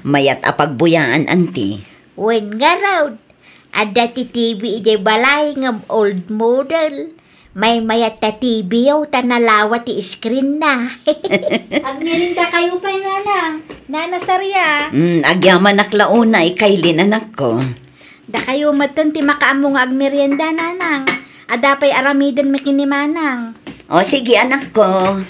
Mayat apagbuyaan anti. Wen nga raw, ada ti TV ije balay ng old model. May mayat ta TV o tanalawa ti screen na. Agmirinda kayo pa nana. Nana Sarya. Agyaman naklaunay kay linanak ko. Da kayo matan ti makaamong agmerienda nanang. Adapay aramiden makinimanang. O sige anak ko.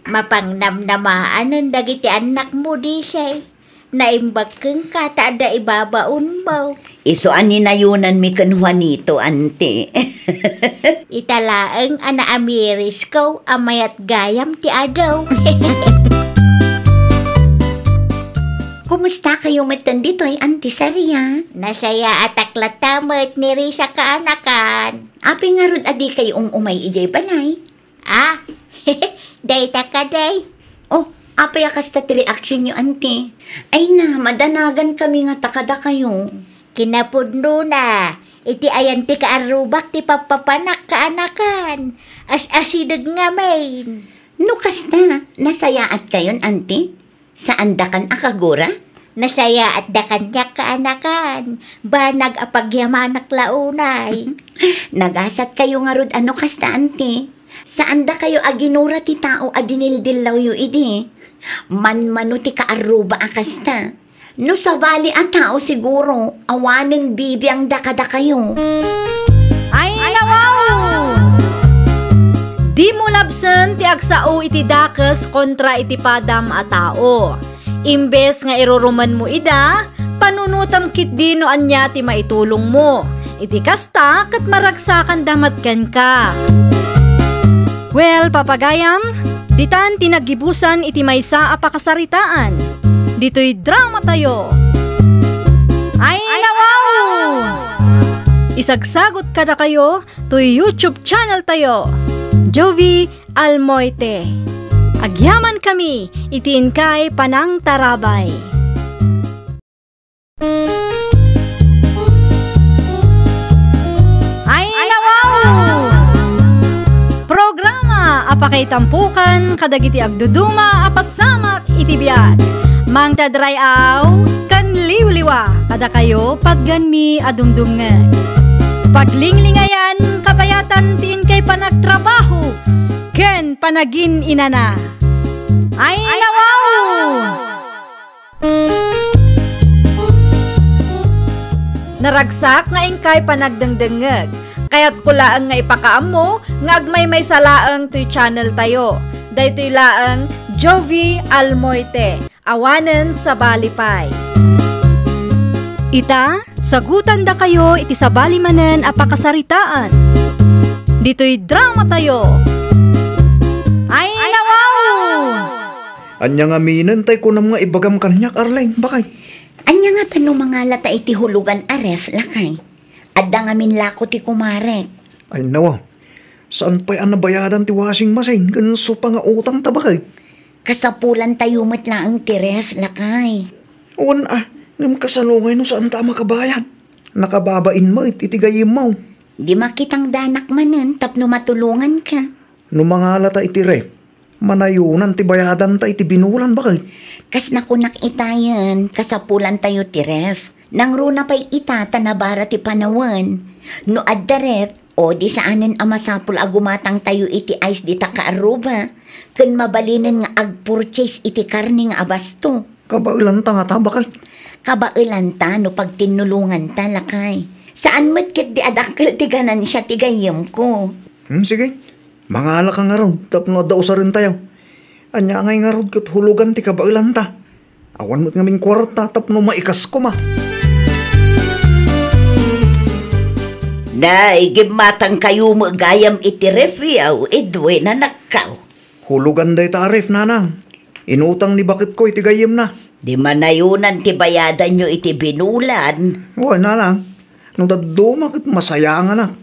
Mapangnamnamaan nun dagiti anak mo di siya. Naimbag kang ka, tada ibabaon mo. Isuan ninayunan mi kan Juanito, ante. Italaang ana amiris ko, amayat gayam ti adaw. Kumusta kayo matan dito ay Auntie Sarya? Nasaya at aklatamat ni Risa kaanakan. Api nga rod adi kayong umay ijay balay. Ah, dayta ka day. Oh, apay akasta ti reaction nyo, Auntie. Ay na, madanagan kami nga takada kayo. Kinapudno na. Iti ayan ti kaarubak ti papapanak kaanakan. As-asidag nga main. Nukas na, nasayaat kayon, Auntie? Saan da kan akagura? Nasaya at da kanya kaanakan. Banag apagyamanak launay. Nagasat kayo nga rod ano kasta, Auntie? Saan da kayo aginura ti tao adinildilaw yu idi? Man-mano ti kaaruba akasta. No sa bali at tao siguro, awanen bibiyang dakada kayo. Ay, nawaw! Di mo labsan ti agsao iti dakes kontra iti padam a tao. Imbes nga iruruman mo ida, panunutam kit dino anya ti maitulong mo. Iti kasta kat maragsakan damatken ka. Well, papagayam, ditan tinagibusan iti maysa a pakasaritaan. Dito'y drama tayo. Ay, nawaw! Isagsagot kada kayo to YouTube channel tayo. Jovi Almoite. Agyaman kami, itiin kay Panang Tarabay. Ay, nawaw! Programa Pakaitampukan kadagiti agduduma apasamak itibiyag. Mang tadrayaw kan liwliwa kada kayo pagganmi adumdumngeg. Paglinglingayan kapayatan tiin kay panagtrabaho ken panagin inana. Ay nawaw! Naragsak nga ingkay panagdengdengeg. Kaya't kulaang nga ipakaam mo, nga agmay may salaang to'y channel tayo. Daytoy laang Jovi Almoite, awanen sa Balipay. Ita, sagutan da kayo iti sa balimanen apakasaritaan. Dito'y drama tayo. Ay nawaw! Anya nga minantay ko na mga ibagam kanyak, Arlene. Bakit? Anya nga tanong mga lata iti hulugan aref, lakay. Adda nga minlako ti kumarek. Ay nawa, saan pa'y anabayadan ti washing machine? Ganso pa nga utang tabakay. Kasapulan tayo matlaang ti ref, lakay. Uwan ngam kasalungay no saan ta makabayan. Nakababain mo, itigayim mo. Di makitang danak manen, tapno matulungan ka. No mga lata iti ref, manayunan ti bayadan ta iti binulan bakit? Kas nakunak itayan, kasapulan tayo ti ref. Nang runa pa'y itata na bara ti panawan. No adda ref, o di saanen amasapul agumatang tayo iti ice di takaaruba. Kun mabalinin nga agpurchase iti karning abasto. Kabailan ta nga ta bakit? Kabailan ta no pag tinulungan ta lakay. Saan matkit di adakil ti ganan siya ti gayem ko. Sige, mangala ka nga ron, tapno daw sa rin tayo. Anya ngay nga ron kat hulugan ti kabailan ta. Awan mo't ngaming kwarta, tapno maikas ko ma. Nay, gimatang kayo mo gayam iti refriaw, idwe na nakaw. Hulugan day ta ref, nanang. Inutang ni bakit ko iti gayem na. Di manayunan ti bayadan nyo iti binulan. Uy, nanang. Nung daduma kit masaya nga na.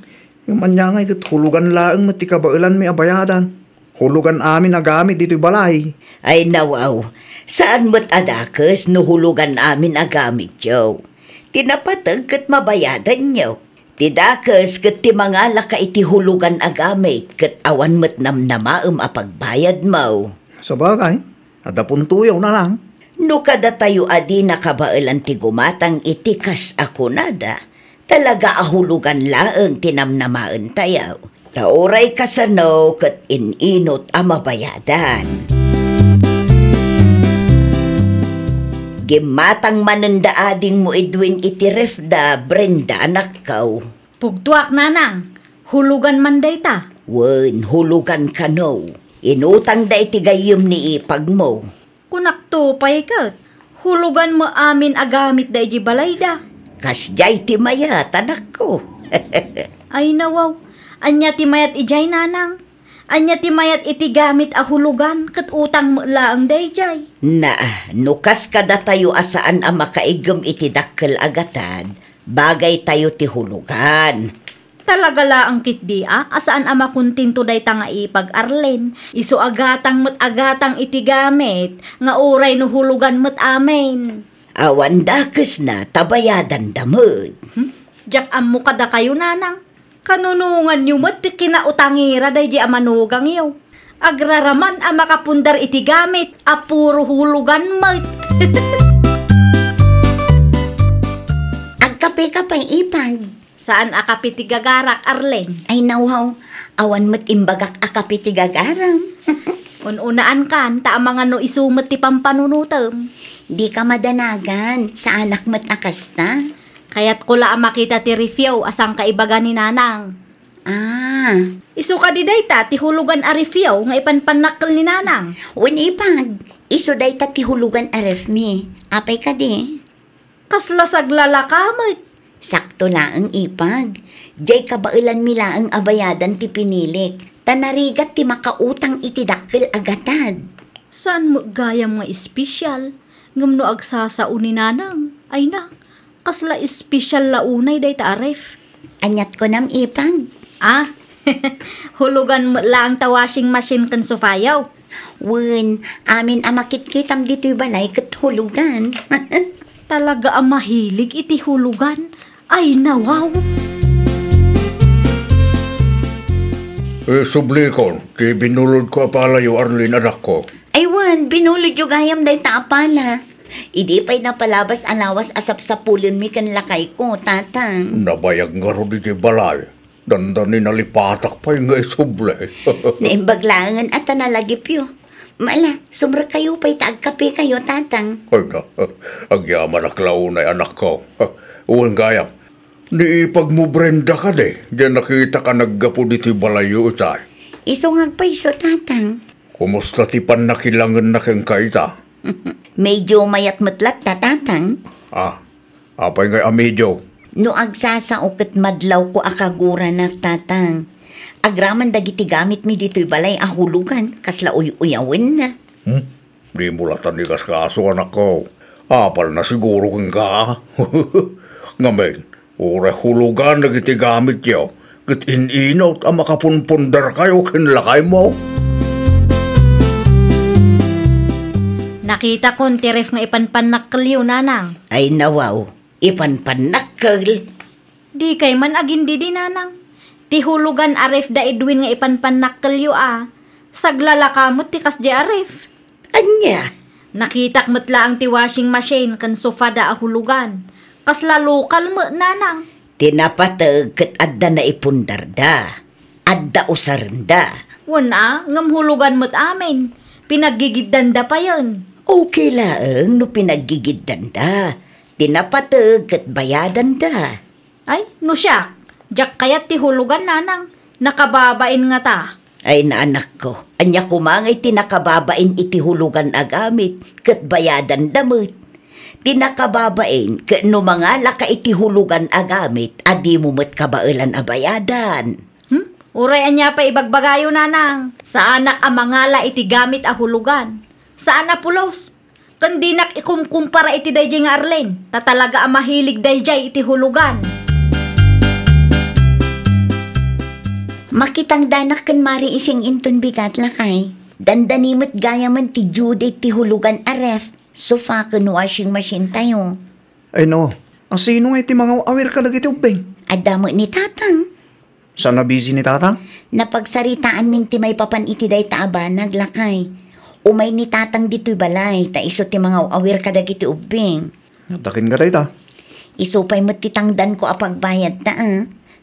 Yung manyangay kit hulugan laang mati kabailan may abayadan. Hulugan amin na gamit dito'y balay. Ay nawaw, saan mo't adakas no hulugan amin agamit yo? Tinapatag kat mabayadan nyo. Tidakas kat ti mga laka iti hulugan agamit kat awan mo't namnamaam apagbayad mo. Sa bagay, adapuntuyaw na lang. No kada tayo adi nakabailan ti gumatang itikas ako nada, talaga ahulugan laang tinamnamaan tayaw. Tauray kasano kat ininot amabayadan. Gimatang manandaading mo idwin iti refda, Brenda anakaw. Pugtuak nanang, hulugan man day ta. Wen, hulugan ka no. Inutang da iti gayem ni ipag mo. Kunak tupay kat, hulugan mo amin agamit da iji balay da. Kasjay ti mayat, anak ko. Ay nawaw, anya ti mayat ijay nanang. Anya ti mayat iti gamit a hulugan kat utang mo laang day jay. Na, nukas kada tayo asaan ang makaigam iti dakkel agatad, bagay tayo ti hulugan. Talaga laang kit di asaan ama kuntinto day ta nga ipag Arlen. Isu agatang mo't agatang iti gamit, nga uray no hulugan mo't amin. Awan dakes na tabayadan damod. Jak ammo kada kayo nanang. Kanunungan nyo mo't kinautangira day di amanugang yaw. Agraraman ang makapundar iti gamit, apuro hulugan mo't. Agkape-kapay ipag. Saan akapiti gagarak, Arlen? Ay nawaw, awan mo't imbagak akapiti gagaram. Ununaan kan, ta mga no isumot ti pampanunutam. Di ka madanagan, sa anak mo't akasta. Kaya't kula ang makita ti review asang kaibaga ni nanang. Isu ka di day ta, ti hulugan a review nga ipanpanakal ni nanang. Unipag, isu day ta ti hulugan aref mi. Apay ka di. Kaslasag lalakamot. Sakto laang ipag. Jay kabailan mi laang abayadan ti pinilik. Tanarigat ti makautang iti dakkel agatad. Saan mo gayam nga espesyal? Ngam no agsasao ni nanang. Ay na. Kasla espesyal launay day tarif. Anyat ko nam ipag. Hulugan mo lang ta washing machine kan sofayaw. Wen, amin amakit-kitam dito'y balay kat hulugan. Talaga ang mahilig iti hulugan. Ay nawaw. Sublikon, ti binulod ko pala yung Arlene anak ko. Aywan, binulod yung gayam day taapala. Idi pa'y napalabas alawas asap sa pulin mi kan lakay ko, tatang. Nabayag nga ro di balay. Dandani nalipatak pa yung suble. Naimbaglangan at nalagip yun. Mala, sumra kayo pa'y taagkape kayo, tatang. Ay na, agyaman na klaunay anak ko. Uwan gayam, niipag mo Brenda ka de. Diyan nakita ka naggapo dito balayo utay. Isungag pa iso, tatang. Kumusta ti pan nakilangan na kang kaita? Medyo mayat matlat, tatang. Apay ngay amedyo. No agsasa ket madlaw ko akagura na, tatang. Agraman dagiti gamit mi dito'y balay ahulugan, kasla uyawin na. Di mo latan ni kaso anak ko. Apal na siguro kang ka. Ngamen, ure hulugan na kiti gamit yaw. Kit in-inot ang makapunpundar kayo kinlakay mo. Nakita kon ti ref nga ipanpanakkel nanang. Ay nawaw, ipanpanakkel. Di kay man agin di nanang. Ti hulugan aref da Edwin nga ipanpanakkel Saglalakamot ti kasdi aref. Anya? Nakitak metla ang ti washing machine kan sofa da ahulugan. Kasla lokal mo nanang. Tinapatag kat adda na ipundar da. Adda usaranda. Wana, ngam hulugan mo't amin. Pinaggigiddan da pa yun. Okay laang no pinaggigiddan da. Tinapatag kat bayadan da. Ay, no siya. Diyak kayat ti hulugan nanang. Nakababain nga ta. Ay naanak ko, anya kumangay tinakababain iti hulugan agamit, kat bayadan damot. Tinakababain, kat no mga laka iti hulugan agamit, adi mo mat kabailan abayadan. Uray anya pa ibagbagayo nanang. Sa anak ang mangala iti gamit a hulugan. Sa anak pulos. Kundi nak ikumkumpara iti dayjay nga Arlen. Ta talaga ang mahilig dayjay iti hulugan. Makitang danak kan mari ising inton bigat lakay. Dandanimot gaya man ti Judith ti hulugan aref. Sofa kan washing machine tayo. Ay no, ang sino nga iti mga awir ka lagi ti ubeng? Adamo ni tatang. Sana busy ni tatang? Napagsaritaan min ti may papan iti day taaba naglakay. Umay ni tatang dito'y balay, ta iso ti mga awir ka dagiti ubeng. Natakin ka tayo ta? Iso pa'y matitangdan ko apagbayad ta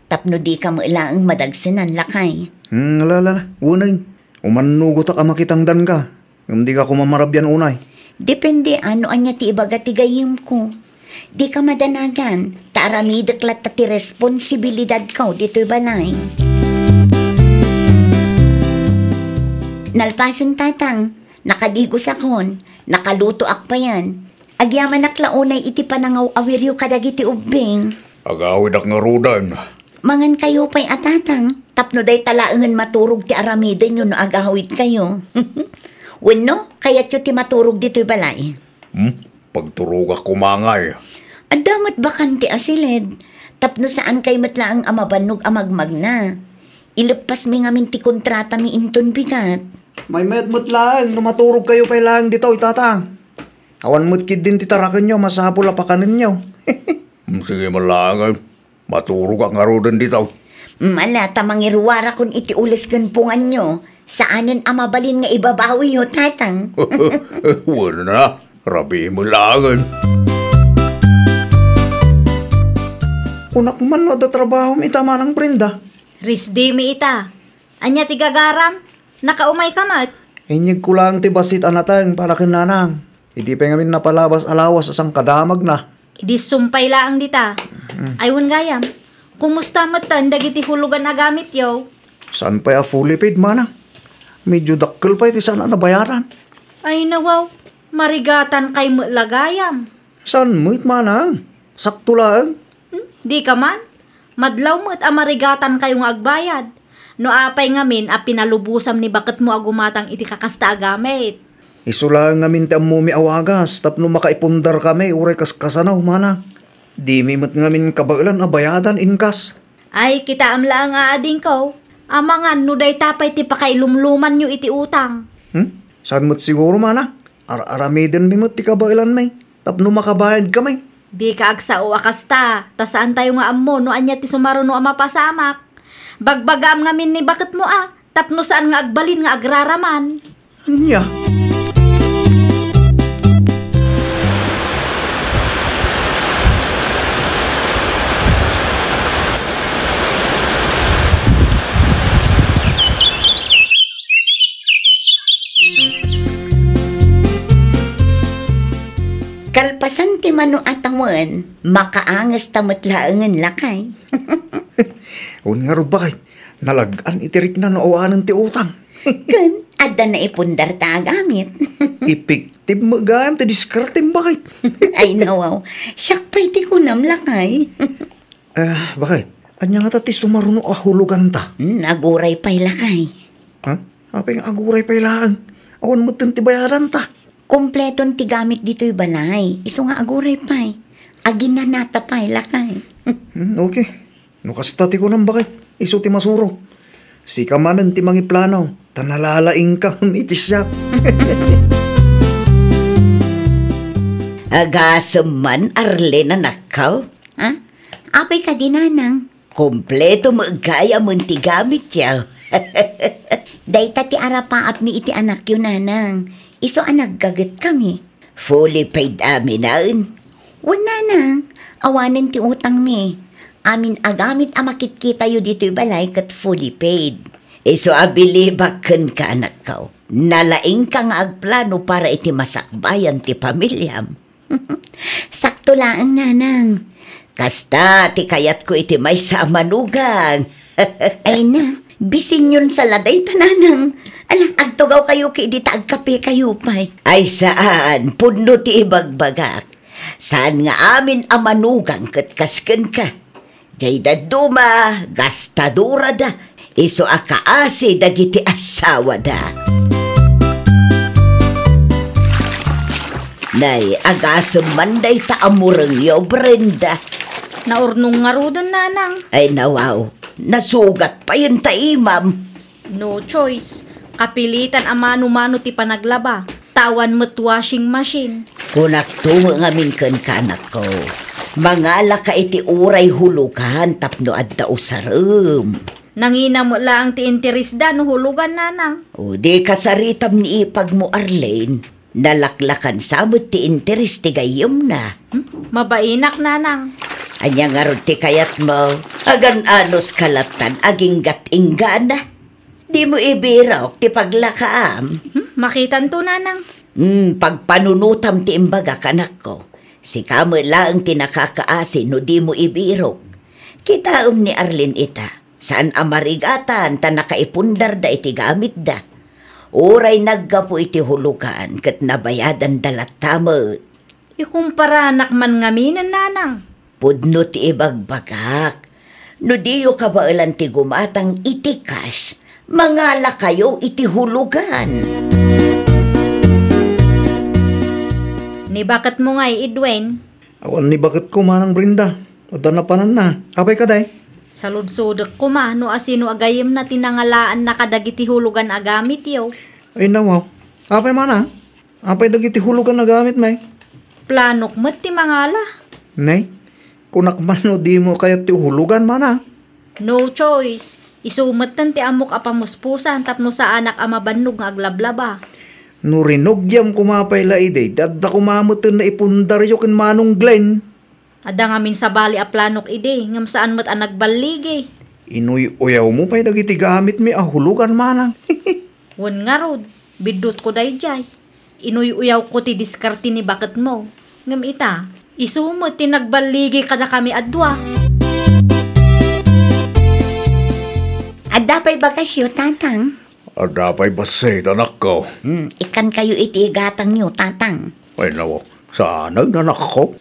Tapno di ka mailaang madagsinan lakay. Alala, unay. Umanugot ka makitangdan ka. Hindi ka kumamarabyan unay. Depende ano anya ti ibaga ti gayim ko. Di ka madanagan, taramidaklat ta ti responsibilidad ko dito'y balay. Nalpasan tatang, nakadigo sa kon, nakaluto akpayan. Agyaman naklaunay iti panangaw awiryo kadagiti ubing. Agawid ak nga rudan. Mangan kayo pa'y atatang, tapno day talaangan maturog ti aramiden yun no agahawid kayo. Wano, kaya't yun ti maturog dito'y balay. Pagturog ak kumangay. Adamat bakan ti asilid, tapno saan kay matlaang amabanog amagmag na. Ilepas mi ngamin ti kontrata mi inton bigat. May medmut lang, numaturog kayo pa lang dito, itatang. Awan mo't kid din titarakan nyo, masapula pa kanin nyo. Sige malangay, maturog ang arudan dito. Mala, tamangirwara kun iti ulis ganpungan nyo. Saanin amabalin nga ibabawi yo, tatang? Wala na, rabi mo langan. Unak man no da trabaho mi tama ng Brenda. Risdi mi ita. Anya ti gagaram. Nakaumay kamat. Inyag ko lang ti basit anatang para kinanang. Hindi pa ngamin napalabas alawas asang kadamag na. Idi sumpay laang dita. Aywan gayam. Kumusta matan dagiti hulugan na gamit yaw? Saan pa ya fully paid mana? Medyo dakkel pa iti sana nabayaran. Ay nawaw. Marigatan kay lagayam. Saan mo it manang? Sakto lang. Di ka man. Madlaw mo't amarigatan kayong agbayad. No apay ngamin a pinalubusam ni bakit mo agumatang iti kakasta agamit. Isula ngamin ti ammo mi awagas tapno makaipundar kami uray kasanaw mana. Di mi mat ngamin kabailan abayadan inkas. Ay kita amla ang aading ko. Amangan no day tapay ti pakailumluman nyo iti utang. Saan mo't siguro mana? Aramiden mi mat ti kabailan may. Tapno makabayad kami. Di ka agsa o akasta. Ta saan tayo nga ammo no anya ti sumaro no amapasamak. Bagbagam ngamin ni bakit mo tapno saan nga agbalin nga agraraman. Anya? Kalpasan ti mano atawan, makaangas tamatlaangan lakay. Un nga ro bakit? Nalagan itirik na nooanan ti utang. Kan, ada na ipundar ta gamit. Epektive magam ti diskartem bakit? Ay nawaw, siyak pa'y ti kunam lakay. Bakit? Anya nga ti sumaruno hulugan ta? Naguray pa'y lakay. Ha? Apay nga aguray pa'y lang. Awan mo ti bayaran ta. Kompleton ti gamit dito'y balay. Iso nga aguray pa'y. Agin na nata pa'y lakay. Okay. Nukasta ti ko nang bakit? Iso ti masuro. Si kamanan ti mangi plano. Tanalalaing ka mitisyak. Agasam man arle na nakaw. Ha? Apay ka dinanang. Kompleto magkaya mo ti gamit yaw. Dayta ti arapa at mi iti anak yun nanang. Iso anak gagat kami. Fully paid amin naun. Wala nang. Awanin ti utang mi. Amin agamit amakit kita yu dito'y balay kat fully paid. Iso abilibakan ka anak kaw. Nalaing ka nga agplano para iti masakbayan ti pamilyam. Sakto lang nanang. Kasta ti kayat ko iti may sa manugang. Ay na, bising yun sa laday tananang. Ala, agtugaw kayo ki di agkape kayo pa'y. Ay saan, puno ti ibagbagak. Saan nga amin amanugang katkasken ka. Jay da duma, gastadura da. Iso akaasi dagiti asawa da. Nay, agasam manday ta amurang yo, Brenda. Naurnong nga rudan nanang. Ay nawaw, nasugat pa yun ta imam. No choice. Kapilitan mano-mano ti panaglaba. Tawan mo't washing machine. Kunak tungo ngamin kan kanak ko. Mangala ka iti uray hulugan tapno adda usarum. Nangina mo lang ti interes da no hulugan nanang. O di kasaritam ni ipag mo Arlene. Nalaklakan samot ti interes ti gayom na. Mabainak nanang. Anya nga ron ti kayat mo. Agan anos kalatan aging gatingga na. Di mo ibiraw ti paglakaam. Makitan to nanang. Pagpanunutam ti imbaga kanak ko. Si kamo lang ti nakakaasi no di mo ibirok. Kitaom ni Arlene ita. Saan amarigatan ta nakaipundar da iti gamit da. Uray naggapo iti hulugan kat nabayadan dalat tamot. Ikumpara anak man ngaminan nanang. Pudno ti ibagbagak. No diyo kabailan ti gumatang iti cash. Mangala kayo iti hulugan. Ni bakit mo nga'y Edwin? Awan ni bakit ko manang Brenda. Ada na panan na. Apay ka day? Salud-sudok ko no asino agayem na tinangalaan na kadagiti hulugan agamit yaw. Ay nawaw. Apay mana? Apay dagiti hulugan na gamit may? Planok mo't ti mangala. Nay, kunak man no di mo kaya ti hulugan mana? No choice. Isumat ti amok apamuspusan tapno sa anak amabannog nga aglablaba. No rinogyam kumapay laiday, dadda kumamutin na ipundaryo kin manong Glenn. Ada ngamin sa bali a planok ide, ngam saan mo't anagbalige. Inuy-uyaw mo pa'y dagiti gamit mi hulugan manang. Wan nga rod, bidot ko day jay. Inuy-uyaw ko ti diskarte ni bakit mo. Ngam ita, isumot ti nagbalige kada kami adwa. Ada pa'y bagasyo, tatang. Ada pa'y basay, anak ko. Ikan kayo iti gatang nyo, tatang. Ay nawo, saan anak ko?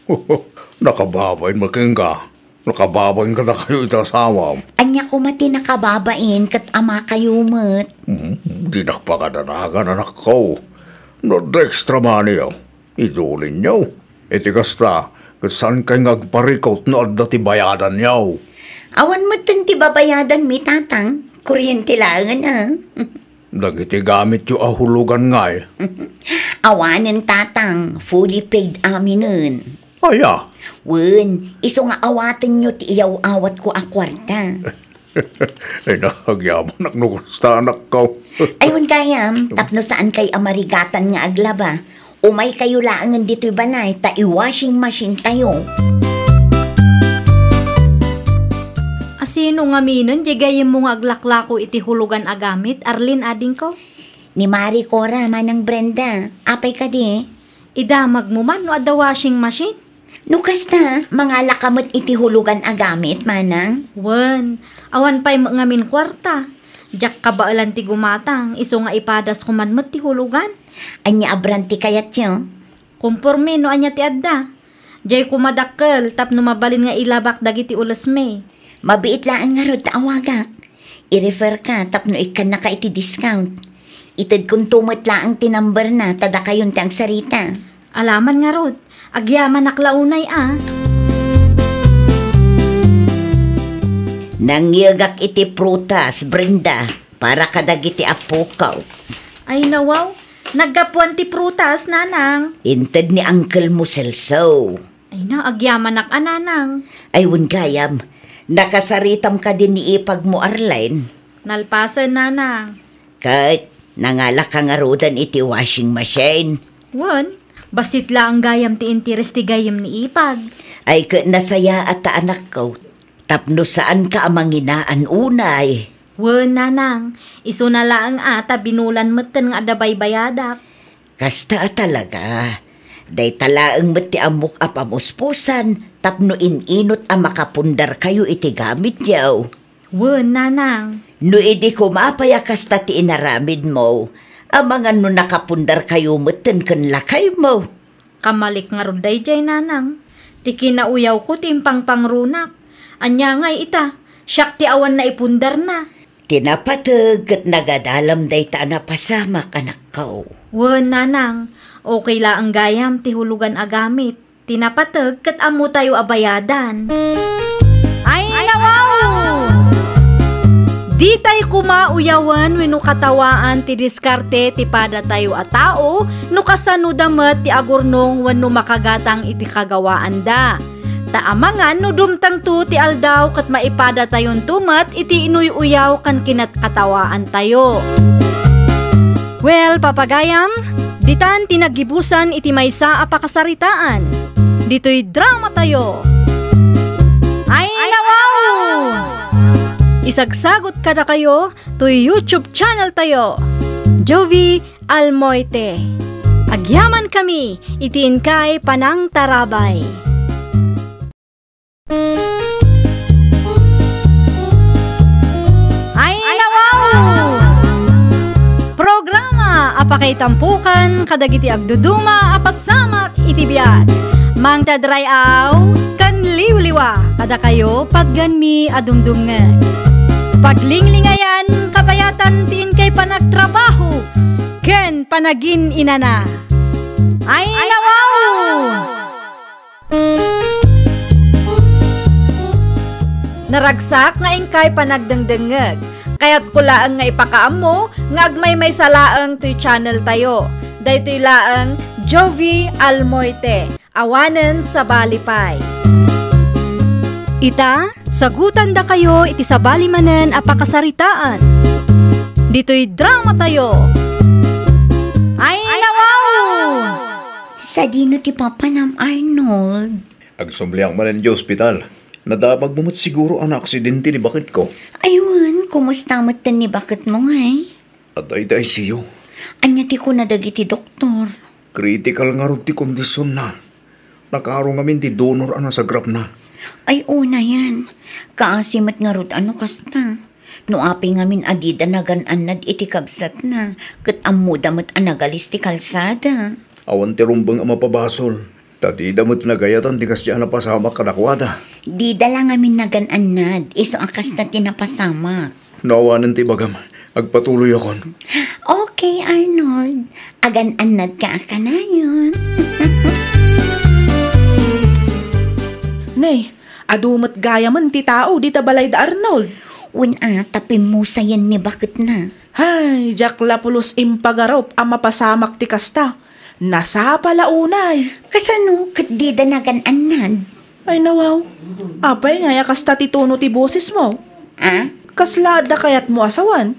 Nakababain making ka. Nakababain ka na kayo itasawa. Anya ko mati nakababain kat ama kayo mat. Di nakpakadanagan anak ko. No extra money yaw. Idulin yaw. Iti kasta, kat saan kayo ngagparikot no adda ti bayadan yaw. Awan mo ti babayadan mi, tatang. Kuryente langan Dagiti gamit yu ahulugan ngay. Awanin, tatang. Fully paid aminin. Aya. Wen, iso nga awatin nyo ti iyaw awat ko a kwarta. Ay, nahagyaman nak nukusta anak ko. Ayun kayam, tapno saan kay amarigatan nga aglaba. Umay kayo laangan dito'y balay, ta i-washing machine tayo. Asino nga minon, di gayem mo nga aglaklako iti hulugan agamit, Arlene ading ko? Ni Marie Cora, manang Brenda, apay ka di. Idamag mo man no adda washing machine? Nukas na, mga lakamot iti hulugan agamit, manang. Wan, awan pa'y ngamin kwarta. Jak kabaalan ti gumatang, iso nga ipadas kumanmat ti hulugan. Anya abranti kayat yo. Kumporme no anya ti adda. Jay kumadakkel, tap no mabalin nga ilabak dagiti ulas me. Mabiit lang nga rod taawagak. I-refer ka, tapno ikan na ka iti discount. Itad kung tumot lang ang tinumber na, tada kayon ti ang sarita. Alaman nga rod, agyaman naklaunay Nangyagak iti prutas, Brenda, para kadagiti apukaw. Ay nawaw, naggapuan ti prutas, nanang. Inted ni Uncle mo selso. Ay na, agyaman ananang. Ay gayam, nakasaritam ka din ni ipag mo Arline. Nalpasan, nanang. Kahit nangalak ka nga rodan iti washing machine. Wan, basit lang ang gayam ti interes ti gayam ni ipag. Ay ka nasaya at ta anak ko. Tapno saan ka amanginaan unay. Wan, nanang, iso na lang ata binulan matan nga adabay bayadak. Kasta talaga. Day talaang mati amok apamuspusan, tapno ininot a makapundar kayo iti gamit yaw. Wan, nanang. No idi kumapaya kasta ti inaramid mo, amangan no nakapundar kayo matan kan lakay mo. Kamalik nga roday jay, nanang. Ti kinauyaw ko timpang pangrunak. Anya ngay ita, siyak ti awan na ipundar na. Tinapatag at nagadalam day ta na pasama anak ko. Wan, nanang, okay la ang gayam ti hulugan agamit. Tinapatag kat amo tayo abayadan. Ay nawaw! Di tayo kumauyawan wenno katawaan ti diskarte ti pada tayo a tao no kasano damet ti agurnong wenno makagatang iti kagawaan da. Taamangan no dumtang tu ti aldaw kat maipada tayon tumat iti inuy-uyaw kan kinat katawaan tayo. Well, papagayam, ditan tinagibusan iti maysa a pakasaritaan. Dito'y drama tayo. Ay nawaw! Isagsagot kada kayo to YouTube channel tayo. Jovi Almoite. Agyaman kami, itiin kay Panang Tarabay. Ay nawaw! Programa apakay tampukan kadagiti agduduma apasamak itibiyat. Mang tadrayaw kan liwliwa kada kayo pagganmi adumdumngan. Paglinglingayan kabayatan tiin kay panagtrabaho ken panagin inana. Ay nawaw! Naragsak nga ingkay panagdengdengeg. Kaya't kulaan nga ipakaam mo nga agmay may salaang to'y channel tayo. Daytoy laang Jovi Almoite. Awanen sa balipay. Ita, sagutan da kayo iti sabali manen apakasaritaan. Dito'y drama tayo. Ay nawaw! Sa dino ti Papa nam Arnold. Agsumbliang manen di ospital. Nadamag mo siguro ang aksidente ni bakit ko. Aywan, kumusta mo't ni bakit mo ngay? At ay siyo. Anya ti ko nadagiti doktor. Critical nga rin ti kondisyon na. Nakaharong amin ti donor ana sa grap na. Ay una yan. Kaasimat nga rod ano kasta. No api ngamin adida nagananad iti kabsat na. Kat amudamat anagalis ti kalsada. Awan ti rumbang ang mapabasol. Tati damot na gayatan ti kasya na pasamak kadakwada. Di dala ngamin nagananad. Iso ang kasta tinapasamak. Naawanan ti bagam. Agpatuloy akon. Okay, Arnold. Agan-anad ka na yun. Nay, adumat gaya man ti tao di tabalay da Arnold. Una, tapim mo sayan ni bakit na. Hay, jakla pulos impagarop ang mapasamak ti kasta. Nasa pala unay. Kasano, kat di da nagananad. Ay nawaw, apay nga ya kasta ti tono ti boses mo. Ah? Kaslada kayat mo asawan?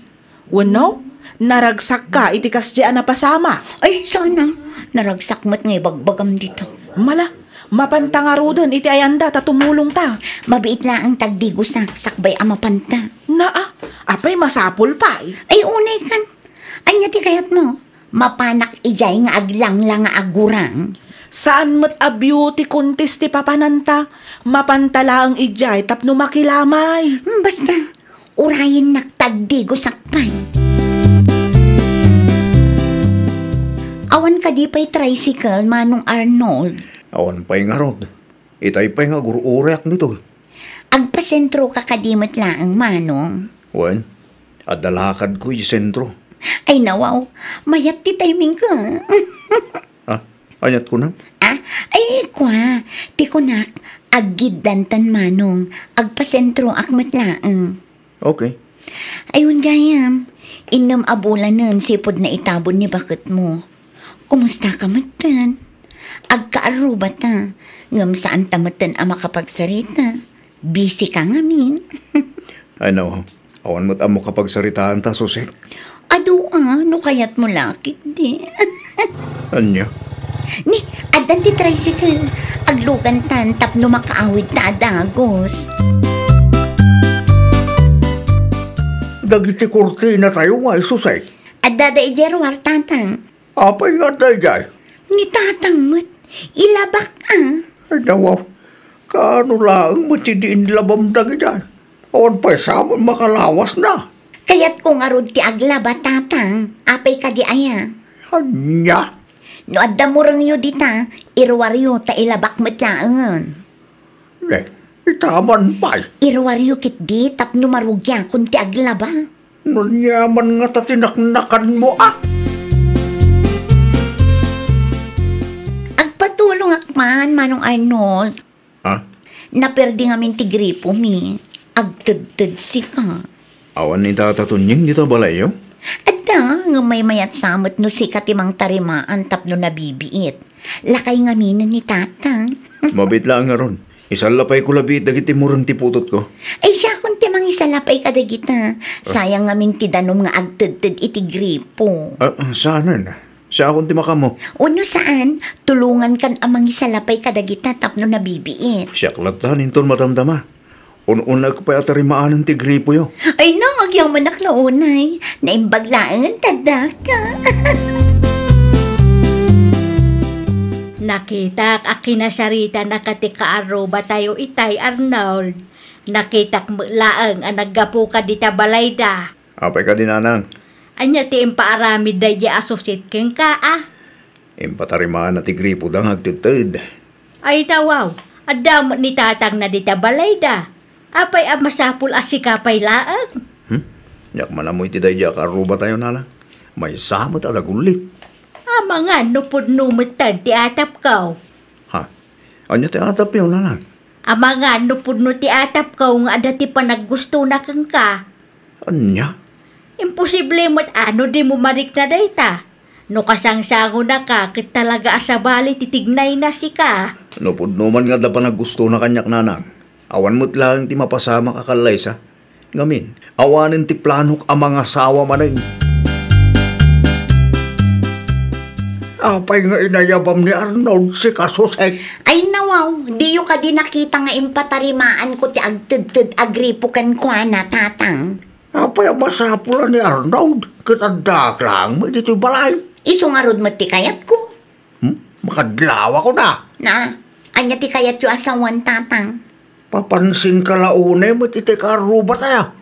Wano, naragsak ka iti kasdyan na pasama. Ay, sana. Naragsak mo't nga ibagbagam dito. Mala, mapantangarudan iti ayanda ta tumulong ta. Mabiit lang ang tagdigo sa sakbay amapanta. Naa, apay masapul pa eh. Ay, unay kan. Anya ti kayat mo? Mapanak ijay nga aglang lang nga agurang. Saan mo't a beauty contest ti papananta? Mapantala ang ijay tapno makilamay. Basta, urayin nagtagdigo sakpan. Awan ka di pa'y tricycle, Manong Arnold. Awan pa'y nga rod. Itay pa'y nga gurureak nito. Agpasentro ka kadimot lang, Manong. Wan, adalakad ko yung sentro. Ay nawaw, mayat ti timing ka. Anyat ko na? Ay kwa, ti kunak, aggidantan Manong, agpasentro akmat lang. Okay. Ayun gayam, inam abulan nun sipod na itabon ni bakit mo. Kumusta ka matan? Agkaaruba ta, ngam saan tamatan ang makapagsarita. Busy ka ngamin. Ay no, awan mo't amo kapag saritaan ta, Susek. Ado no kayat mo lakit di. Anya? Ni, adan ti tricycle. Aglugan tan tapno makaawid ta adagos. Dagiti kurtina tayo nga, Susek. Adada ijerwar tatang. Apay nga tayo, Ni tatang mo't, ilabak Ay nawaw, kaano lang matidiin labam dagi dyan. Awan pa'y samon makalawas na. Kaya't kung arod ti aglaba tatang, apay ka di aya. Anya? No adda mo rang yu dita, irwaryo ta ilabak matlaangan. Ne, itaman pa'y. Irwaryo kit di tapno marugya kun ti aglaba. Nunyaman nga tatinaknakan mo Agpatulong akman, Manong Arnold. Ha? Naperdi ngamin ti gripo mi. Agtudtud si ka. Awan ni tatatunying dito balayo? Adda, nga may mayat samot no si katimang tarimaan tapno nabibiit. Lakay ngaminan ni tatang. Mabit lang nga ron. Isang lapay ko labit dagiti murang tiputot ko. Ay siya kung timang isalapay kadagita. Sayang ngamin ti danom nga agtudtud iti gripo. Sana na. Siya akong timaka mo. Uno saan, tulungan kan amang isalapay kadagita tapno nabibiit. Siya klatanin ton matamdama. Un-una ko pa atarimaan ng tigripo yo. Ay no, agyaw manak na unay. Naimbaglaan, tada ka. Nakitak akinasarita na katikaaroba tayo itay Arnold. Nakitak laang ang naggapu ka dita balayda. Apay ka dinanang. Anya ti impaaramid da ya associate keng ka Impatarimaan na tigripo dang agtutod. Ay nawaw, adam ni tatang na dita balayda. Apay ang masapul asikapay laang. Yak manamoy ti day ka aruba tayo nalang. May samot at agulit. Mga nupod numutad ti atap kaw. Anya ti atap yun nalang. Mga nupod no ti atap kaw nga adati pa naggusto na kang ka. Anya? Imposible mo't ano di mo marik na dayta. No kasangsango na ka, kit talaga asabali titignay na si ka. Nupod numan nga da pa naggusto na kanyak nanang. Awan mo't lang ti mapasama kakalay sa. Ngamin, awanin ti planok ang mga sawa manay. Apay nga inayabam ni Arnold si Kasusek. Ay nawaw, di yung ka di nakita nga impatarimaan ko ti agtudtud agripo kan kwa na tatang. Apay ang masapulan ni Arnold. Kitadak lang mo dito balay. Isungarod mo ti kayat ko. Makadlawa ko na. Na, anya ti kayat yung asawan tatang. Papansin ka launay mo iti karuba tayo.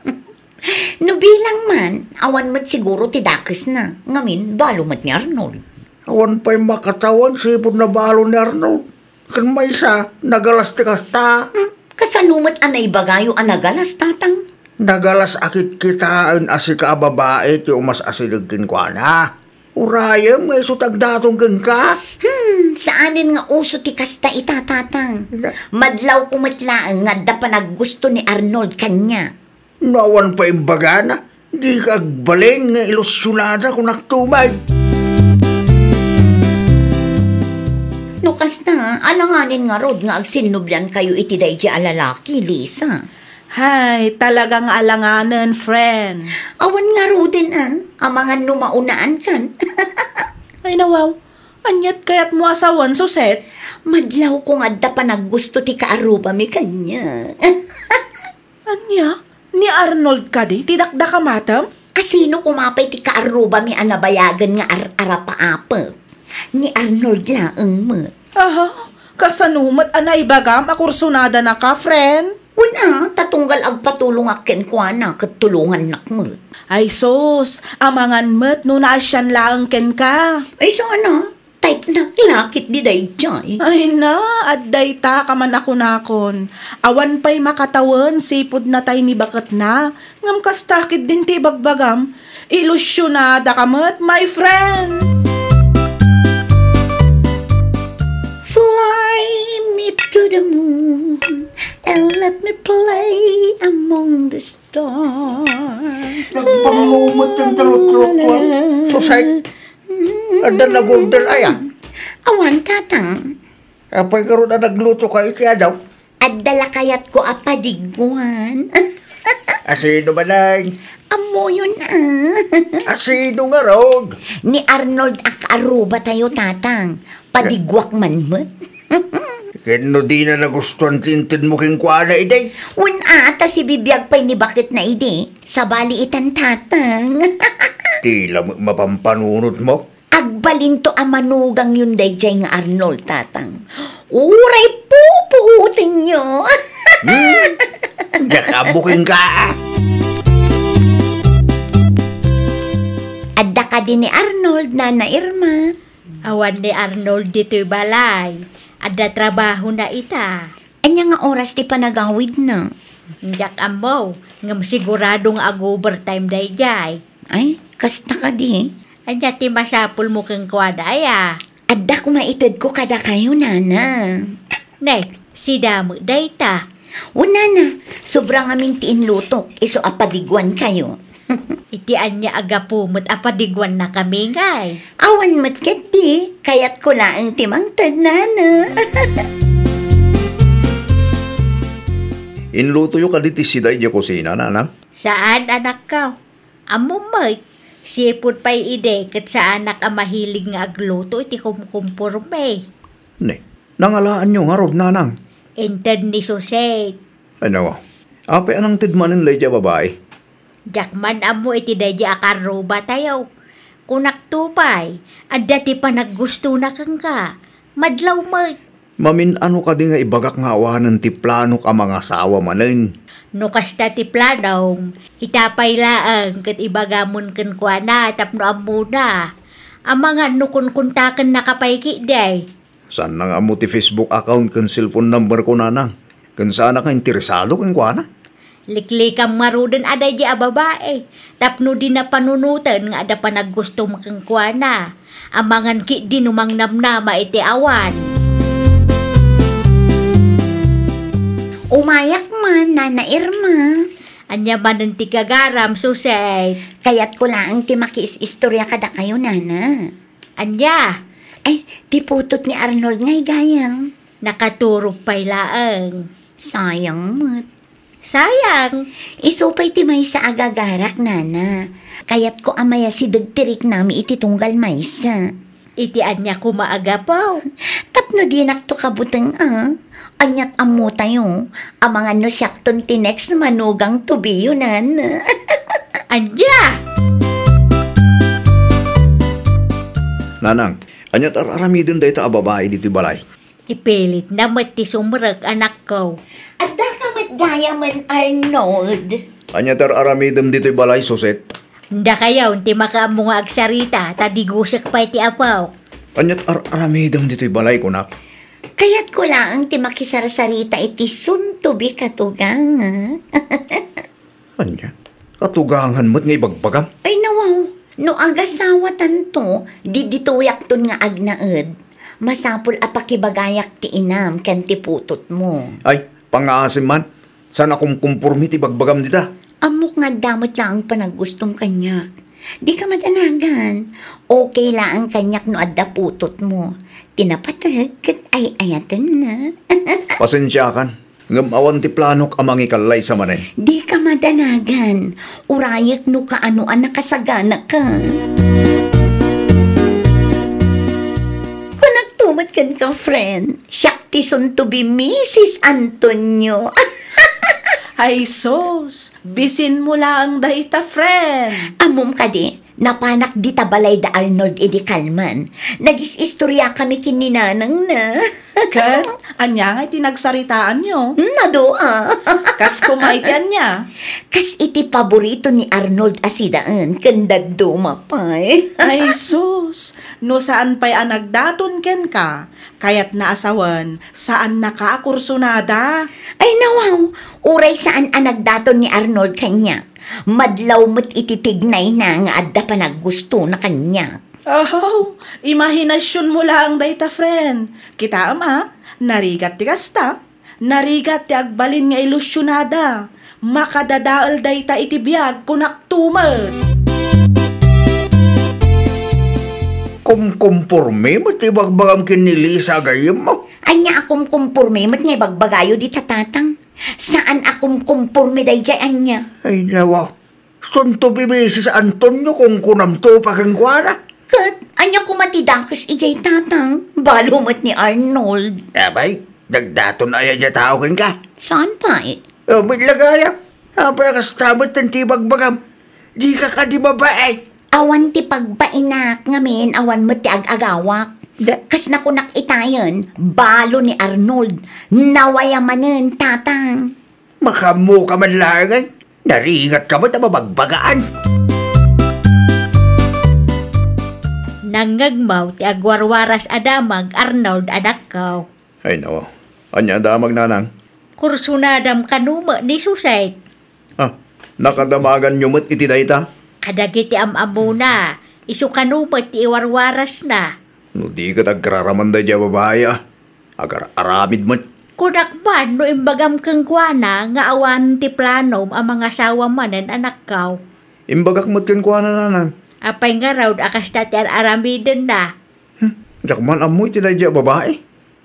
No bilang man, awan mo't siguro ti dakis na. Ngamin, balo mo't ni Arnold. Awan pa'y makatawan sipon na balo ni Arnold. Kan may isa, nagalas ti kasta. Kasalumot anay bagayo anagalas tatang. Nagalas akit kitaan asi ka babae ti umas asidagkin kwa na. Urayam, may sutagdatong kang ka. Saanin nga uso ti kasta itatatang. Madlaw kumatlaang nga da pa naggusto ni Arnold kanya. Nawan pa imbaga na. Di ka agbalin nga ilusyonada kung nagtumay. No kasta, alanganin nga rod nga agsinubyan kayo iti day di alalaki, Lisa. Hay, talagang alanganan, friend. Awan nga ro din amangan numaunaan kan. Ay nawaw, anyat kayat mo asawan, Suset? Madlaw kung adda pa naggusto ti kaaruba mi kanya. Anya? Ni Arnold ka di? Tidakda ka matam? Asino kumapay ti kaaruba mi anabayagan nga arapa-apa? Ni Arnold laeng mo. Aha, kasanumat anay bagam akursunada na ka, friend. Una, tatunggal agpatulong akin kwa na katulungan nak mo. Ay sos, amangan met no naasyan laang ken ka. Ay so ano, type na klakit di day jay. Ay na, adday ta kaman ako nakon. Awan pa'y makatawan, sipod na tay ni bakat na. Ngam kastakit din ti bagbagam. Ilusyonada ka met, my friend. Fly me to the moon and let me play among the stars. Nagpangumot yung talot-talot ko. Susay, ada nag-order aya. Awan tatang, Apay karoon na nagluto kayo kaya daw. adala kayat ko apadiguan. Asino ba lang? Amo yun Asino nga ron? Ni Arnold akaruba tayo tatang, padigwak man mo. Kano di na nagustuhan tintin mo king kwa na iday? Ata si bibiyag pa'y ni bakit na ide, sa baliitan tatang. Tila mapampanunod mo. Agbalin to amanugang yun day jay nga Arnold tatang. Uray puputin nyo. Nakabuking ka. Adda ka din ni Arnold, Nana Irma. Awan ni Arnold dito'y balay. Ada trabaho na ita. Anya nga oras ti panagawid na. Njak ambaw, ngam siguradong ag-overtime day jay. Ay, kasta ka di. Anya ti masapul mo kang kwada ya. Adda ko maitid ko kada kayo, Nana. Nek, si damo day ta. Una na, sobrang aming tiinlutok, iso apadiguan kayo. Iti anya agapumot apadigwan na kami ngay. Awan matkat di, kayat ko laang timangtad, Nana. Inluto yung kaditi siday di kusina, nanang. Saan anak ka? Amo may, sipod pa'y ide kat sa anak ang mahilig nga agluto iti kumkumpurme. Ne, nangalaan nyo nga rob, nanang. Ented ni Susay. Ano, ape anang tidmanin lay dya babae? Jakman amo iti dadya akaroba tayo. Kunak tupay, adda ti pa naggusto na kang ka. Madlaw may. Mamin ano ka di nga ibagak nga awanan ti plano ka mga asawa manin. No kasta ti planong, itapay laang kat ibagamon kan kwa na tapno amo na. Ang mga nukun-kuntakan na kapayki day. Saan na nga mo ti Facebook account kan cellphone number ko, nanang? Kan sana ka interesado kan kwa na? Liklikang marudan aday di a babae. Tapno din na panunutan nga ada pa naggusto makang kwa na. Amangan ki din umang namnama iti awan. Umayak man, Nana Irma. Anya man ng tigagaram, Susay. Kayat ko laang ti makis-istorya kada kayo, Nana. Anya, Ay, ti putot ni Arnold ngay gayang. nakaturog pa'y laang. Sayang mat. Sayang, Isupay ti may sa agagarak, Nana. Kayat ko amaya si dagtirik nami iti tunggal maysa. iti anya kumaaga po. Tapno dinak to kabuteng Anyat amo tayo. Amangan no syakton ti next manugang tubiyo, Nana. Anya, Nanang, anyat aramidin day ta a babae diti balay. ipilit na mati sumrek anak ko. Adda ka matgaya man, Arnold. Anyat aramidin diti balay, Suset. Nda kayaw, ti makaamo nga agsarita, tadigusek pa iti apaw. Anyat aramidin diti balay ko na. Kayat ko lang ti makisarsarita iti suntubi katugang. Anya, katugangan mo't nga ibagbagam. Ay nawaw, no agasawa tanto, didituyak ton nga agnaed. Masapul apakibagayak ti inam ken ti putot mo. Ay, pangasim man. Sana kung kumpurmi ti bagbagam dita. Amok nga damot lang ang panaggustong kanyak. Di ka madanagan. Okay lang ang kanyak no adda putot mo. Tinapatag kat ay ayatan na. Pasensya kan. Ngam awan ti planok amang ikalay sa manen. Di ka madanagan. Urayak no ka ano ang nakasagana ka. Kung nagtumat kan ka, friend, siyak ti son to be Mrs. Antonio. Ay sos, bisin mo lang dahita, friend. Amom ka di, napanak di tabalay da Arnold edi Kalman. Nagis-istorya kami kininanang na. Kat, anya nga tinagsaritaan nyo. Nadoa. Kas kumaitian niya. Kas iti paborito ni Arnold asidaan, kandag dumapay. Ay sus, no saan pa'y anagdaton ken ka? Kayat naasawan, saan nakaakursunada? Ay nawaw, uray saan anagdaton ni Arnold kanya. Madlaw mo't ititignay na nga adda pa naggusto na kanya. Oh, imahinasyon mo lang dayta, friend. Kita ama, narigat ti kasta. Narigat ti agbalin nga ilusyonada. Makadadaal dayta iti biyag kunak tumet. Kumporme mo ti bagbagam kinilisa gayem mo. Anya akom kumpurme mo't nga bagbagayo di tatatang. Saan akom kumpurme day dyan niya? Ay nawaw, sunto bimisi sa Antonio kung kunamto pa kang kuwana. Kat, anya kumatidakas ijay tatang. Balo mo't ni Arnold. Abay, nagdaton aya niya tao ka. Saan pa eh? Abay lagaya. Abay kastamot ng tibagbagam. Di ka ka di mabae. Awan ti pagbainak ngamin, awan mo ti ag-agawak. Kas nakunak itayon, balo ni Arnold. Nawayamanen, tatang. Makamu ka man langan. Naringat ka mo na mabagbagaan. Nangagmaw ti agwarwaras adamag Arnold adakaw. Ay nawaw, anya damag nanang. Kursunadam kanuma ni Suset. Ah, nakadamagan nyo mo't iti dayta? Kadagiti amamuna, isu kanuma ti iwarwaras na. No di ka tagkararaman da dya babae agar aramid mo't. Kunak man no imbagam kang kuana nga awan ti planom ang mga asawa manen anak kaw. Imbagak mo't kan kuha na nanang. Apay nga raw akas dati aramiden na. Diyak man amoy ti dya babae.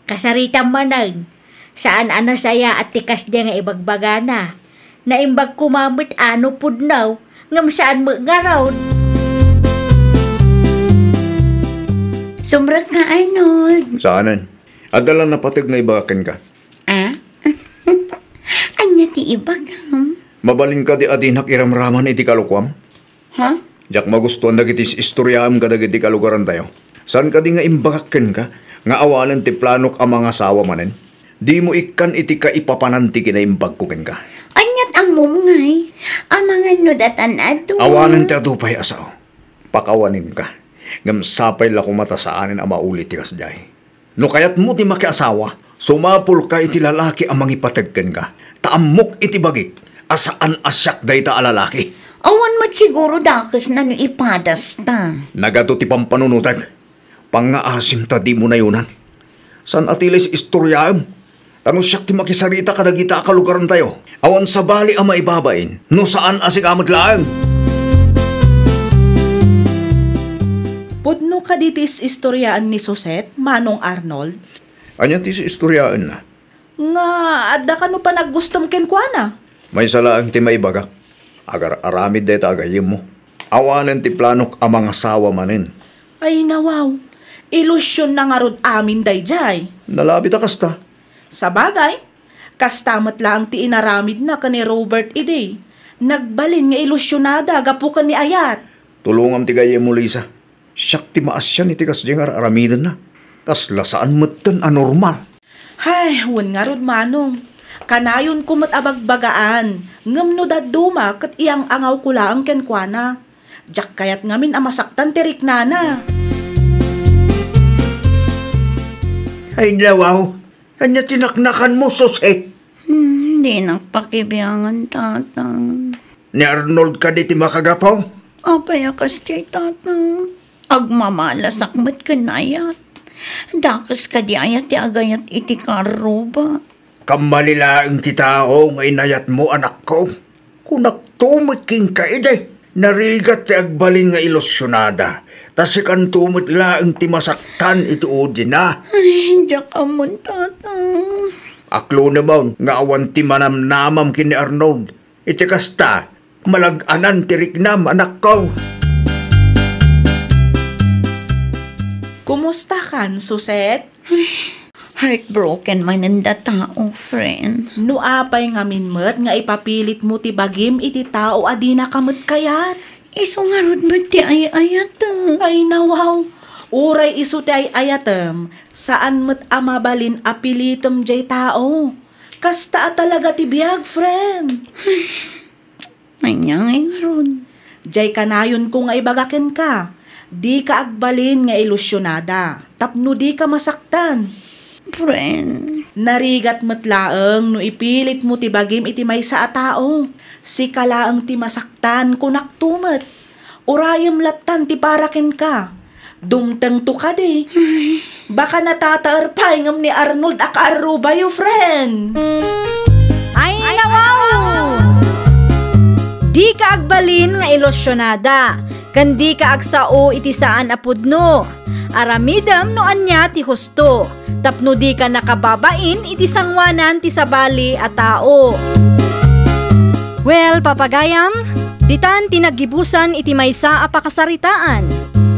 Kasarita manang, saan anasaya at tikas diya nga ibagbagana. Naimbag kumamit ano pudnaw, ngam saan mo nga raw. Sumrag ka, Arnold. Saanan? Adalan na patig na ibagakin ka. Ah? Anya ti ibagam? Mabalin ka di adinak iramraman iti kalukwam? Ha? Diyak magustuhan dagitis istoryaam ka dagiti kalugaran tayo. Saan ka di nga imbagakin ka? Nga awalan ti planok ang mga asawa manen? Di mo ikan iti ka ipapananti kinaimbagkukin ka. Anyat ang mumngay. Ang mga nudatan ato. Awanan ti atupay asaw. Pakawanin ka. Ngam sapay la kumata saanin ang maulit ti kasjay. No kayat mo ti makiasawa, sumapul ka iti lalaki ang mangipatagkan ka. Taamok iti bagik, asaan asyak day ta alalaki. Awan mat siguro dakas na no ipadas ta. Nagato ti pampanunutag. Pangaasim ta di mo na yunan. San atilis istoryaam? Tano siyak ti makisarita kadagita kalugaran tayo. Awan sa bali ang maibabain, no saan asikamot lang. Pudno ka ditis istoryaan ni Suset, Manong Arnold. Anya ti istoryaan na. Nga, adda ka no pa naggustom ken kuana. May salaang ti maibagak. Agar aramid day tagayim mo. Awanan ti planok ang mga sawa manin. Ay nawaw, ilusyon na nga rod amin dayjay. Nalabit a kasta. Sa bagay, kastamat lang ti inaramid na ka ni Robert Iday. Nagbalin nga ilusyonada gapukan ni Ayat. Tulungam ti gayim mo, Lisa. Siyak ti maasyan iti kasdyang aramidan na. Tas lasaan matan anormal. Hay, wan nga rod manong. Kanayon kumat abagbagaan. Ngam no daduma kat iyang angaw kula ang kenkwana. Diyak kayat ngamin amasaktan tirik nana. Ay nawaw, anya tinaknakan mo, Suset. Hindi nagpakibiyangan, tatang. Ni Arnold ka di ti makagapaw? Apayakas jay, tatang. Agmamalas akmat kanayat. Dakas ka di ayat ti agayat iti karuba. Kamalilaang ti tao nga inayat mo, anak ko. Kunak tumit king kaide. Narigat ti agbalin nga ilusyonada. Tasikan tumit laang ti masaktan iti udi na. Ay, diyak amon, tatang. Aklo naman nga awan ti manamnamam kini Arnold. Iti kasta, malag-anan tiriknam anak ko. Kumusta kan, Suset? Heartbroken man ang tao, friend. No apay nga minmet nga ipapilit mo ti bagim iti tao adi na kamot kayat. Iso nga rod mo ti ay-ayat. Ay nawaw. Uray iso ti ay-ayatem. Saan met amabalin apilitem jay tao. Kasta talaga ti biyag, friend. Ay nga rod. Jay kanayon ko nga ibagakin ka. Di ka agbalin nga ilusyonada. Tapno di ka masaktan. Friend. Narigat matlaeng no ipilit mo ti bagim iti maysa a tao. Si kalaang ti masaktan kunak tumet. Urayem latan ti paraken ka. Dumteng to ka di. Baka natataar pa ngam ni Arnold akaaruba yo, friend. Ay, nawaw! Di ka agbalin nga ilosyonada. Kandi ka agsao iti saan apudno. Aramidam no anya ti husto. Tapno di ka nakababain iti sangwanan ti sabali a tao. Well, papagayam, ditan tinagibusan iti maysa a pakasaritaan.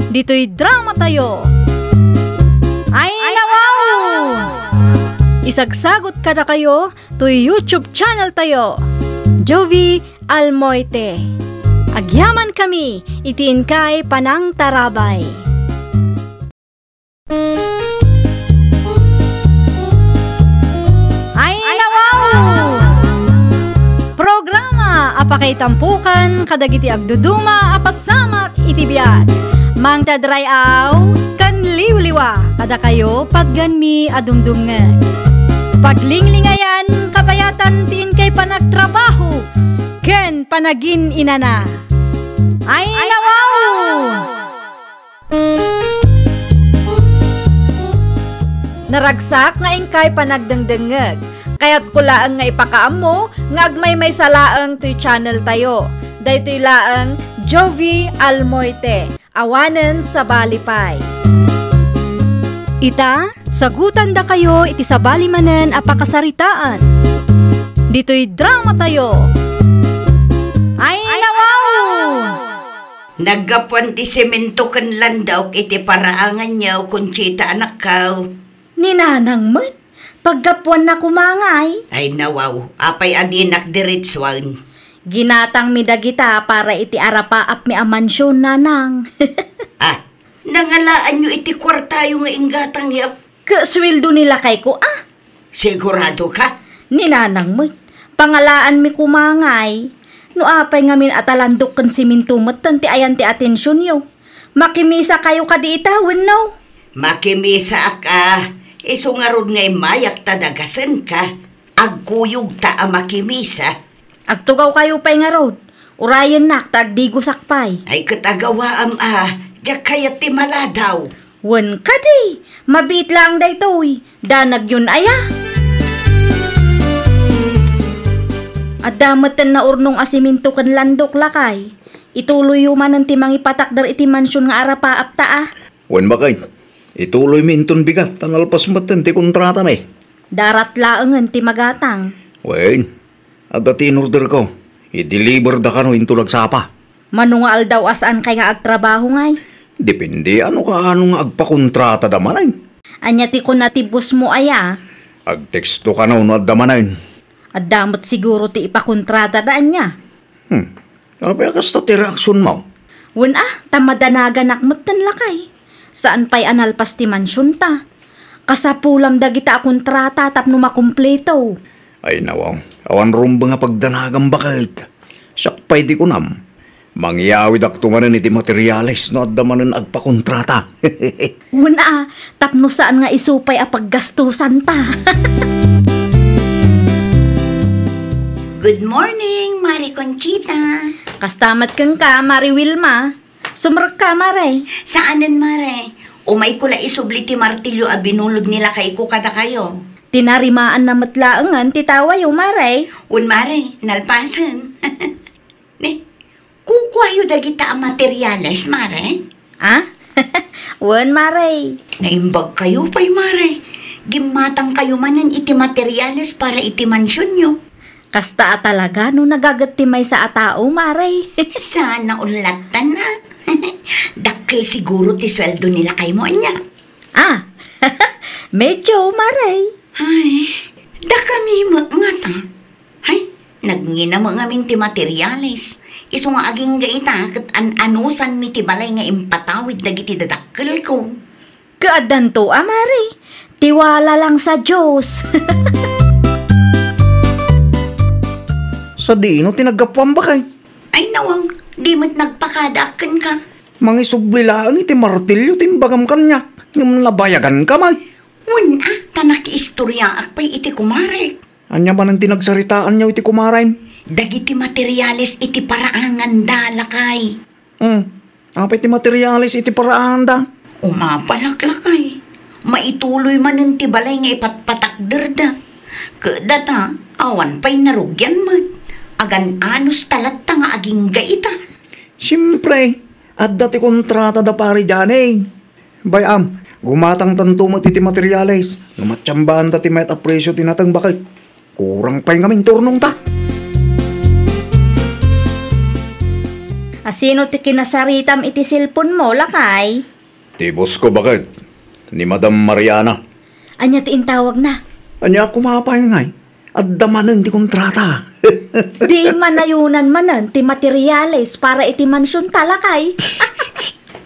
Dito'y drama tayo. Ay, nawaw! Isagsagot kada kayo to YouTube channel tayo. Jovi Almoite. Agyaman kami, itiin kay Panang Tarabay. Ay, nawaw! Programa apakay tampukan kadagiti agduduma apasamak itibiyag. Mang tadrayaw kan liwliwa kada kayo pagganmi adumdumngeg. Paglinglingayan kapayatan tiin kay panagtrabaho ken panagin inana. Ay, nawaw! Naragsak nga ingkay panagdengdengeg. Kaya't kulaang nga ipakaam mo nga agmay may salaang to'y channel tayo. Daytoy laang Jovi Almoite. Awanen sa balipay. Ita, sagutan da kayo iti sabali manen a pakasaritaan. Dito'y drama tayo. Ay, nawaw! Naggapuan ti semento kan landaw iti paraangan niyaw Conchita anak kaw. Ninanang met, paggapuan na kumangay. Ay nawaw, apay adinak diritswan. Ginatang mi dagita para iti arapaap mi amansyon nanang. Ah, nangalaan nyo iti kwartayo nga inggatang yaw. Kasweldo nila kay ko Sigurado ka? Ninanang met, pangalaan mi kumangay. No apay ngamin atalandok kan simintumot tanti ayan ti atensyon yo. Makimisa kayo kadi itawin no. Makimisa ka. Iso nga rod ngay mayak tadagasan ka. Agkuyog ta a makimisa. Agtugaw kayo pa'y nga rod. Urayan nak, tagdigo sakpay. Ay katagawaam diyak kayat ti maladaw. Wan ka di, mabit lang day to'y. Danag yun aya. At damatan na urnong asiminto kan landok lakay. Ituloy yuman ang timang ipatakdar iti mansyon nga arapaap ta Wan bakay, ituloy minton bigat, tanalpas matan ti kontrata may. Darat laangan ti magatang. Wen. At dati in-order ko, i-deliver da ka no intulag sapa. Manungal daw asaan kay nga agtrabaho ngay. Depende ano ka ano nga agpakontrata da manay. Anya ti ko natibus mo aya. Agteksto ka no at da manay. At damot siguro ti ipakontrata daan niya. Kapaya kasta ti reaksyon mo. Wen tamadanagan nakmutan lakay. Saan pa'y analpas ti mansyon ta? Kasapulam dagita akontrata tapno makumpleto. Ay nawaw, awan rumba nga pagdanagang bakit. Sakpay di ko nam. Mangyawid ak tumanan iti materialis no at damanan agpakontrata. Una, tapno saan nga isupay a paggastusan ta. Good morning, Mari Conchita. Kastamat kang ka, Mari Wilma. Sumrag ka, Mare. Saanan, Mare? Umay ko la isubli ti martilyo a binulod nila kay ko kada kayo. Tinarimaan na matlaangan, titawa yung Mare. Un, Mare, nalpasan. Ne, kukwayo dagita ang materyales, Mare. Wan, Mare. Naimbag kayo pa'y Mare. Gimatang kayo manan iti materyales para iti mansyon nyo. Kasta talaga no nagagattimay sa atao, maray. Sana ulatan na. Dakkel siguro ti sweldo nila kay mo anya. Ah, medyo, maray. Ay, da kami nga ta. Ay, nagngina mo nga ti materyales. Iso nga aging gaita kat anusan mi ti balay nga impatawid dagiti dadakkel ko. Kaadan to, maray. Tiwala lang sa Diyos. Sa diino tinagapwan ba kay? Ay nawang, di mo't nagpakadakan ka. Mga isublilaan iti martilyo timbagam kanya. Ngam nabayagan ka, may. Wala, tanaki-istorya akpay iti kumarek. Anya man ang tinagsaritaan niyo iti kumarain? Dagiti materyales iti paraangan da lakay. Apa iti materyales iti paraan da? Umapalak lakay. Maituloy man yung tibalay nga ipatpatakder da. Kadata, awan pa'y narugyan mo. Agan anus talat ta nga aging gaita. Siyempre, at dati kontrata da pari dyan eh. Bayam, gumatang tanto mo iti materyales. Lumatsyambaan dati may apresyo tinatang bakit. Kurang pa'y kaming turnong ta. Asino ti kinasaritam iti silpon mo, lakay? Tibos ko bakit? Ni Madam Mariana. Anya ti intawag na. Anya kumapay ngay. At damanan ti kontrata. Di manayunan manan ti materyales para iti mansyon talakay.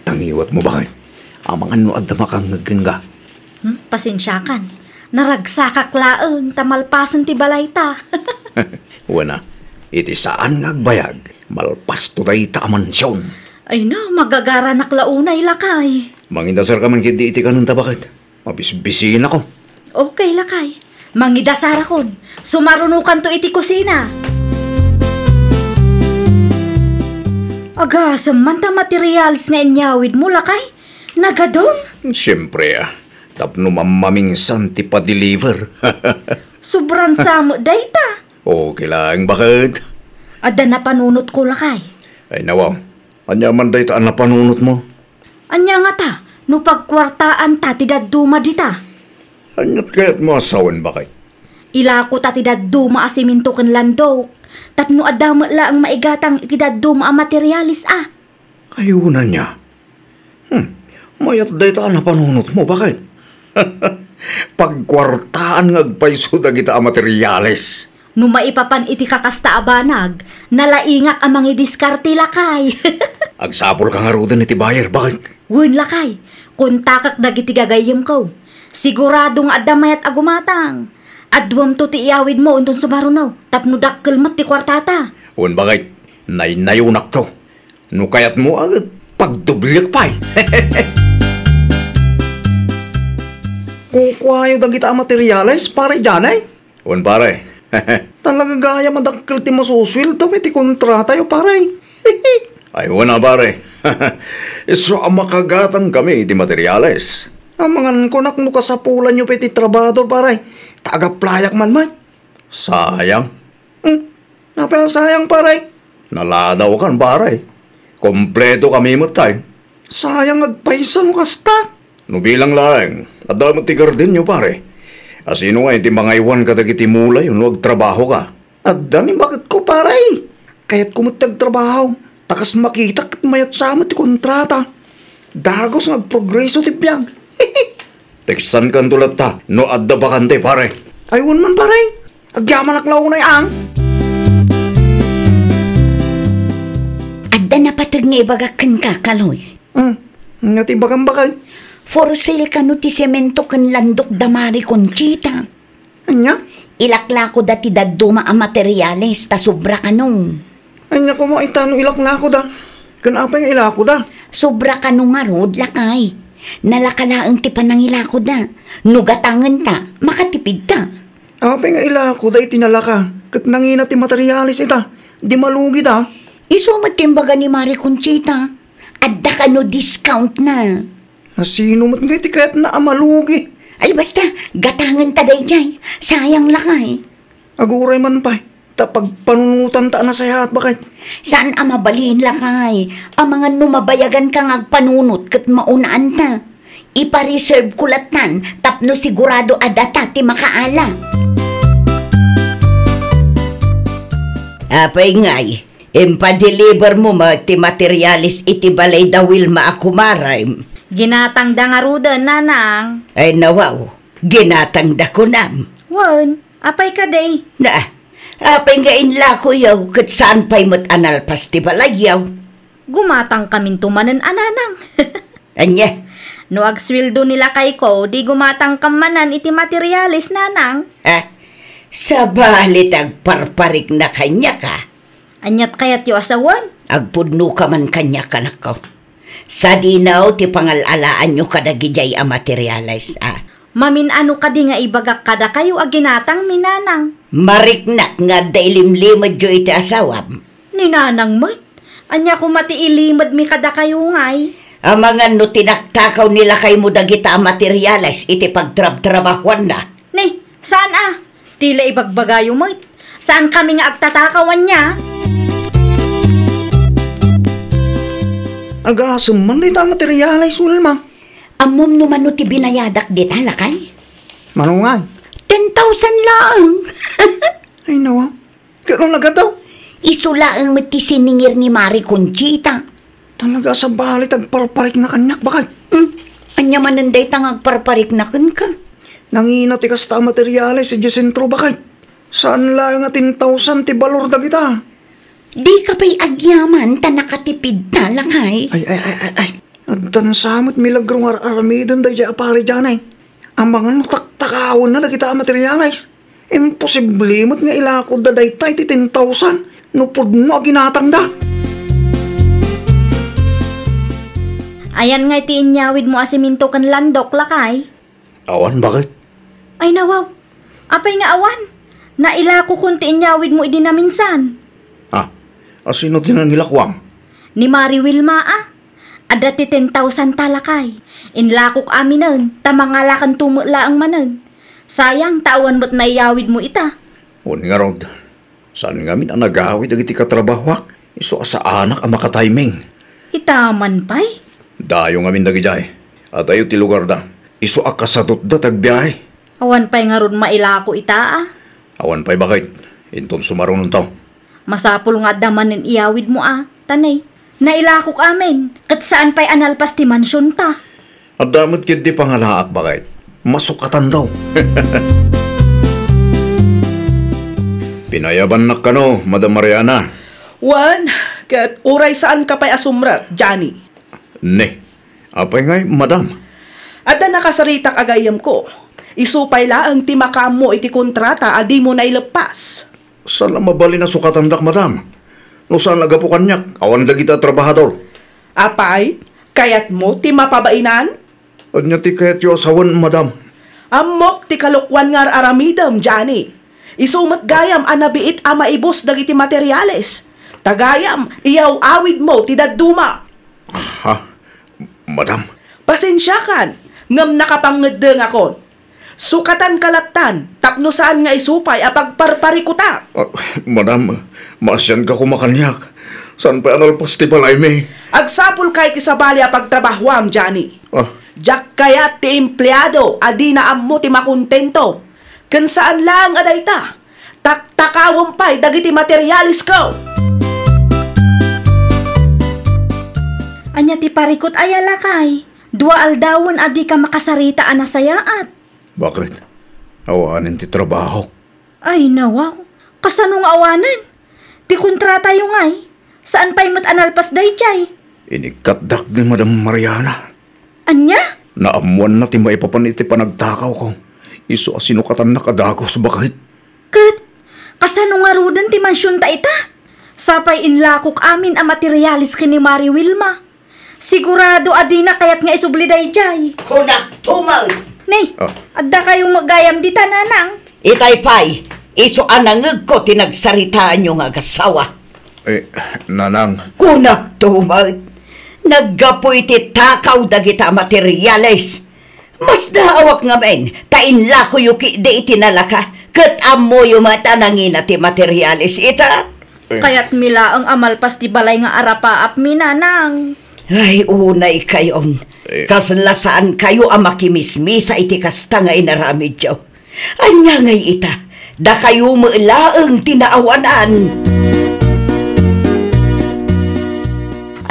Tangiwat mo bakit? Amang ano at damakang nagkanga. Pasensyakan. Naragsakak laeng tamalpasan ti balay ta. Wana, iti saan ngagbayag? Malpas to day ta amansyon. Ay na, magagara naklaunay lakay. Mangindasar ka man kiti iti kanun ta bakit? Mabisbisin ako. Okay, lakay. Mangidasara kon. Sumarunukan to iti kusina. Aga, samanta materials nga inyawid mo, lakay. Nagadon? Siyempre tapno mamamingsan ti pa-deliver. Sobrang samo, dayta. Okay lang, bakit? Ada na panunot ko, lakay. Ay nawaw, anya man day taan na panunot mo? Anya nga ta, no pagkwartaan ta tidaduma dita. Anyat kaya't mo asawan bakit? Ilako ta tidaduma asiminto ken landok. Tapno adama la ang maigatang tidaduma ang materialis Ayunan niya. Mayat day taan na panunot mo, bakit? Pagkwartaan ngagpaiso dagita ang materyales. No maipapan iti kakasta abanag, nalaingak ang mga diskarte lakay. Agsapol ka nga rudan iti bayer, bakit? Wun lakay, kung takak dagiti gagayim ko, siguradong adamayat agumatang. Adwam to ti iyawid mo untun sumarunaw, tapno dakkel mat ti kwartata. Un bakit? Naynayunak to. No kayat mo agad pagdublik pa'y. Kukwayo dagita ang materyales, pare dyan eh. Un pare. Talaga gaya madakkel ti masuswil to, may ti kontrata yo pare. Ay wala pare. So ang makagatang kami ti materyales. Ang mga kunak no kasapulan nyo piti trabador pare. Taga-playak man man. Sayang. Napaya sayang pare. Naladaw kan pare. Kompleto kami mo tayo. Sayang agpaisa no kasta. No bilang lang. At dahil mo ti garden nyo pare. Asino nga iti mga iwan ka dagiti mulay yun wag trabaho ka. At dami bakit ko pare. Kaya't kumutag trabaho. Takas makita kat mayat sama ti kontrata. Dagos ngagprogreso ti biyag. Teksan kan tulat ta. No adda bakante pare. Ayun man pare. Agyaman aklaw na ang. Adda na patag nga ibagakan ka, Kaloy. Nga ti bagang bakay. For sale ka no ti semento kan landok damari Conchita. Anya? Ilakla ko dati daduma ang materyales, ta sobra ka nung. Anya ko mo itano ilak na ako da. Kanapa yung ilako da? Sobra ka nung nga rod, lakay. Nalakalaang ti panangilako da. Nugatangan ta, makatipid ta. Apa yung ilako da itinalaka. Kat nangina ti materialis ita. Di malugi da. Isumat timbaga ni Mari Conchita. Adda ka no discount na. Sino mo't nga iti kahit na amalugi? Ay basta, gatangan ta day jay. Sayang lakay. Aguray man pa. Tapag panunutan ta na saya at bakit? Saan amabalin lakay? Ang mga numabayagan kang agpanunot kat maunaan ta. Ipa-reserve kulatan, tapno sigurado adata ti makaala. Apay ngay, impa-deliver mo ti materialis iti balay dawil maakumaray. Ginatang da nga rudan, nanang. Ay nawaw, ginatang da ko nam. Wan, apay ka day. Na, apay nga inla ko yaw, kat saan pa'y mo't analpas ti balay yaw. Gumatang kamin tumanan, ananang. Anya, No agswildo nila kay ko, di gumatang kamanan iti materialis, nanang. sa balit agparparik na kanya ka. Anyat kayat yu asawan? Agpudno ka man kanya ka na ko. Sa dinaw ti pangalalaan nyo kadagijay a materialis. Mamin ano ka di nga ibagak kada kayo aginatang minanang. Mariknak nga dailimlimad jo iti asawam. Ninanang mat, anya ko mati ilimad mi kada kayo ngay. Ang mga no tinaktakaw nila kay mo dagita materialis iti pagtrab-trabahuan na. Nay, saan Tila ibagbagayo mat. Saan kami nga agtatakawan niya? Agasam man ita materialis ulma. Amom naman no ti binayadak di talakay. Manungay. 10,000 lang. Ay nawa. Kano nagadaw? Isula ang matisiningir ni Mari Conchita. Talaga sa balit agparparik na kanyak bakit? Anya mananday tangag parparik na kun ka. Nangina ti kasta materialis sa sentro bakit? Saan lang nga 10,000 ti balor da kita? Di ka pa'y agyaman ta nakatipid talakay. Ay. Agtan samot milagrong aramidan da dya apari dyan ay. Ang mga nutaktakawon na kita materialis. Imposible mo't nga ilakod da daytay ti 10,000. Nupod mo aginatang da. Ayan nga ti inyawid mo asiminto kan landok lakay. Awan bakit? Ay nawaw, apay nga awan. Nailako kung ti inyawid mo idi na minsan. Asino din ang nilakwang? Ni Mari Wilma Ada ti 10,000 talakay. Inlakok aminan, tamangalakan tumula ang manan. Sayang, tawan mo't naiyawid mo ita. O nga rod, saan nga min ang nagawid agiti katrabahwak? Iso sa anak ang makatiming. Itaman pa'y? Dayo nga min dagijay. At ayo ti lugar da. Iso akasadot da tagbiyahe. Awan pa'y nga ron mailako ita Awan pa'y bakit? Inton sumaron ng tao. Masapul nga daman ng iyawid mo tanay. Nailakok amin. Kat saan pa'y analpas ti mansyon ta? At damot kid di pangalaak bakit? Masukatan daw. Pinayaban na kano, Madam Mariana. Wan, kat uray saan ka pa'y asumrat, Johnny? Ne, apay ngay, Madam. Ada nakasaritak agayam ko. Isupay laang ti makam mo iti kontrata adi mo na ilepas. Saan ang mabali na sukatan dak, Madam? No saan agapo kanyak, awan da kita trabahador. Apay, kayat mo ti mapabainan? Anya ti kayat yu asawan, Madam. Amok ti kalukwan ngar aramidam, Johnny. Isumat gayam anabiit ama ibos dagiti materyales. Tagayam, iyaw awid mo ti daduma. Ha? Madam? Pasensyakan, ngam nakapangedeng akon. Sukatan kalatan, tapno saan nga isupay apagparparikuta. Madam, masyan ka kumakanyak. Saan pa anal festival ay may? Agsapul kay kisabali apagtrabahwam, Johnny. Jak kaya ti empleyado, adi na ammo ti makontento. Kan saan lang aday ta? Taktakawang pa'y dagiti materialis ko. Anya ti parikot ayala kay. Dua aldawon adi ka makasarita anasayaat. Bakit? Awanin ti trabaho. Ay nawaw, kasanong awanan? Ti kontrata yung ay. Saan pa'y mat-analpas day chay? Inikatdak ni Madam Mariana. Anya? Naamuan na ti maipapan iti panagtakaw ko. Iso asinukatan na kadagos bakit? Kat, kasano nga rudan ti mansyon ta ita? Sapay inlakok amin ang materialis kini Mari Wilma. Sigurado adina kayat nga isubliday jay. Kunak tumaw! Nay, adda kayong magayam di tananang. Itay pay, iso anangag ko tinagsaritaan nyo nga kasawa. Nanang. Kunak tumaw! Naggapoy ti takaw dagita materialis. Mas daawak nga men, tainla ko yuki de itinalaka, kat amo yung matanangin ti materialis ita. Kayat mila ang amalpas ti balay nga arapaap minanang. Ay, unay kayon. Kaslasaan kayo ang makimismisa iti kasta nga inaramid yaw. Anya ngay ita, da kayo maulaang tinaawanan.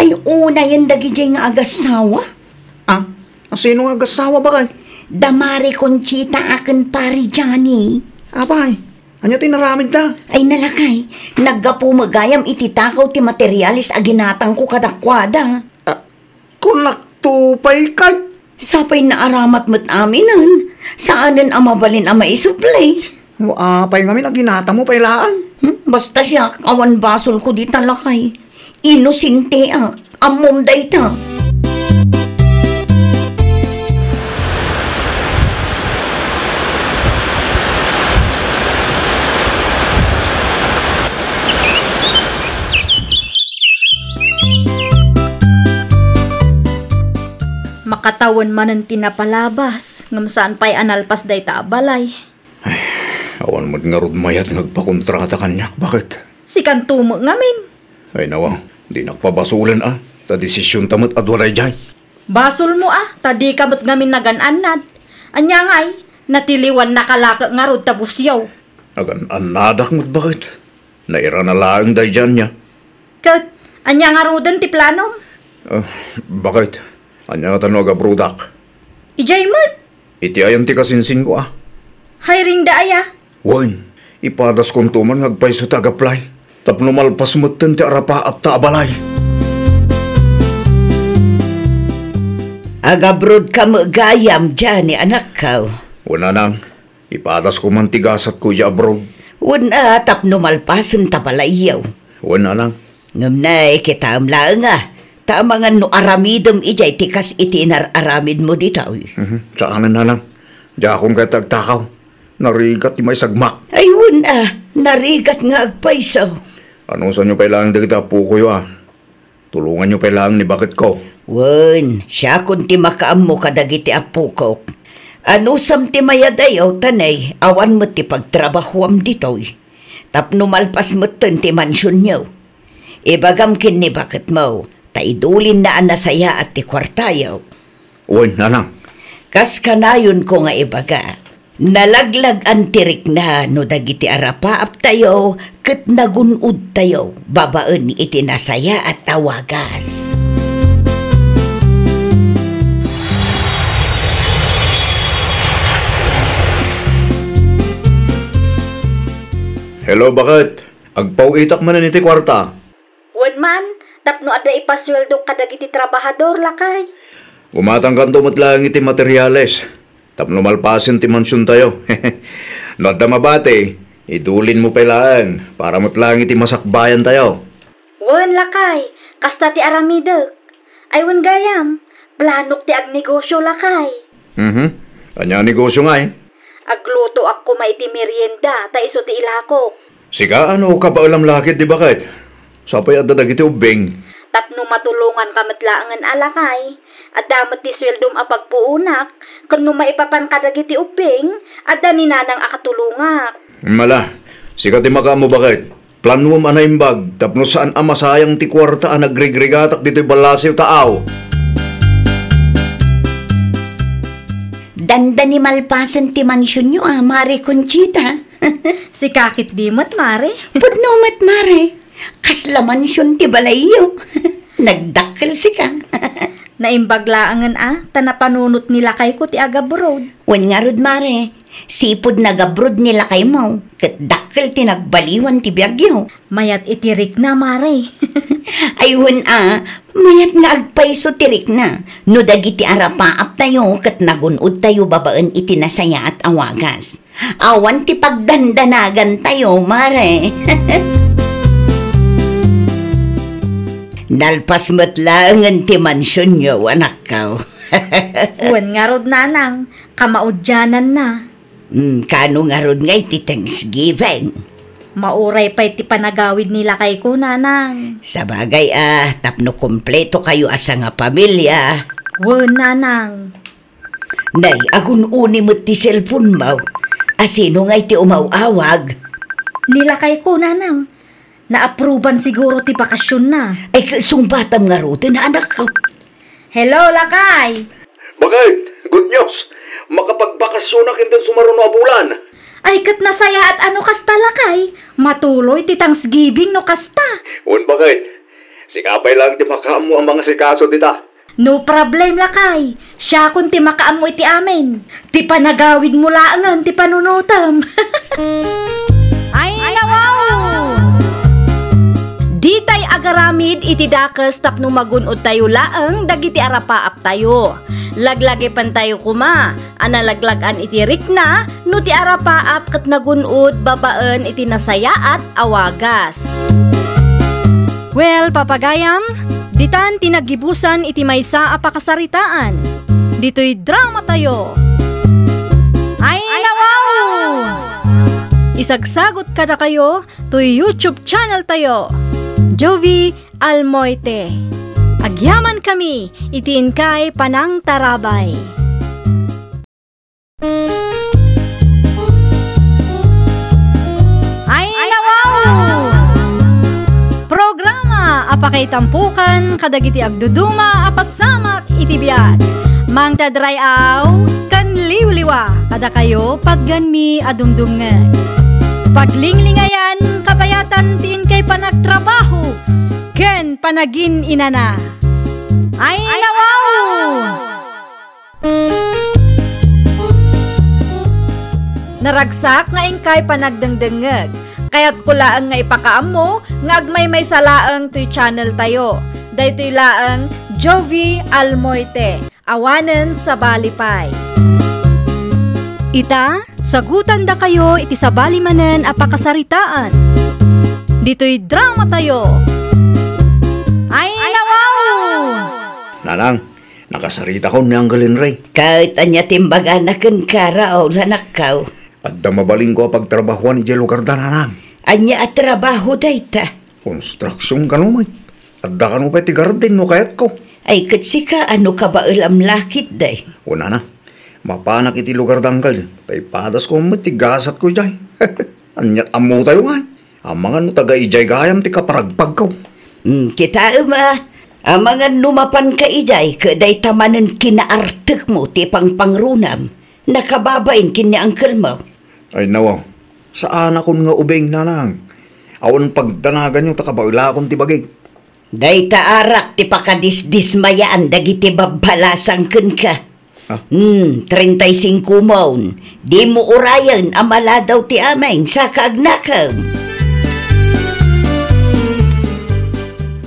Ay, una yung dagijay nga agasawa. Ah, sino nga gasawa ba kay? Damari Conchita akin pari Johnny. Abay, anya tinaramid ta? Ay nalakay, naggapo magayam ititakaw ti materialis aginatang ko kadakwada. Kung naktupay kay. Sapay na aramat mat aminan. Saanan ang mabalin ang maisuplay? Apay ngamin ang ginata mo pailaan. Basta siya, awan basol ko di talakay. Inosinte amom dayta. Makatawan man ang tinapalabas, ngam saan pa'y analpas day ta balay. Awan mo nga rod mayat nagpakontrata kanyak. Bakit? Si kantumo ngamin. Ay nawa, di nakpabasulan Ta desisyon tamat adwaray jay. Basol mo tadi kamot ngamin nagananad. Anya ngay, natiliwan nakalaka nga rod tabusyaw. Nagan-anadak mo't bakit? Naira na lang day dyan niya. Kat, anya nga rodan ti planom? Bakit? Anya nga tanong agabrudak. Ijay mat. Iti ayan ti kasinsin ko Hiring da aya. Wan, ipadas kong tuman ngagpay sa tagaplay. Tapno malpas mo ti arapa at taabalay. Agabrod ka magayam dyan anak ka. Wala nang, ipadas ko mantigasat ko ya abroad. Wala tapno malpasan tabalayaw. Wala nang. Ngam na kita amlaan Tama nga no aramidom ijay tikas itinar aramid mo dito. Saan na lang. Diya akong kay tagtakaw. Narigat ti may sagmak. Ay narigat nga agpaisaw. Anong sa nyo pailangan dagita po ko Tulungan nyo pailangan ni bakit ko. Siya kung ti makaam mo kadagiti apo ko. Ano sam ti mayadayaw tanay, awan mo ti pagtrabahuam dito. Tapno malpas mo ti mansyon nyo. Ibagam kin ni bakit mo. Taidulin na anasaya at ti kwartayaw. Nanang. Kas kanayon ko nga ibaga. Nalaglag ang tirik na no dagiti arapaap tayo ket nagunud tayo. Babaan iti nasaya at tawagas. Hello, bakit? Agpauitak man na niti kwarta. Man, tapno ada ipasweldo kadagiti trabahador lakay. Umatang kanto matlang iti materyales. Tapno malpasin ti mansyon tayo. Nada mabate, idulin mo pailaan para matlang iti masakbayan tayo. Lakay, kasta ti aramidek. Aywan gayam, planok ti agnegosyo lakay. Anya negosyo nga Agluto ako maiti merienda, ta iso ti ilako. Sika ano ka ba alam lakit di bakit? Sapay at dadag iti ubing. Tapno matulungan ka matlaangan alakay. At damat ti sweldom apagpuunak. Kung no maipapan ka dagiti ubing, at daninanang akatulungak. Mala, sika ti makamo bakit? Plano mo manaimbag, tapno saan amasayang ti kwarta ang nagrigrigatak dito'y balasiw taaw. Danda ni malpasan ti mansyon nyo Mari Conchita. Si kakit di mat, Mare. Pudno mat, Mare. Kaslaman syon ti balayo. Nagdakkel si ka. Naimbaglaangan tanapanunot nila kay ko ti agabrod. Wan nga rod, Mare. Sipod nagabrod nila kay mo. Kat dakkel ti nagbaliwan ti biyagyo. Mayat itirik na, Mare. Aywan mayat nga agpaiso tirik na. No dagiti arapaap tayo kat nagunod tayo babaan iti nasaya at awagas. Awan ti pagdandanagan tayo, Mare. Nalpas matlangan ti mansyon nyo, anak ka. Wan nga rod, nanang. Kamaudyanan na. Kano nga rod nga iti Thanksgiving. Mauray pa iti panagawid nila kay ko, nanang. Sa bagay tapno kompleto kayo asa nga pamilya. Wan, nanang. Nay, agun-uni mo ti cellphone mo. Asino nga iti umawawag? Nila kay ko, nanang. Naapruban siguro ti bakasyon na. Ay kasumbatam nga rutin na anak ko. Hello, Lakay! Bagay, good news. Makapagbakasyon na kintin sumaron na bulan. Ay, kat nasaya at ano kasta, Lakay? Matuloy ti Thanksgiving no kasta. Un bagay, sikapay lang ti makaam mo ang mga sikaso dita. No problem, Lakay. Siya kung ti makaamo iti amin. Ti panagawid mo laangan, ti panunutam. Ay, nawaw! Ditay agaramid iti dakas tapno magunod tayo laang dagiti arapaap tayo. Laglagi pan tayo kuma, analaglagan iti rikna, no ti arapaap kat nagunod babaan iti nasaya at awagas. Well, papagayam, ditan tinagibusan iti maysa a pakasaritaan. Dito'y drama tayo. Ay, nawaw! Isagsagot kada kayo to YouTube channel tayo. Jovi Almoite. Agyaman kami, itiin kay Panang Tarabay. Ay, nawaw! Programa apakay tampukan kadagiti agduduma apasamak iti biag. Mang tadrayaw kan liwliwa kada kayo pagganmi adumdumngan. Paglinglingayan kabayatan tiin kay panagtrabaho ken panagin inana. Ay, nawaw! Naragsak nga ingkay panagdengdengeg. Kaya't kulaang nga ipakaam mo nga agmay may salaang to'y channel tayo. Daytoy laang Jovi Almoite. Awanen sa Balipay. Ita, sagutan da kayo iti sabali manen apakasaritaan. Dito'y drama tayo. Ay, nawaw! Nanang, nakasarita ko ni Anggalin Ray. Kahit anya timbaga na kan kara o lanakaw. At damabaling ko pagtrabahuan ni Jelo Garda, nanang. Anya at trabaho dayta. Konstruksyon ka naman. At da ka no pa iti garden no kayat ko. Ay katsika ano ka ba ulam lakit day? Una na, mapanak iti lugar danggal. Tay padas ko matigasat ko jay. Anyat amo tayo nga. Ang mga no taga-ijay gayam ti kaparagpag ko. Kita ang mga numapan ka ijay, kaday tamanan kinaartek mo ti pangrunam. Nakababain kini angkel mo. Ay nawaw, saan akong nga ubeng nanang? Awan pagdanagan yung takabaula akong tibagig. Day taarak ti pakadisdismayaan dagiti babbalasang ken ka. 35 maun. Di mo urayan amala daw ti ameng sa kaagnakaw.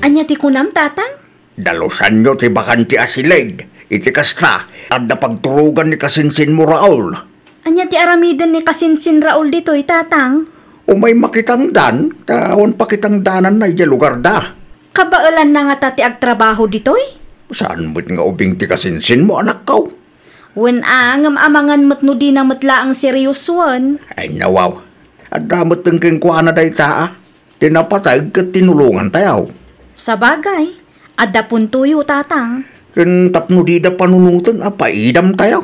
Anya ti kunam, tatang? Dalusan nyo ti bakanti asilig. Iti kasta, at napagturugan ni Kasinsin mo Raul. Anya ti aramidan ni Kasinsin Raul dito'y, tatang? Umay makitang dan, taon pakitang danan na iti lugar da. Kabaalan na nga tati agtrabaho dito'y? Saan mo't nga ubing ti Kasinsin mo, anak ko? Wen ngam amangan mo't no di na matla ang seryoswan. Ay nawaw, at damot ng kingkuana day taa. Tinapatay kat tinulungan tayaw. Sa bagay, adda puntuyo, tatang. Ken tapno di da panunutan, apaidam tayaw.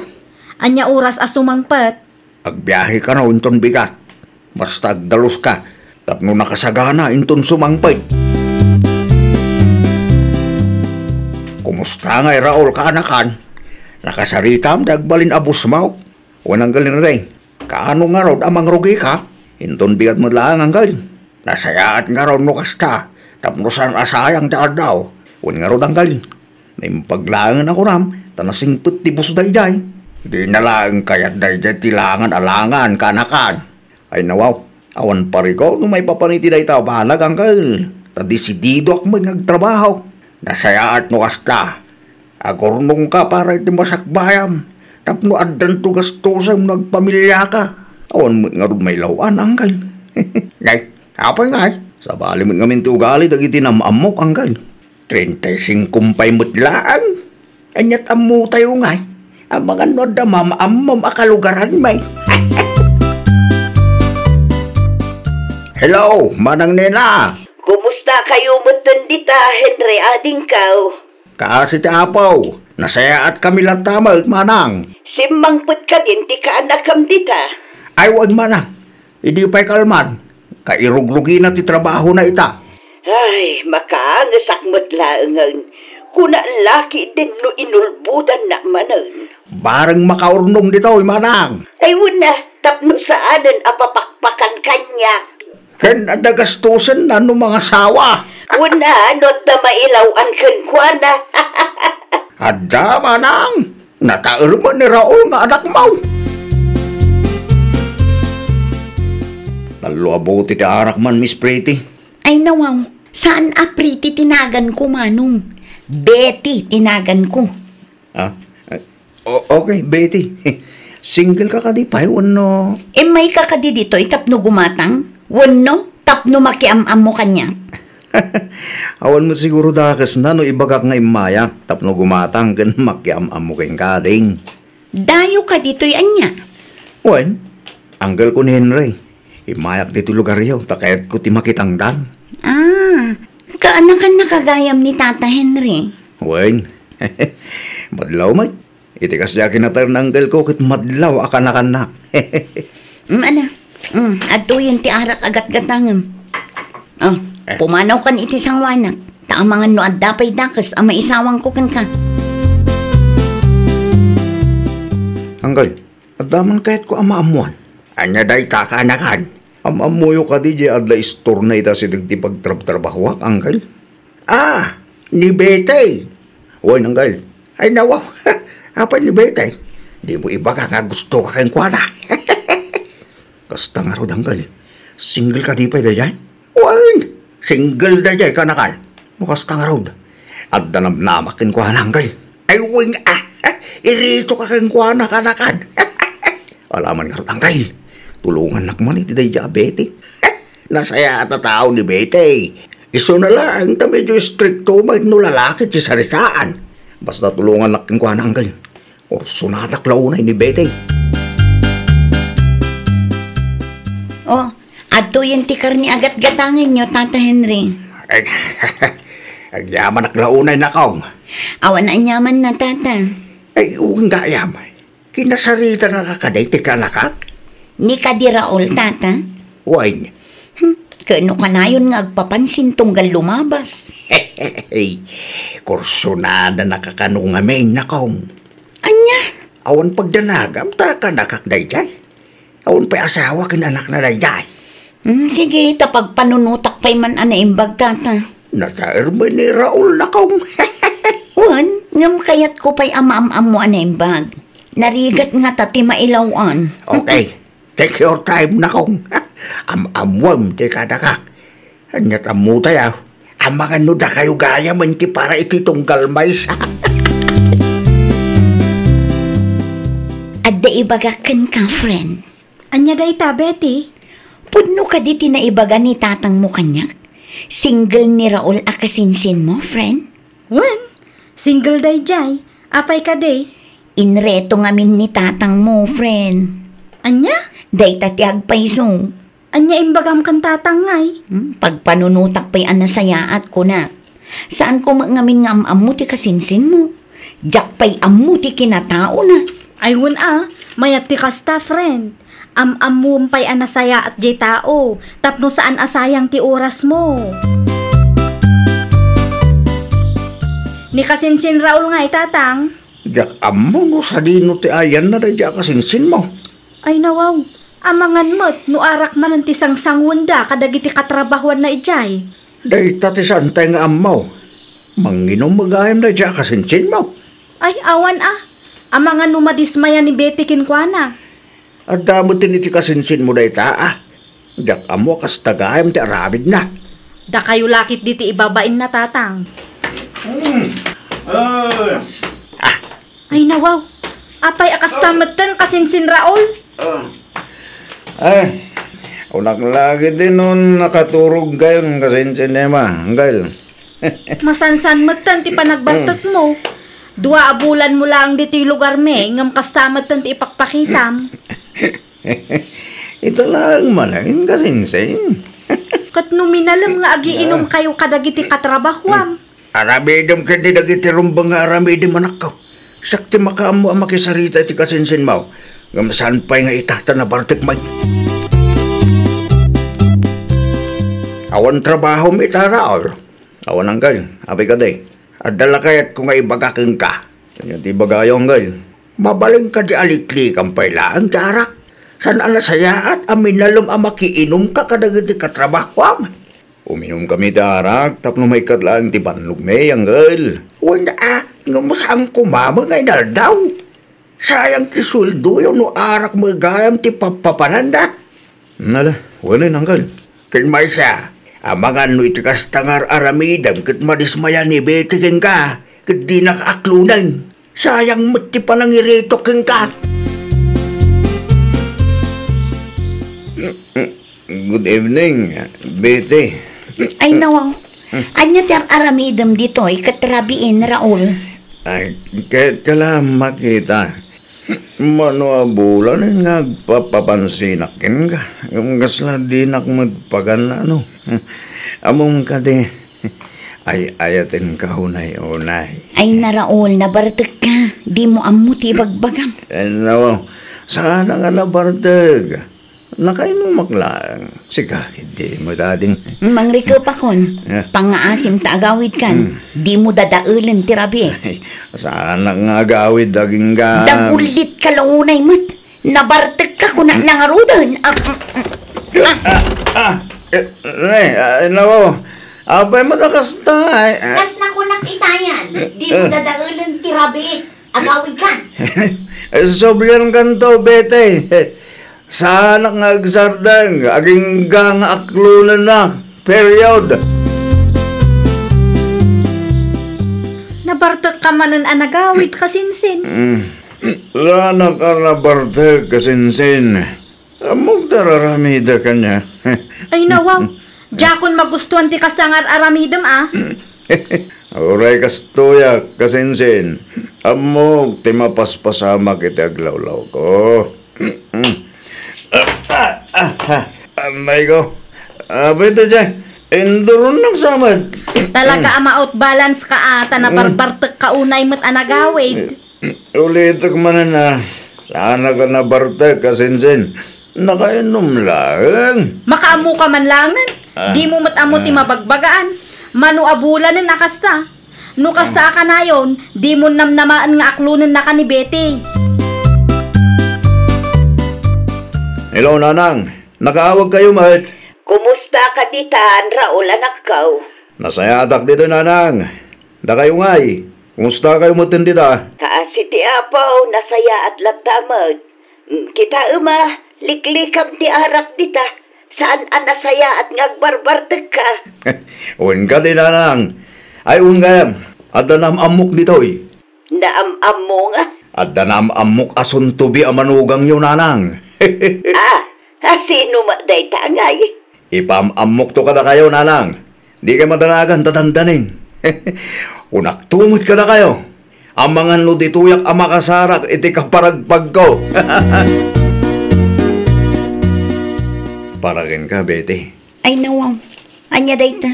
Anya oras asumangpet. Agbiyahe ka na unton bigat. Basta agdalos ka, tapno nakasagana inton sumangpay. Kumusta nga Raul ka anakan? Nakasaritam dagbalin abus mo. Wanang galin rin. Kaano nga raw amang rugi ka? Inton bigat mo lang ang galin. Nasayaat nga raw no kasta. Tapno saan asayang daad daw. Wan nga raw ang galin. Naimpaglangan ako ram. Tanasingput ti buso dayday. Di na lang kayat dayday tilangan alangan kanakan. Ay nawaw. Awan pari ko no may papaniti day tao. Bahalag ang galin. Tadisidido ak may nagtrabaho. Nasayaat no kasta. Agornong ka para iti masakbayam. Tapno addan to gastosam nagpamilya ka. Awan mo nga rin may lawan angkay. Ngay, apay ngay. Sa bali mo nga minti ugali dagiti namamok angkay. 35 kumpay mo't laang. Anyat amu tayo ngay. Ang mga noda mamaamam akalugaran may. Hello, Manang Nena. Kumusta kayo matandita, Henry Adingkaw? Kasi ti apaw, nasayaat kami lang tamag, Manang. Simangput ka din, di ka anakam dita. Ay, wag Manang. Hindi pa'y kalman. Kairugrugi na ti trabaho na ita. Ay, makaangasakmat laangan. Kuna laki din no inulbudan na manan. Barang makaurnong dito, manang. Ay wala, tapno saanan apapakpakan kanya. Ken adagastusan na no mga sawa. Wala, not na mailawan kan kuana. Ada, manang. Nataer mo ni Raul nga anak mo. Naluabuti ti arak man, Miss Pretty. Ay nawaw, saan apriti tinagan ko manong? Betty tinagan ko. Ah, okay, Betty. Single ka ka di pa, no? May kakadi dito, tapno gumatang? Wano, tapno makiam-am mo kanya. Awan mo siguro dakas na no ibagak nga imaya, tapno gumatang kan makiam-am mo kayong kading. Dayo ka dito'y anya. Wan, anggal ko ni Henry. Imayak dito lugar yaw, takayat ko ti makitangdan. Kaanakan nakagayam ni Tata Henry. Wan, madlaw may. Itikas yakin na tayo anggal ko kit madlaw akan-akanak. Atuyin ti arak agat-gatangam. Pumanaw kan iti sangwanak. Taamangan no at dapay dakas ang maisawang ko kan ka. Anggal, adaman kahit ko amaamuan. Anya day kakanakan. Amamuyo ka di adla istor na ita si digti pagtrab-trabahwak, Anggal. Ni Betay. Wan, Anggal. Ay nawaw. Apa ni Betay? Di mo iba ka nga gusto ka kayong kuwana. Kasta nga rod, Anggal. Single ka di pa dayan? Wan, single dayan kanakan. Kasta nga rod. At danam-namakin kuwana, Anggal. Ay wing irito ka kayong kuwana kanakan. Alaman nga rod, Anggal. Tulungan nakman iti day diabetes. Nasaya at tao ni Betty. Iso na lang, ta medyo stricto may no lalaki si saritaan. Basta tulungan nakin ko ananggal. Or sunadak launay ni Betty. Adto yung tikar ni agat-gatangin nyo, Tata Henry. Agyaman ak launay na kaong. Awan na anyaman na, Tata. Ay, uwing gayam. Kinasarita na kakaday tika nakat. Ni Kadiraol, Tata. Uwain. Kano ka na yun nga agpapansin tunggal lumabas? Kursunada nakakanungamin na kaong. Anya? Awan pagdanagam, taka nakakday dyan. Awan pa'y asawa kinanak na day dyan. Sige, tapag panunutak pa'y man anaimbag, Tata. Nataer mo ni Raul na kaong. Wan, ngam kayat ko pa'y ama-am-am mo anaimbag. Narigat nga tati mailawan. Okay. Take your time na kong. Am-amwam ti kadakak. Anyat amu tayo. Amangan no da kayo gaya man ti para ititunggal may sa. Adda ibagakan ka, friend. Anya day ta, Betty? Pudno ka di tinaibaga ni tatang mo kanyak. Single ni Raul akasinsin mo, friend. Wan, single day jay. Apay ka day? Inreto ngamin ni tatang mo, friend. Anya? Day tatiag paiso. Anya imbagam kan tatangay. Pagpanunutak pa'y anasayaat ko na. Saan ko ngamin nga am-amu ti kasinsin mo? Jak pa'y amu ti kinatao na. Ayun mayat ti kasta, friend. Am-amum pa'y anasaya at jay tao. Tapno saan asayang ti oras mo. Ni kasinsin Raul nga itatang. Jak amo no sa dino ti ayan na day kasinsin mo. Ay nawaw, amangan mo't no arak man ang tisang sangwanda kadagiti katrabahuan na ijay. Day tatisan tayo nga amaw. Manginom magayam na dya kasinsin mo. Ay awan amangan no madismaya ni Betty kinkwana. At damo tiniti kasinsin mo day ta Jak amo kas tagayam ti arabid na. Da kayo lakit diti ibabain na tatang. Ay nawaw, apay akastamatan kasinsin Raul. Ay, unak lagi din nun nakaturog gayon kasinsin ema, Anggal. Masansan matan ti panagbaltot mo. Dua abulan mo lang dito'y lugar me, ngam kastamatan ti ipakpakitam. Ito lang malangin kasinsin. Kat numinalam nga agiinom kayo kadagiti katrabahwam. Aramidam ka di dagiti rumbang nga aramidam anak ko. Sakti makaamo ang makisarita iti kasinsin mo. Ngam saan pa'y nga itata na bartek may. Awan trabaho mi taraol. Awan anggal, abi ka day. Adala kayat kung ay bagakeng ka. Kanya ti bagayong gal. Mabaling ka di alikli kang pailaan darak. San alasaya at amin nalom makiinom ka kadagiti katrabaho. Uminom kami darak, tapno may katlaan ti banlog may anggal. Wala nga masang kumama ngay naldaw. Sayang ti suldo yung no arak magayam ti papapananda. Nala, wala anggal. Kinmay siya. Amangan no iti kastangar aramidam kat madismaya ni Betty keng ka, kat di nakaaklunan. Sayang mo't ti panangirito keng ka. Good evening, Betty. Ay nawaw, anya ti aramidam dito, ikatrabiin, Raul. Ay, kahit ka lang makita. Mano abulan nga papapansinakin ka. Yung gasla di nak magpagan ano. Among ka di. Ay ayatin ka hunay-unay. Ay na Raul, nabartag ka. Di mo amuti bagbagam. Ano, sana nga nabartag. Nakainumak lang. Sika, hindi mo dading. Mangrikaw pa kon. Pangaasim ta agawid kan. Di mo dadaulan tirabi. Ay, sana nga agawid daging ga. Dagulit ka launay mat. Nabartag ka kuna lang arudan. Nako. Abay matakasta. Kas na ko nakitayan. Di mo dadaulan tirabi. Agawid kan. Soblyan kanto, Bete. Sana nga agsardang, aging gang aklunan na, period. Nabartak ka manan anagawid kasinsin. Sana ka nabartag kasinsin. Amog tararamida ka niya. Ay nawaw, jakon magustuhan ti kastangar aramidam Uray kastuya kasinsin. Amog ti mapaspasama kita aglawlaw ko. Anay ko. Pwede dyan. Enduron ng samad. Talaga ama-out balance ka ata na barbartak ka unay mo't anagawid. Ulitok man na. Sana ka na bartek kasinsin. Nakainom lang. Makaamu ka man langan. Di mo mat-amo ti mabagbagaan. Manu abulan na nakasta. No kasta ka na yon, di mo namnamaan nga aklunan na ka ni Betty. Hello, Nanang. Nakaawag kayo, mat. Kumusta ka ditan, Raul, anak ko? Nasayatak dito, Nanang. Da kayo ngay. Kumusta kayo mutin dito? Kaasi ti apaw, nasaya at latamag. Kita liklikam ti arak dita. Saan ang nasaya at ngagbarbartag ka? Uwan ka din, Nanang. Ay, uwan kayam. At danam amok dito, eh. Naam-am mo nga. At danam amok asuntubi amanugang yun, Nanang. Sino maday tangay? Ipamamok to kada kayo, Nanang. Di kayo madanagan tatandanin. Unak tumot kada kayo. Ang mga nudituyak ang makasarak, iti kaparagpag ko. Parakin ka, Betty. Ay nawaw, anya dayta.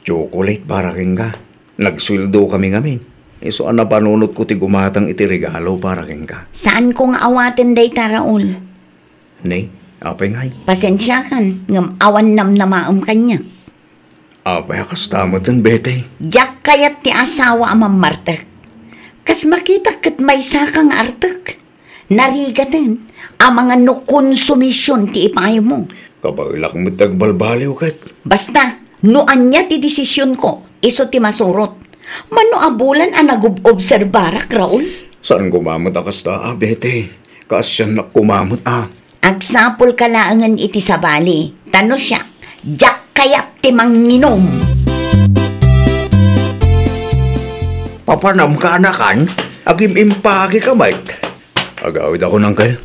Chocolate, parakin ka. Nagsweldo kami ngamin. So, ang napanunot ko ti gumatang iti regalo, parakin ka. Saan kong awatin dayta, Raul? Nay, apay ngay. Pasensya kan, ngam awan namnamaam kanya. Apay akastamot ng Betty. Diyak kayat ti asawa amang martek. Kas makita kat may sakang artek. Narigatan, ang mga no konsumisyon ti ipayo mo. Kapag ilak mo tagbalbaliw kat. Basta, noan niya ti desisyon ko, iso ti masurot. Mano abulan ang nag-obserbarak, Raul? Saan kumamot akasta, Betty? Kasyan na kumamot, Agsapol kalaangan iti sa bali. Tano siya, diyak kayat ti manginom. Papanam ka anakan, agim impagi ka, mate. Agawid ako ng kal.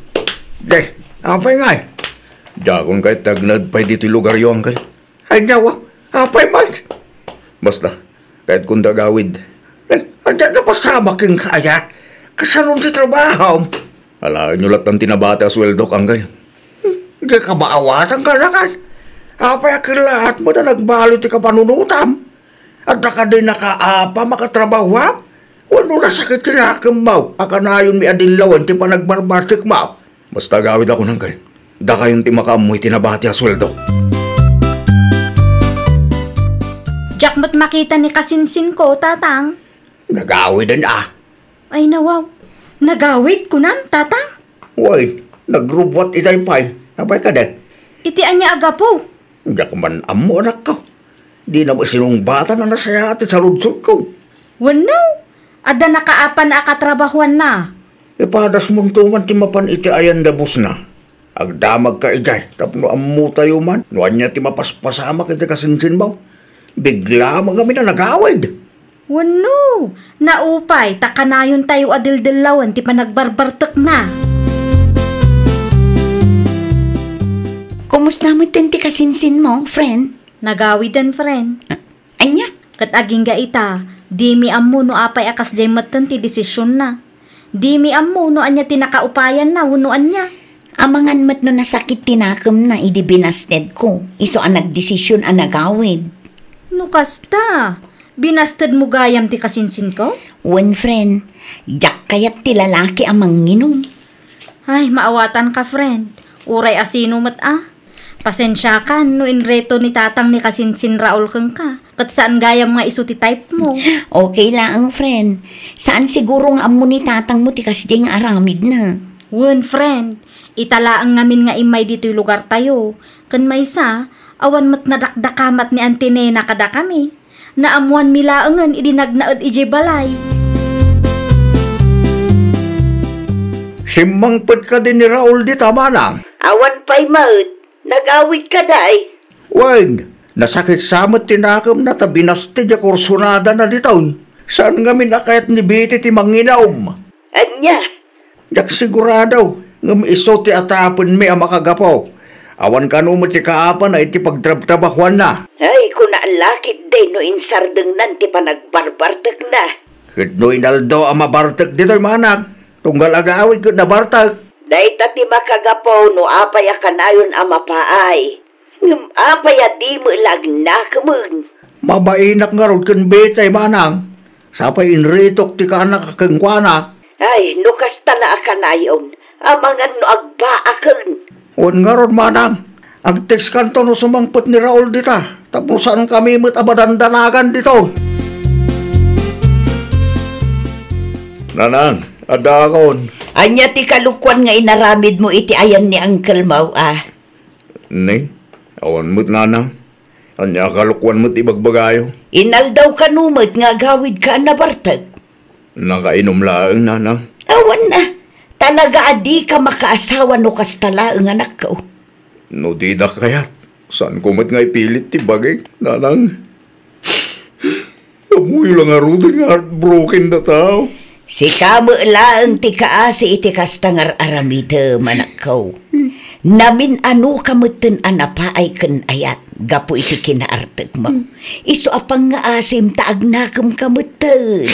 Deh, apay nga. Dakon kahit tagnad pa'y dito lugar yung kal. Ay nawa, apay mate. Basta, kahit kung dagawid. Andiyan na pasama king kaya. Kasanong sa trabaho. Alaan nyo lang ng tinabata sweldo kang kal. Hindi ka maawatan ka na kan. Apay akin lahat mo na nagbalot ka panunutam. At naka din nakaapa makatrabaho. Wano na sakit tinakam mo. Akanayon mi adilawan ti pa nagbarbatik mo. Basta gawid ako ng kal. Da kayong ti makaamoy tinabati a sweldo. Diyak mo't makita ni kasinsin ko, tatang. Nagawid na. Ay nawaw, nagawid ko nam, tatang. Uy, nagrubot itay pay. Abay ka din. Itian niya aga po. Diyak man amo anak ko. Di na sinong bata na nasaya atin sa ludsod ko. Wano, ada nakaapan na akatrabahuan na. Ipadas mong tuman ti mapan iti ayan dabos na. Agdamag ka ijay, tapno amu tayo man. Nuan niya ti mapaspasama kita kasinsin mo. Bigla mo kami na nagawid. Wano, naupay, takanayon tayo adil-dilawan ti panagbarbartek na. Kumusta mo din ti kasinsin mo, friend? Nagawidan, friend. Anya? Kat aging ga ita, di mi ammo no apay akas jay matan ti desisyon na. Di mi ammo no anya tinakaupayan na, wano anya. Amangan mat no nasakit tinakam na idi binasted ko. Iso ang nagdesisyon ang nagawid. No kasta, binasted mo gayam ti kasinsin ko? One friend, jak kayat ti lalaki ang manginom. Ay, maawatan ka, friend. Uray asino mat Pasensya ka, no inreto ni tatang ni kasinsin Raul kang ka. Kat saan gayam nga iso ti type mo? Okay lang, friend. Saan siguro nga amo ni tatang mo ti kasding aramid na? Wen, friend. Italaang ngamin nga imay dito'y lugar tayo. Kan may sa, awan mat nadakdakamat ni Antinena kada kami. Naamuan milaangan idinagnaad ije balay. Simangpad ka din ni Raul di tama na. Awan pa'y maut. Nagawid ka day. Wag, nasakit samot tinakam na tabinaste di kursunada na ditaw. Saan kami nakayat ni Biti ti manginaom? Anya? Yak siguradaw, ngam iso ti atapon mi ang makagapaw. Awan ka no mo ti kaapa na iti pagtrabtrabahuan na. Ay, kung naalakit day no insardeng nan ti panagbarbartek na. Kitno inaldo ang mabartek dito'y manak. Tunggal agawid ko na bartak. Day tati makagapaw no apaya kanayon ang mapaay. Ngam apaya di mo lagnakamun. Mabainak nga rod kan betay manang. Sapay inritok ti ka anak kakengkwana. Ay, nukas tala kanayon. Amangan no agbaakan. Wan nga rod manang. Ag-text kanto no sumangpot ni Raul dita. Tapos saan kami mo't abadandanagan dito. Nanang, adakon. Anya ti kalukwan nga inaramid mo iti ayan ni Uncle Mau Ni, awan mo't nanang. Anya kalukwan mo't ibagbagayo. Inaldaw ka numot nga gawid ka na bartag. Nakainom laang nanang. Awan na. Talaga adi ka makaasawa no kastala ang anak ko. No di na kayat. Saan ko mo't nga ipilit ti bagay, nanang. Amoy lang arudin nga heartbroken na tao. Si kamo laang ti kaasi iti kastangar aramida manakaw. Namin ano kamutin anapaay kan ayat. Gapo iti kinaartag mo. Iso apang nga asim taag nakam kamutin.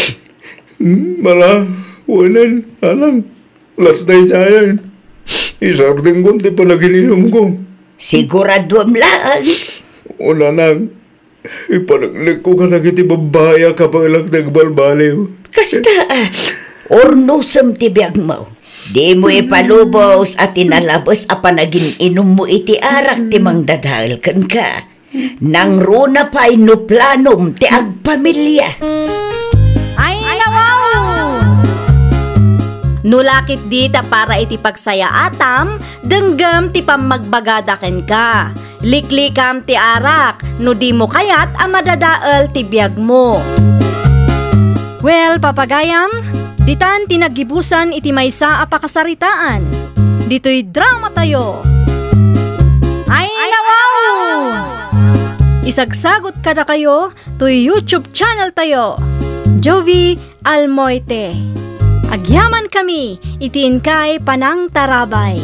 Mala, wanan, alang. Last day na yan. Isarding ko, di pa nagininom ko. Siguraduam lang. Una nang, ipanaglik ko ka nagiti babaya kapag ilang nagbalbaliw. Kasta ornosam ti biyag mo. Di mo ipalubos at inalabos a panagin inom mo iti arak ti mangdadahal kan ka. Nang runa pa inuplanom ti agpamilya. Ay, nawaw! Nulakit dita para iti pagsaya atam, denggam ti pamagbagadaken ka. Liklikam ti arak, no di mo kayat a madadaal ti biyag mo. Well, papagayam, ditan tinagibusan iti maysa a pakasaritaan. Dito'y drama tayo. Ay, nawaw! Isagsagot kada kayo to YouTube channel tayo. Jovi Almoite. Agyaman kami, itiin kay Panang Tarabay.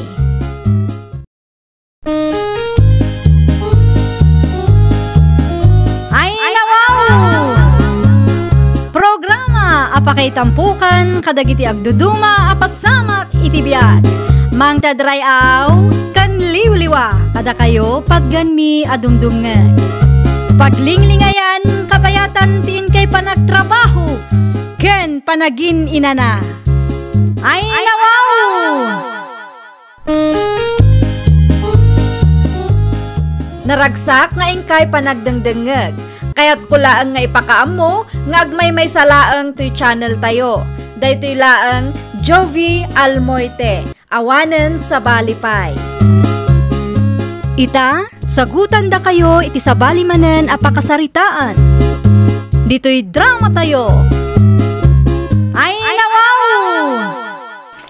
Ay, nawaw! Programa apakay tampukan kadagiti agduduma apasamak itibiyag. Mang tadrayaw kan liwliwa kada kayo pagganmi adumdumngeg. Paglinglingayan kapayatan tiin kay panagtrabaho ken panagin inana. Ay, nawaw! Naragsak nga ingkay panagdengdengeg. Kaya't kulaang nga ipakaamo nga agmay may salaang to'y channel tayo. Daytoy laang Jovi Almoite, awanen sa balipay. Ita, sagutan da kayo iti sabali manen a pakasaritaan. Dito'y drama tayo. Ay nawaw!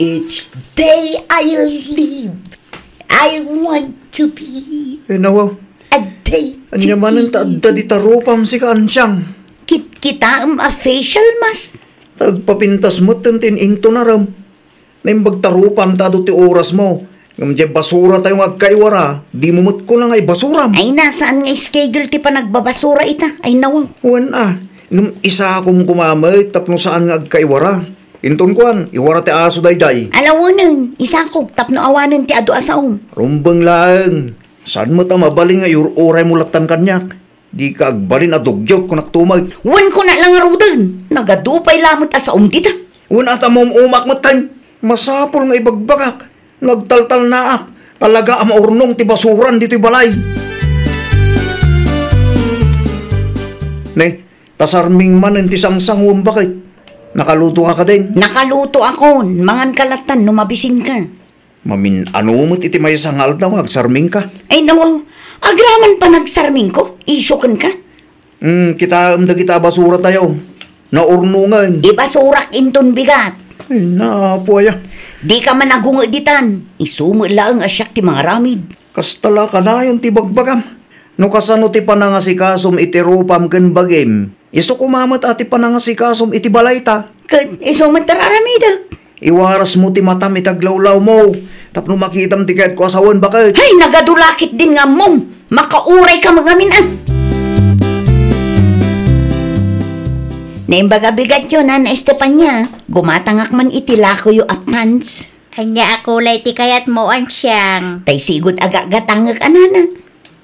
Each day I live, I want to be Nawaw, a day to anyaman ang taadda di tarupam si kaansyang. Kita a facial mask. Tagpapintas mo tintin ingto na ram. Naimbag tarupam tado ti oras mo. Ngam di basura tayong agkaiwara, di mumut ko lang ay basuram. Ay, nasaan nga schedule ti pa nagbabasura ita? Ay, nawaw. Wan ngam isa akong kumamay tapno saan nga agkaiwara. Inton kuan, iwara ti aso dayday. Alawanan, isa ko, tapno awanan ti ado asaong. Rumbang lang. Saan mo ta mabaling nga oray mo latan kanyak? Di ka agbalin adugyot kung naktumag. Wan ko na lang arudan. Nagadupay lamot asaong tita. Wan ata mo umak mo tan. Masapol nga ibagbagak. Nagtaltal na talaga ang maurnong ti basuran dito'y balay. Nay, tasarming man ti sangsangwang bakit? Nakaluto ka din? Nakaluto ako, mangan kalatan, numabisin ka. Mamin, ano mo't iti may sangal daw, agsarming ka? Ay nawaw, agraman pa nagsarming ko, isukan ka. Kita basura tayo. Naurnungan. Di basurak inton bigat. Ay, napuaya. Di ka man nagungiditan, isumo lang asyak ti mga ramid. Kastala ka na yung tibagbagam. No kasano ti panangasikasom iti rupam ken bagim. Iso kumamat ati panangasikasom iti balay ta. Kat isumo tararamida. Iwaras mo ti matam itaglawlaw mo. Tapno makitam ti kahit ko asawan bakit. Hay, nagadulakit din nga mong. Makauray ka mga minan. Naimbaga bigat yun, Ana Estefania. Gumatangak man itilako yu apans. Anya ako lay ti kayat mo ang siyang. Tay sigod agagatangak, anana.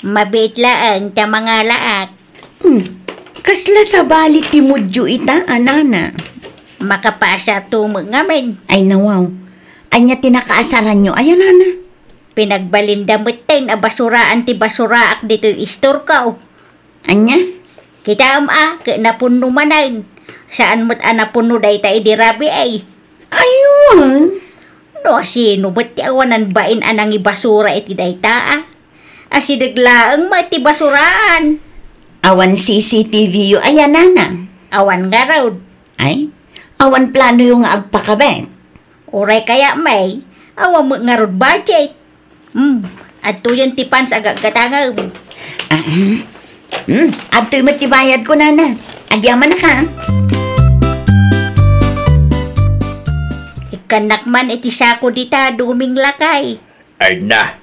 Mabit laang ta mga laak. Kasla sa balik ti mudyo ita, anana. Makapasa tumag ngamin. Ay nawaw. Anya tinakaasaran nyo, ayan, ana. Pinagbalindamot tayo na basuraan ti basuraak dito yung istor ka. Anya? Kita napuno manan. Saan mo't napuno day tayo di rabi ay. Ayun. No, sino ba't ti awanan bain anang ibasura iti day ta asidaglaang mati basuraan. Awan CCTV yu, ayan, ana. Awan nga raw. Ay, awan plano yung agpakabet. Oray kaya may, awan mo nga raw budget. At to yung tipans agagatangaw. At to'y matibayad ko, nana. Agyaman na ka. Ikanak man iti sako dita duming lakay. Ay na,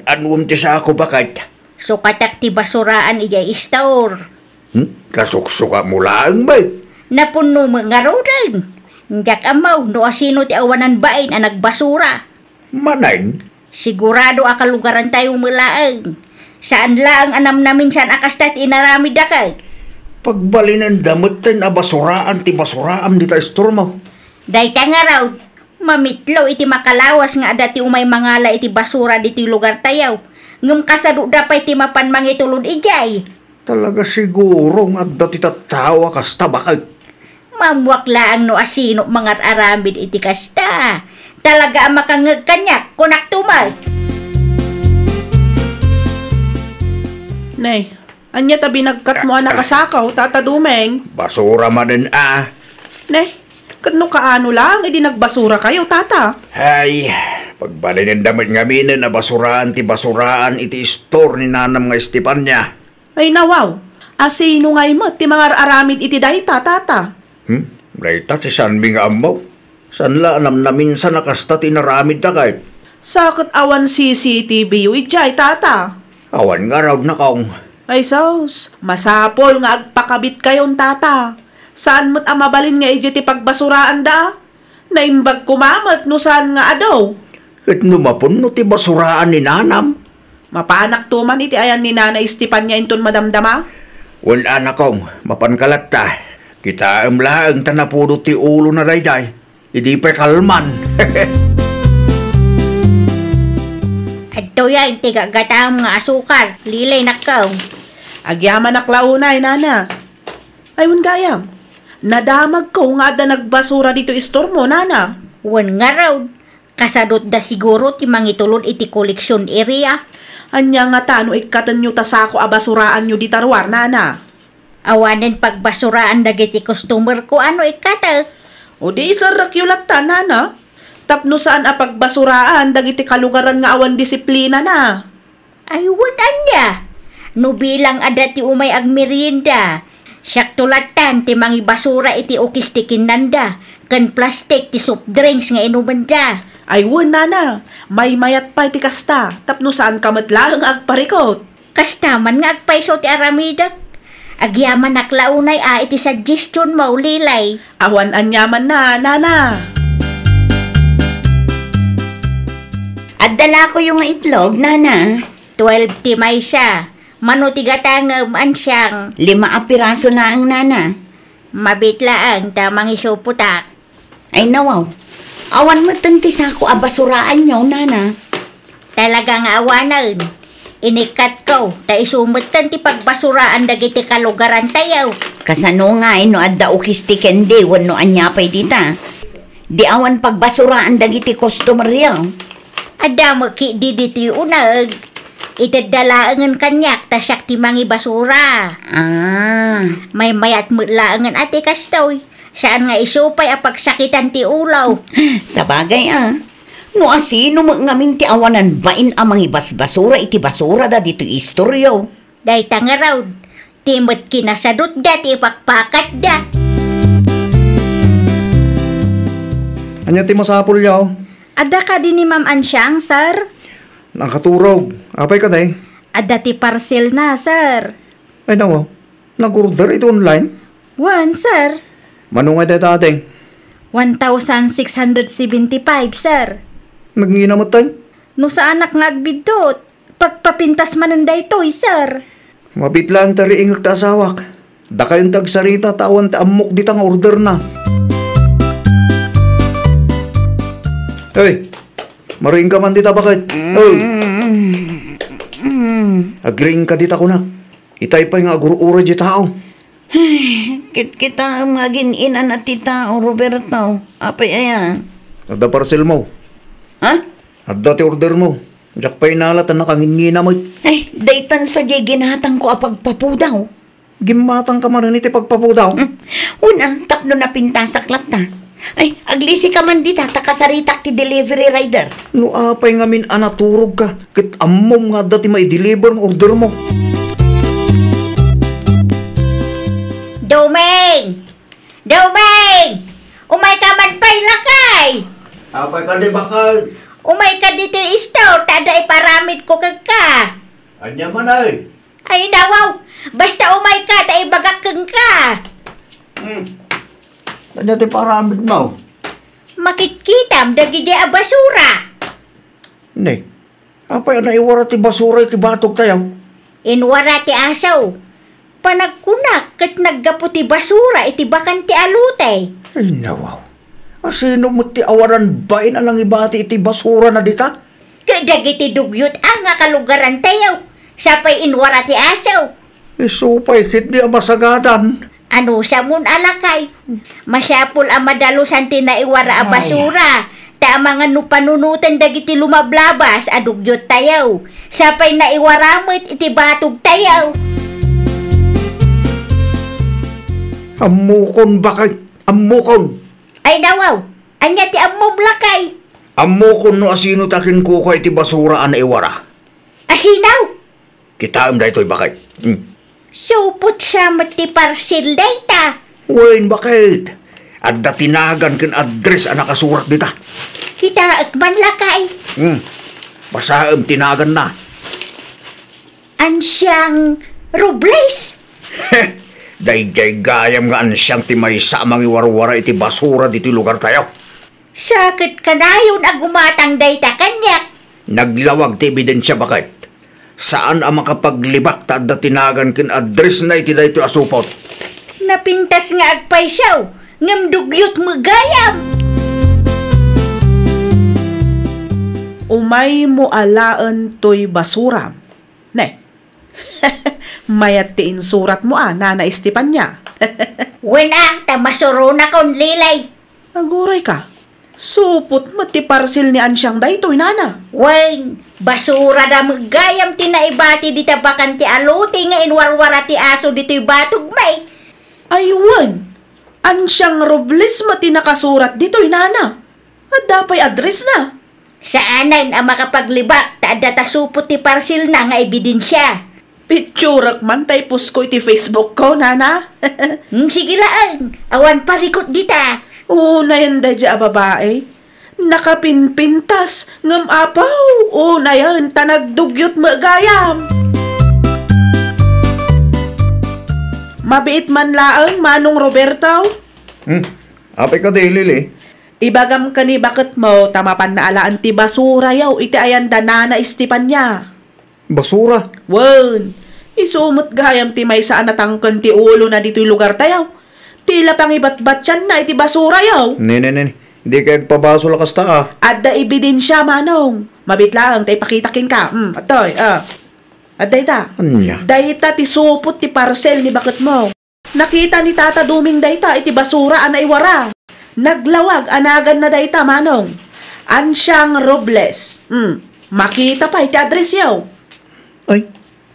anwam ti sa ako bakit? So katak ti basuraan ijay istor. Kasuksuka mo lang ba? Napuno mo nga raw rin. Njak amaw, no asino ti awanan bain ang nagbasura. Manain? Sigurado akalugaran tayo mulaang. Saan lang anam namin saan akastat inaramid akay. Pagbalinan damot tayo na basuraan ti basuraam di tayo store mo. Dayta nga raw, mamitlaw iti makalawas nga dati umay mangala iti basura diti lugar tayaw. Ngum kasado dapay ti mapan mangitulod ijay. Talaga siguro nga dati tatawa kasta bakit? Mamwak laang no asino mga aramid iti kasta. Talaga ang makangag kanyak kunak tumay. Nay, anya ta binagkat mo anak kasakaw, tata Dumeng. Basura manin Nay, kadno kaano lang, edi nagbasura kayo, tata. Ay, pagbalinan damit nga minin na basuraan ti basuraan iti store ni nanam nga Estefania. Ay nawaw, asino ngay mo, ti mga aramid iti dayta, tata. Dayta si Sanbing amaw. San la namin sa nakasta tinaramid ta kahit. Sakit awan CCTV yu ijay, tata. Awan nga raw na kaong. Ay sos, masapol nga agpakabit kayong tata. Saan mo't amabalin nga ijay ti pagbasuraan da? Naimbag kumamat no saan nga adaw. Kat numapon no ti basuraan ni nanam. Mapanak tuman iti ayan ni Nana Estefania inton madamdama? Wala na kong, mapankalat ta. Kita lang tanapudo ti ulo na dayday. Hindi pa kalman. Adto yan, tigagatang nga asukar, lilay nakaw. Agyaman naklaunay, nana. Ayun gayam, nadamag ko nga da nagbasura dito istor mo, nana. Wan nga raw. Kasadot da siguro ti mangitulod iti koleksyon area. Anya nga tano ikatan nyo tasako a basuraan nyo di tarwar, nana. Awanen pagbasuraan dagiti customer ko ano ikata. O di isarak yulat ta, nana. Tapno saan a pagbasuraan dagiti kalugaran nga awan disiplina na. Ay wanan niya. No bilang ada ti umay ag merienda. Siyak tulatan ti mangi basura iti okistikin nanda. Kan plastic ti soft drinks nga inuman da. Ay nana, may mayat pa iti kasta. Tapno saan kamatlaang agparikot. Kastaman nga agpaiso ti aramida. Agyaman naklaunay iti suggestion mo lilay. Awan anyaman na, nana. At dala ko yung itlog, nana. 12 ti maysa. Manutigatangam ansyang. 5 piraso na ang nana. Mabitlaang tamang isuputak. Ay nawaw. Awan mo tanti sa ako abasuraan nyo, nana. Talagang awanan. Inikat ko, ta isumutan ti pagbasuraan dagiti kalugaran tayaw. Kasano nga no adda ukistiken di wano anyapay dita. Di awan pagbasuraan dagiti customer yaw. Ada mo ki di diti unag. Itadalaangan kanyak ta siyak ti mangi basura. Ah, May mayat mo laangan ati kastoy. Saan nga isupay a pagsakitan ti ulaw. sa bagay No asino mo nga minti awanan bain amang ibas-basura iti basura da dito istoryo. Day tangaraw. Timot kinasadot da ti ipakpakat da. Anya ti masapul yaw. Ada ka din ni Ma'am Ansyang, sir? Nakaturog. Apay ka day. Ada ti parcel na, sir. Ay nawa. Nag-order ito online. One, sir. Manungay day tateng. 1,675, sir. Nagnginamat tayo. No sa anak nga agbidot. Pagpapintas mananday to'y, sir. Mabit lang tari ingag ta asawak. Da kayong tagsarita tawan ta amok ditang order na. Hey, maring ka man dita bakit? Hey. Agring ka dita ko na. Itay pa yung aguro-ura di tao. Kita magin ina na tita o Roberto. Apay aya. Adda parcel mo. Ha? Adda ti order mo. Diyak pa inalat na nakangingina mo. Ay, daytan sa di ginatang ko apagpapudaw. Gimatang ka man iti pagpapudaw. Una, tapno na pinta sa klapta. Ay, aglisi ka man dita, takasaritak ti delivery rider. No apay nga min anaturog ka. Kit amom nga dati may deliver ang order mo. Domeng! Domeng! Umay ka man pa'y lakay! Apay ka di bakal. Umay ka dito yung store, tada iparamit ko kagka. Anya man ay. Ay nawaw, basta umay ka, ta ibagakeng ka. Kanya ti paramid mo. Makitkitam, dagidi a basura. Ne, apay na iwara ti basura iti batog tayo. Inwara ti asaw. Panagkunak, kat naggapu ti basura, iti bakan ti alutay. Ay nawaw. Asino mo ti awaran ba inalang ibati iti basura na dita? Kadagiti dugyot nga kalugaran tayo. Sapay inwara ti asaw. Isupay kit di masagadan. Ano sa mun alakay? Masyapol ang madalusan ti naiwara a basura. Ta mga panunutan dagiti lumablabas adugyot tayaw. Sapay naiwaramit iti batog tayaw. Amukon bakit? Amukon. Ay nawaw, anya ti ammom lakay. Amukon no asino takin ko iti basura an iwara. Asinaw, Kitaam da ito'y bakit? supot sa mati parcel dayta. Wain bakit? Adda tinagan kin address ang nakasurat dita. Kita agman lakay. Basaam tinagan na. Ansyang Robles. Dayjay gayam nga ansyang ti may samang iwarwara iti basura dito lugar tayo. Sakit kanayon agumatang dayta kanyak. Naglawag ti ebidensya bakit? Saan ang makapaglibak ta adda tinagan kin address na iti dayto asupot? Napintas nga agpaysaw, ngamdugyot magayam. Umay mo alaan to'y basura. Ne, Mayat ti insurat mo Nana Estefania. Wala, tamasuro na kon lilay. Aguray ka. Supot mo ti parcel ni Ansyang daytoy, Nana. Wen, basura da magayam tinaibati di tabakan ti aluti nga inwarwara ti aso dito'y batog may. Aywan. Ansyang Robles mo ti nakasurat ditoy, Nana. At dapay address na. Saanan ang makapaglibak ta data supot ti parcel na nga ebidensya. Picturak man tay pusko iti Facebook ko, Nana. Sige laan, awan parikot dita. Na yan dadya babae. Nakapinpintas, ngam apaw. Na yan, tanagdugyot magayam. Mabiit man laang, Manong Roberto. Apay ka di, Lili. Ibagam ka ni bakit mo, tamapan na alaan ti basura yaw, iti ayan Nana Estefania. Basura? Wen, isumot gayam ti may saan natangkan ti ulo na dito'y lugar tayaw. Tila pang ibat-bat yan na iti basura yaw. Nene. Di kayo pabaso lakas ta Adda ebidensya, Manong. Mabit lang, tay pakitakin ka. Atoy, Adday ta. Anya? Dayta ti supot ti parcel ni bakit mo. Nakita ni Tata Duming dayta iti basura anaiwara. Naglawag anagan na dayta, Manong. Ansyang Robles. Makita pa iti address yaw. Ay,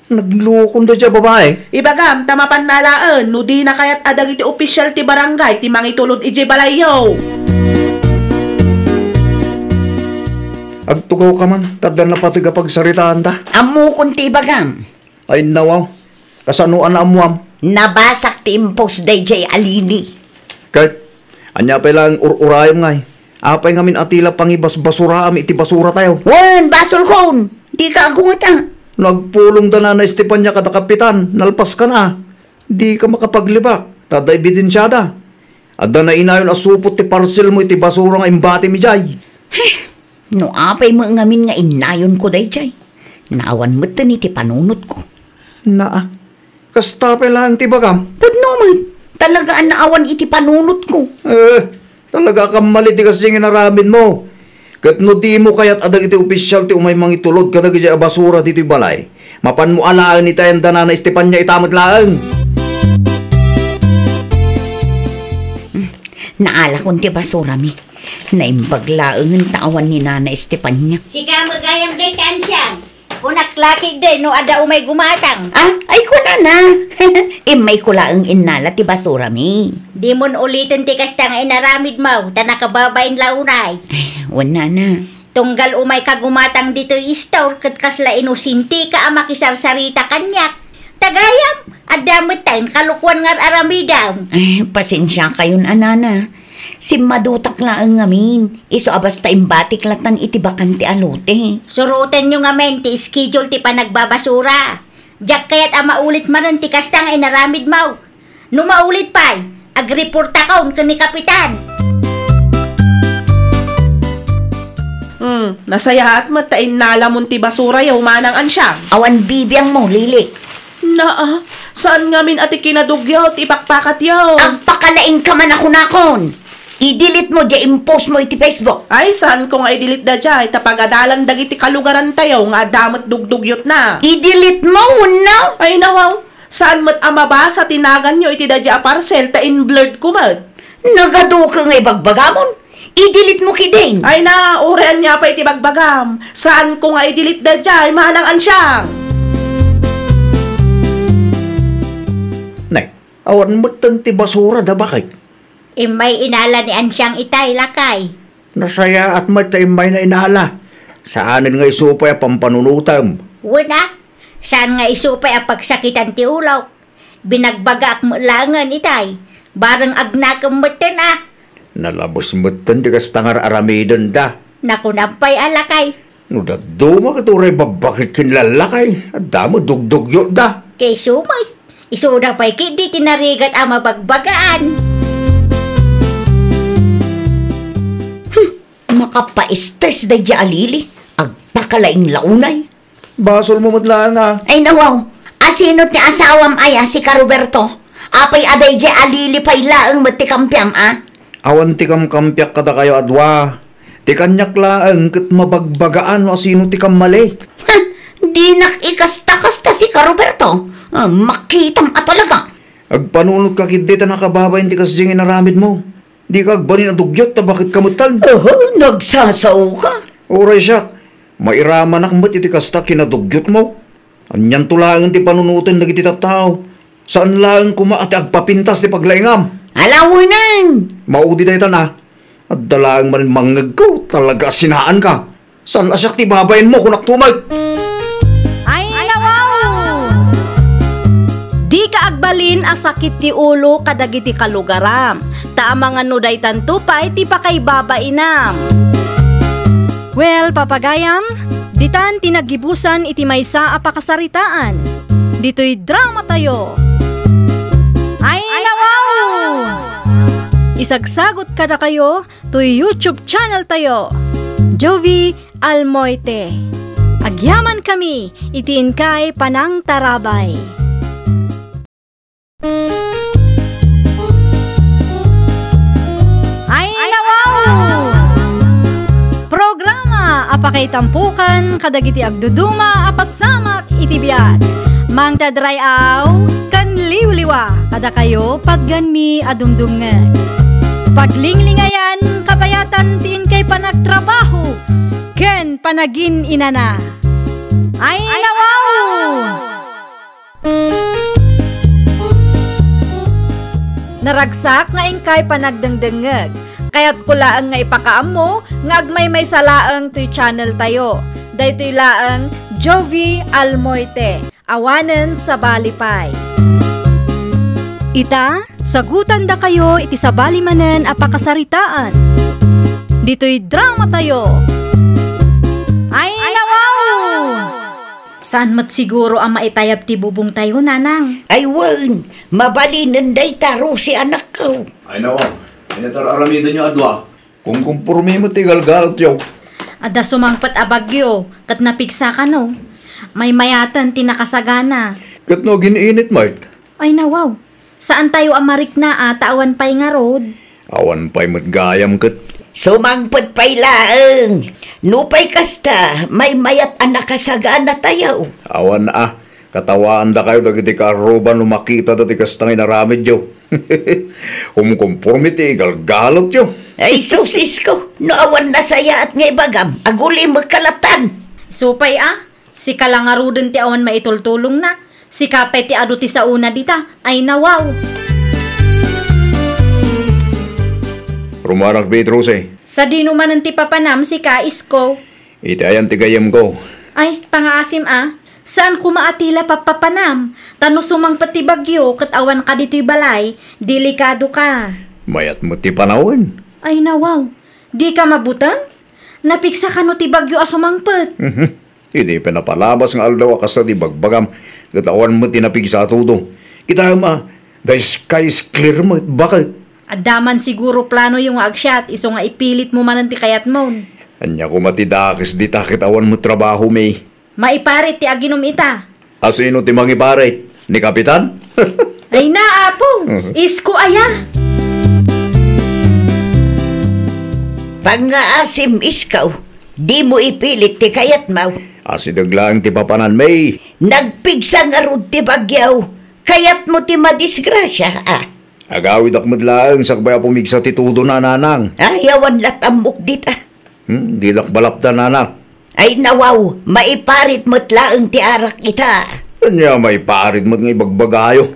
naglukon da dyan babae. Ibagam, tamapan nalaan, no di na kayat adag iti official ti barangay, ti mangitulod iti balayaw. Agtugaw ka man, tadan na pati kapag saritaan ta. Amu kunti bagam. Ay nawaw, kasanuan na amuam. Nabasak ti impos day jay alini. Kahit, anya pa lang urayam ngay. Apay ngamin atila pangibas basura iti basura tayo. Wen, basol kon. Di ka agungata. Nagpulong da na Estefania kada kapitan, nalpas ka na. Di ka makapaglibak, tada ebidensyada. Adda na inayon asupot ti parcel mo iti basura nga imbati mi jay. No apay mo ngamin nga inayon ko day jay. Naawan mo iti panunot ko. Naa, kastapay lang ti bagam. Pudno man, talaga ang naawan iti panunot ko. Talaga kang mali ti kasi inaramin mo. Kat no di mo kayat adag iti opisyal ti umay mangitulod kadag iti basura dito balay. Mapan mo alaan ni tayo na Nana Estefania itamad laang. Naala kong ti basura mi. Naimbaglaang ang tawan ni Nana Estefania. Siga magayang day tansyan. Kunaklaki din no ada umay gumatang. Ay kuna na. May kulaang inala ti basura mi. Di mon ulitin ti kasta nga inaramid mo. Tanakababain launay. Wala na. Tunggal umay kagumatang dito store kat kasla inusinti ka ang makisarsarita kanyak. Tagayam, adamot tayo kalukuan nga aramidam. Pasensya kayon anana. Si madutak lang ngamin. Iso abas ta imbatik latan itibakan ti alote. Surutan nyo ngamen ti schedule ti panagbabasura. Diyak kayat maulit maran ti kastang inaramid mo. No maulit pa, agreporta kaon ka ni kapitan. Nasayahat mo tain nalamon ti basura yaw manang Ansyang. Awan bibiyang mo, Lili. Naa, saan ngamin ati kinadugyaw ti ipakpakat yaw? Ang pakalaing ka man ako nakon. I-delete mo di impose mo iti Facebook. Ay, saan ko nga i-delete da dya? Tapagadalan dagiti kalugaran tayo nga damot dugdugyot na. I-delete mo, no? Ay, nawaw. Saan mo't amaba sa tinagan nyo iti da dya parcel ta in-blurred kumad? Nagado ka nga ibagbagamon. I-delete mo kiding. Ay na, urean niya pa iti bagbagam. Saan ko nga i-delete da dya? Manang Ansyang. Nay, awan mo ti basura da bakit? May inala ni Ansyang itay lakay. Nasaya at matay-may na inala. Saanin nga isupay pampanunutam? Wala. Saan nga isupay ang pagsakitan ti ulaw? Binagbaga ak langan itay. Barang agnakam matan Nalabos matan di kas tangar aramidon da. Nakunampay alakay. No daduma katuray babakit kinlalakay. Adamo dugdugyo da. Kay sumay. Isuda pa'y kidi tinarigat ang mabagbagaan. Makapa-stress da dya alili. Agpakalaing launay. Basol mo madlaan nga. Ay nawaw. Asinot ni asawam aya si Roberto. Apay aday dya alili pa'y laang matikampiam Awan tikam kampyak kada kayo adwa. Tikanyak laang kat mabagbagaan o sino tikam mali. Di nakikasta-kasta si Roberto. Makitam talaga. Agpanunod ka kit dita nakababa hindi kasi singin naramid mo. Di ka agbanin na dugyot na bakit kamutan. Nagsasaw ka. Oray siya, mairaman akmat iti kasta kinadugyot mo. Anyan tulangan ti panunutin na iti tao. Saan lang kumaati agpapintas ti paglaingam? Alawinan! Maudi na ito na. At dalang manin mangag ko, talaga sinaan ka. Saan asyak ti babayin mo kung naktumay? Ay, nawaw! Di ka agbalin asakit ti ulo kadagiti kalugaram. Taamang ano day tantupay ti pakay babainam. Well, papagayam, ditan tinagibusan iti maysa a pakasaritaan. Dito'y drama tayo. Ay, nawaw! Isagsagot kada kayo to YouTube channel tayo. Jovi Almoite. Agyaman kami, itiin kay Panang Tarabay. Ay, nawaw! Programa apakay tampukan kadagiti agduduma apasamak itibiyag. Mang tadray aw kan liwliwa kada kayo pagganmi adumdumngeg. Paglinglingayan kapayatan tiin kay panagtrabaho ken panagin inana. Ay, nawaw! Naragsak nga ingkay panagdengdengeg. Kaya't kulaang nga ipakaam mo nga agmay may salaang to'y channel tayo. Daytoy laang Jovi Almoite. Awanen sa balipay. Ita, sagutan da kayo iti sabali manen a pakasaritaan. Dito'y drama tayo. Ay, nawaw! Saan mat siguro ang maitayab ti bubong tayo, nanang? Ay, wan. Mabalinan day taro si anak ko. Ay nao, inatar aramidan niyo adwa. Kung kumpurmi mo ti galgal tiyo. Ada sumangpat abagyo, kat napigsa ka no. May mayatan tinakasagana. Kat no giniinit, Mart. Ay, nawaw. Saan tayo amarik na atawan pa'y nga road? Awan pa'y matgayam kat. Sumangpot pa'y laeng. Nupay kasta, may mayat anak kasagana tayo. Awan na katawaan da kayo dagiti karuban lumakita dati kastang inaramid yo. Kumkumpurmi ti galgalot yo. Ay, susis ko. Noawan na saya at ngay bagam. Aguli magkalatan. Supay si kalangaruden ti awan maitultulong na. Si kapay ti adu ti sa una dita. Ay, nawaw. Rumarag Beatrice eh. Sa dinuman ti papanam si kais ko. Iti ayan ti gayam ko. Ay, pangaasim Saan kumaatila papapanam? Tano sumangpat ti bagyo kat awan ka dito'y balay. Delikado ka. Mayat mo ti panawin. Ay, nawaw. Di ka mabutang? Napiksa ka no ti bagyo asumangpat. Hindi pinapalabas ng aldaw akasta di bagbagam. Gatawan mo tinapigsa tudo. Kita the sky is clear mo. Bakit? Adaman siguro plano yung agsyat. Iso nga ipilit mo man ti kayat mo. Anya ko matidakis di takitawan mo trabaho may. Maiparit ti aginom ita. Asino ti mangiparit? Ni Kapitan? Ay na, apo. Isko aya. Pangaasim iskaw, di mo ipilit ti kayat mau. Asidaglang ti papanan may. Nagpigsa nga rod ti bagyaw, kayat mo ti madisgrasya Agawid akmad lang sakbay pumigsa ti tudo na nanang. Ayawan latamok dita. Di balapta nanang. Ay nawaw, maiparit mo't laang ti arak ita. Kanya may parit mo't nga ibagbagayo.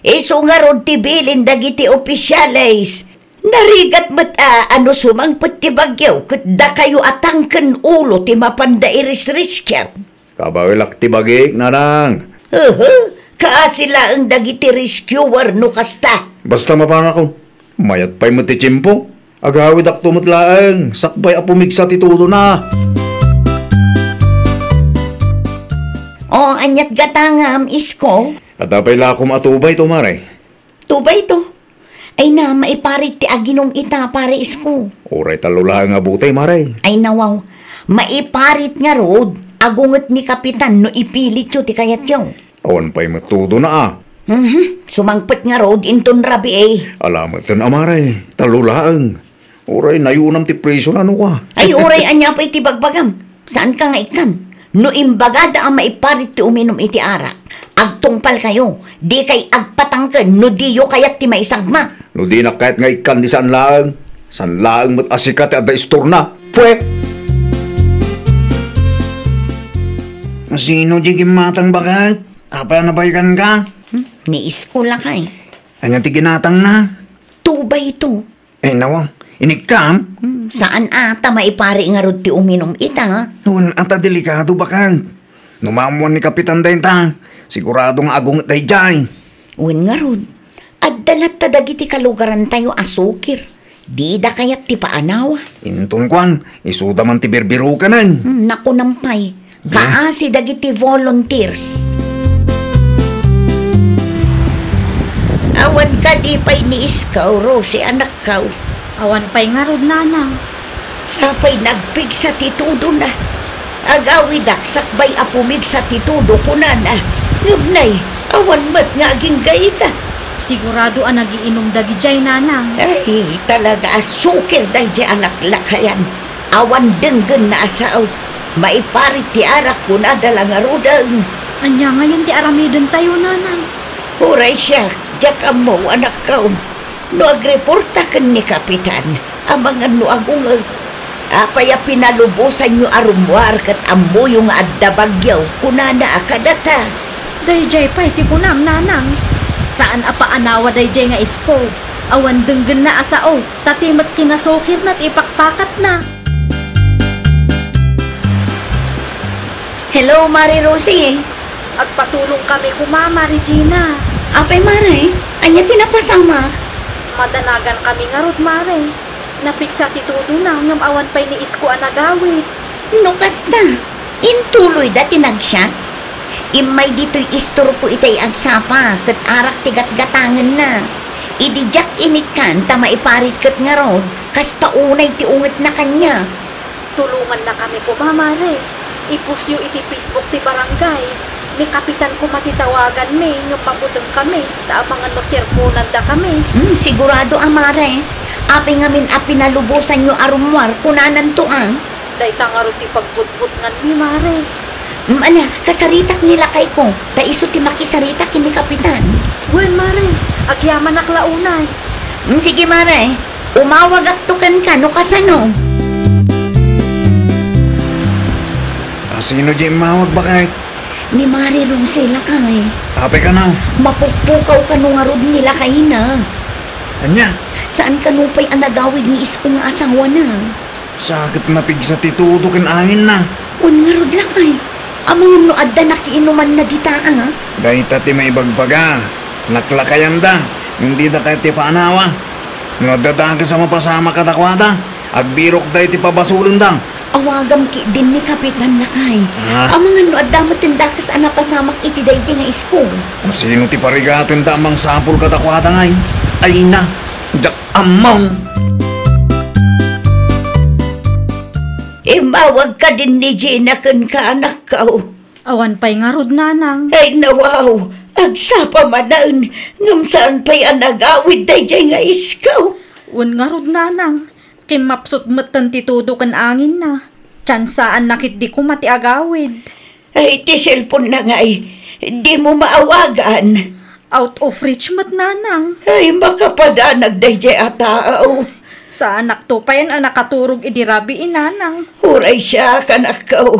Iso nga rod ti bilin dagiti opisyales. Narigat mo't ano sumangpot ti bagyaw, kat da kayo atangken ulo ti mapanda irisriskyaw. Kabawilak ti bagik nanang. Kaasila ang dagiti rescuer no kasta. Basta mapana ko. Mayat pa'y mo ti tiyempo. Agawid ak tumutlaang. Sakbay apumigsa ti tudo na. Anyat gatangam isko. Katapay la akong atubay to maray. Tubay to. Ay na, maiparit ti aginom ita pare isko. Oray talula nga butay maray. Ay nawaw, maiparit nga rod. Agungot ni Kapitan no ipilit yo ti kayat yo. Awan pa'y matudo na Sumangpot nga rod inton rabi Alamat kan amaray. Talulaang. Oray nayunam ti preso na ano ka. Ay oray anya pa iti bagbagam. Saan ka nga ikan? No imbagada ang maiparit ti uminom iti arak. Agtungpal kayo, di kay agpatangken, no diyo kayat ti maisagma. No di na kahit nga ikan di saan lang. Saan lang mat asikat at da istorna. Pwe! Sino di gimatang bakit? Apa na baykan ka? Niis ko lang kay. Ano ti ginatang na? Tubay ito. Nawang, inikam? Saan ata maipari nga rod ti uminom ita? Noon ata delikado bakit? Numamuan ni Kapitan Denta. Siguradong agong tay dyan. Uwan nga rod. At dalat tadagi ti kalugaran tayo asukir. Di da kayat ti paanawa. Intong kwan, isuda man ti birbiru ka nan. Naku nampay. Kaasi dagiti volunteers. Awan ka di pa'y ni iskaw, Rosie, anak kaw. Awan pa'y nga rod, nanang. Sapay nagpig sa titudo na. Agawi daksakbay apumig sa titudo ko na na. Ngabnay, awan mat nga aging gayta. Sigurado ang nagiinom dagi jay, nanang. Ay, talaga asukir dahi di anak lakayan. Awan denggen na asaw. Maiparit ti arak ko na dalang arudang. Anya ngayon di aramidon tayo, nanang. Huray siya, jak mo anak kaw. No agreporta kan ni Kapitan. Amangan no agungag. Apaya pinalubusan nyo arumwar kat amo yung adda bagyaw. Kunana akadata. Dayjay pa iti punam, nanang. Saan apa anawa dayjay nga isko? Awan denggen na asao. Tatimat kinasokir na't ipakpakat na. Hello, Mari Rosie. Agpatulong kami kumama, Regina. Apay, Mari. Anya tinapasama. Madanagan kami nga rod, Mare. Napiksa titudo na ngam awan pa'y ni isko anagawit. Nukas na. Intuloy da tinagsya. Imay dito'y istorpo itay agsapa kat arak tigat-gatangan na. Idijak inikan ta maiparit kat nga rod kas taunay ti unget na kanya. Tulungan na kami kumamare. Ipusyo iti Facebook ti barangay. Ni kapitan ko matitawagan mi yung pabutong kami. Taamangan no sermonan da kami. Sigurado amare. Api ngamin api nalubusan nyo arumwar kunanan to ang. Dayta nga ro ti pagbutbut ngan mi, Mare. Ala, kasaritak nila kay ko. Taiso ti makisaritak ni kapitan. Wen, Mare. Agyaman naklaunay. Sige, Mare. Umawag aktukan ka no kasano. Sino di mawag bakit? Ni Mari Rosie lakay. Ape ka na. Mapukpukaw ka no nga rod nila kay na. Anya? Saan ka no pa'y anagawid ni isko nga asawa na? Sakit na pig sa titudo kin angin na. Un nga rod lakay. Amang no adda nakiinuman na dita ah. Dahita ti may bagbaga. Naklakayan da. Hindi da kahit ti paanawa. Nadadaan ka sa mapasama katakwada. Agbirok da ti pabasulun da. Awagam ki din ni kapitan lakay. Amang no adda matindakas anapasamak iti daydi nga isko. Sino ti parigatin da amang sapul katakwada ngay? Ay na. Jak amang. Mawag ka din ni Gina kan ka anak kaw. Awan pa'y nga rod, nanang. Ay nawaw, agsapa manan, ngam saan pa'y anagawid dayjay nga iskaw. Un nga rod, nanang. Kimapsot matan titudo kan angin na. Tsansaan nakit di ko mati agawid. Ay ti cellphone na nga'y, di mo maawagan. Out of reach mat, nanang. Ay makapadanag dayjay ataaw. Sa anak to pa yan ang nakaturog idirabi inanang. Huray siya kanak kaw.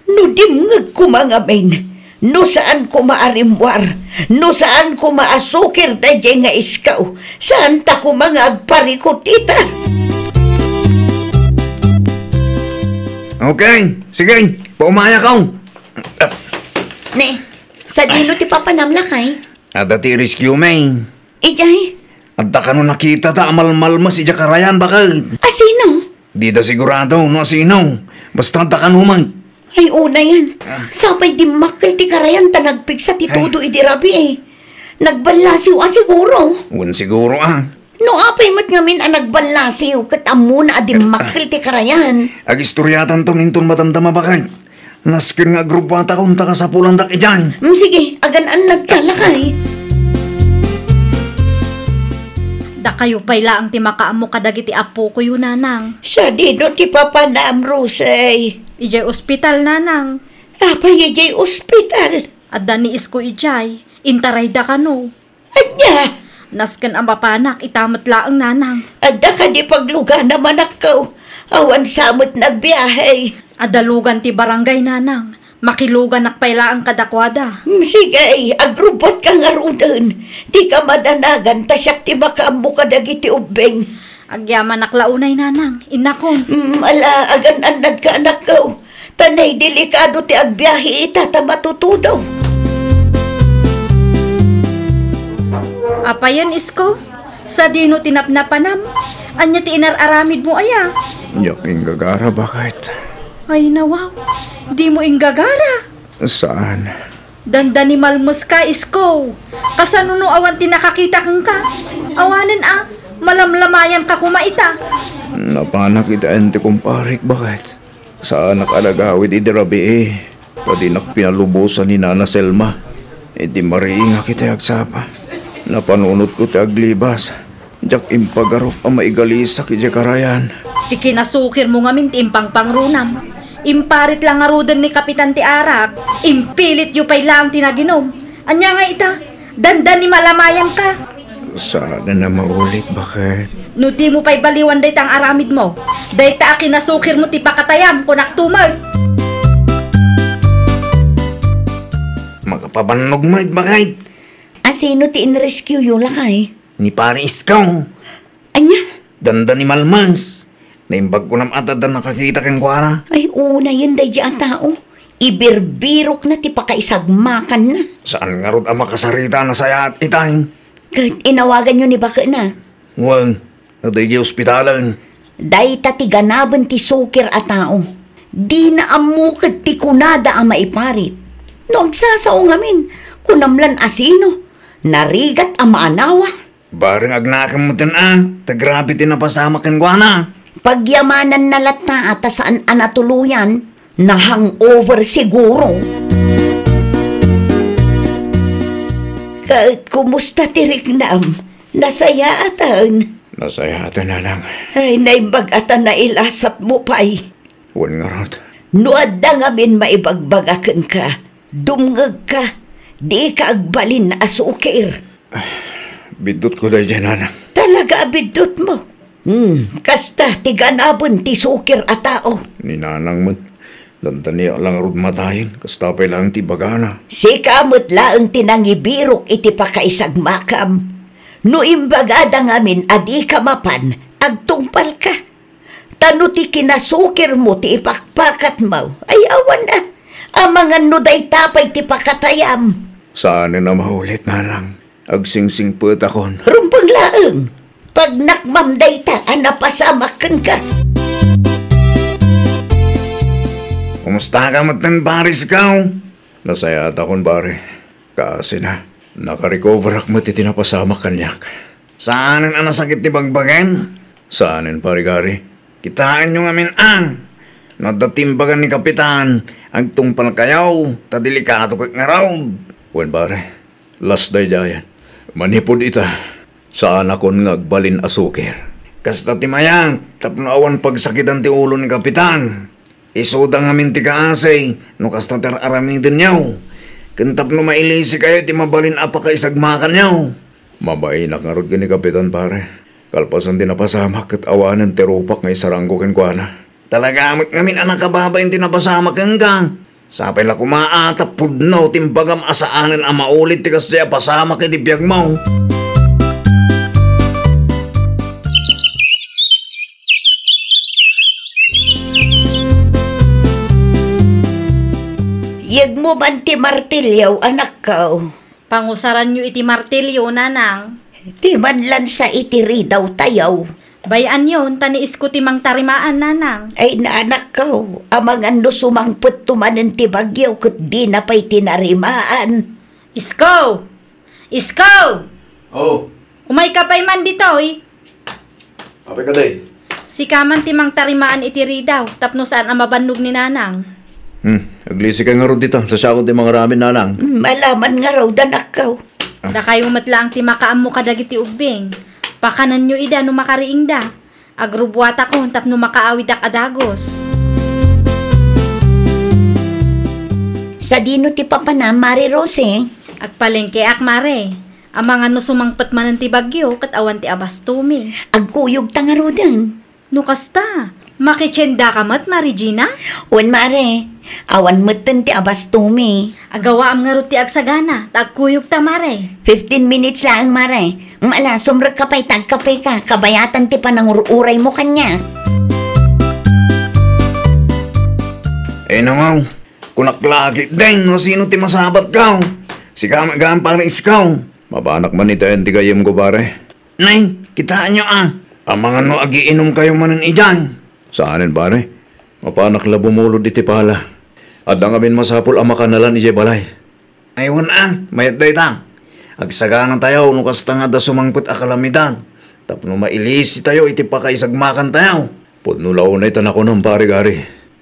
No dimngag ko mga men. No saan ko maarimwar. No saan ko maasukir dayjay nga iskaw. Saan ta ko mga agparikot ita. Okay, sige. Paumaya ka. Ne, sa dilo ti papanamlakay. Ada ti rescue may. Ijay, At da ka no nakita ta amal-malmas ija karayan bakit? asino? Di da sigurado no sino. Basta da ka no man. Ay, una yan. Sapay di makal ti karayan ta nagpig sa titudo idirabi eh. Nagbalasiw siguro. Wan siguro No apay mat ngamin ang nagbalasiw kat amo na adi makal ti karayan. Ag istoryatan to minton matamtama bakit? Naskin nga grupo ata kung taka sa pulang dak ijan. Sige, agan-an nagkalakay. Da kayo pa'y laang ti makaamo kadagiti apo ko yun, nanang. Sa dino ti papanam, Rosay. Ijay ospital, nanang. Apay ijay ospital. At dani isko ijay, intaray da ka no. Anya, Nasken ang mapanak, itamat laang nanang. adda ka di pagluga naman ako. Awan samot nagbiyahe. Adalugan ti barangay nanang, makilugan nakpaila ang kadakwada. Sige, agrubot ka nga runan. Di ka madanagan, tasyak ti makamu ka dagiti ubeng. Agyaman naklaunay nanang, inakon. Ala, agan-anad ka anak ko. Tanay delikado ti agbiyahe itata matutudaw. Apayan isko, sa dino tinapnapanam, anya ti inararamid mo aya. Yaking gagara bakit? Ay nawaw, di mo inggagara. Saan? Dandani malmus ka isko, kasanuno awan ti nakakita kang ka. Awanan malamlamayan ka kumaita. Napanak ita ente kumparik bakit? Saan nakalagawid idirabi eh? Tadinak pinalubusan ni Nana Selma. Di mariinga kita agsapa. Napanunot ko ti aglibas. Jak impagarop ang maigalisa kiti karayan. Ti kinasukir mo ngamin ti impang pangrunam. Imparit lang nga rudan ni Kapitan ti Arak. Impilit yu pay lang tinaginom. Anya nga ita, dandan ni malamayan ka. Sana na maulit bakit? No di mo pa'y baliwan day tang aramid mo. Day ta kinasukir mo ti pakatayam kunak tumal. Magapabanog mo bakit? Asino ti in-rescue yung lakay? Ni pare iskaw. Anya? Danda ni Malmas. Naimbag ko nam atad na nakakita kang kuara. Ay, una yun day ang tao. Ibirbirok na ti pakaisagmakan na. Saan nga rod ang makasarita na saya at itay? Kahit inawagan yun ni baka na. Wag, naday di ospitalan. Day ta ti ganaban ti sukir a tao. Di na amukad ti kunada ang maiparit. No agsasaw ngamin, kunamlan asino. Narigat ang maanawa. Bareng agnakam mo tagrabe tinapasama kang kuana. Pagyamanan na lata at saan anatuluyan, na hangover siguro. Kahit kumusta tiriknam, nasaya atan. Nasaya atan na lang. Ay, naimbag atan na ilasat mo pa'y. Wan nga rod. Nuad da nga min maibagbagakan ka. Dumngag ka. Di ka agbalin na asukir. Bidot ko dahil dyan, nanang. Talaga abidot mo. Kasta tiganabon ti sukir a tao. Ni nanang mo. Dantaniya lang rod matayin. Kastapay lang ti bagana. Si kamot laang tinangibirok iti pakaisagmakam. No imbagada ngamin adi ka mapan, agtungpal ka. Tano ti kinasukir mo ti ipakpakat mo. Ay awan na. Amangan no day tapay ti pakatayam. Saan na mahulit, nanang? Agsingsing put akon. Rumpang laang. Pag nakmam day ta, napasamakan ka. Kumusta ka matan baris ka? Nasaya at akon bari. Kasi na, nakarecover ak mo ti tinapasama kanyak. Saanin ang nasakit ni Bagbagan? Saanin parigari? Kitaan nyo ngamin nadatimbagan ni Kapitan, agtungpal kayaw, tadelikado kak nga raw. Wen bare, last day jayan. Manipod ita, saan akon ngagbalin asukir. Kasta timayang, tapno awan pagsakitan ti ulo ni Kapitan. Isuda ngamin ti kaasay, no kasta teraraming din yaw. Kantap no mailisi kayo, ti mabalin apa ka isagmakan yaw. Mabay nakarod ka ni Kapitan pare. Kalpasan din napasamak at awanan terupak ngay saranggo ken kuana. Talaga amat ngamin anak kababa yung tinapasama kang ka. Sapay la kumaata pudno timbagam asaanan ang maulit ti kasya pasama kay di biyag mo. Yag mo man ti martilyaw, anak ko. Pangusaran nyo iti martilyo, nanang. Di man lan sa itiri daw tayaw. Bayan yun, taniis ko timang tarimaan, nanang. Ay naanak ko, amang ano sumangpot tumanan ti bagyaw kat di na pa'y tinarimaan. Isko! Isko! Oh, Umay ka pa'y man dito, eh. apay ka day? Si kaman timang tarimaan itiri daw, tapno saan ang mabannog ni nanang. Aglisi ka nga ro dito, sa sakot di mga ramin nanang. Malaman nga raw danak ko. Da kayo matlaang ti makaam mo kadagiti ubing. Pakanan nyo ida no makariing da. Agrubwata ko tapno makaawid ak adagos. Sa dino ti papana, Mari Rose. Agpalengke ak mare. Ang mga no sumangpet manan ti bagyo kat awan ti abastumi. Agkuyog tangarudan. No kasta, makitsenda ka mat, Marijina? Wan Mare, awan meten ti abastumi. Agawa am nga ti agsagana, tagkuyog ta mare. 15 minutes lang, Mare. Mala, sumrag kapay, tagkapay ka. Kabayatan ti panangururay mo kanya. Nangaw, kunaklagi deng no sino ti masabat kaw. Si kamagaan pa rin iskaw. Mabanak man ito yan ti gayam ko pare. Nay, kitaan nyo Ang mga no agiinom kayo manan ijan. Saanin pare? Mapanak la bumulod iti pala. At ang amin masapul ang makanalan iti balay. Aywan mayat day ta. Agsaganan tayo no kasta nga da sumangput akalamidad. Tapno mailisi tayo iti pakaisagmakan tayo. Pudno launay tan ako ng pare gari.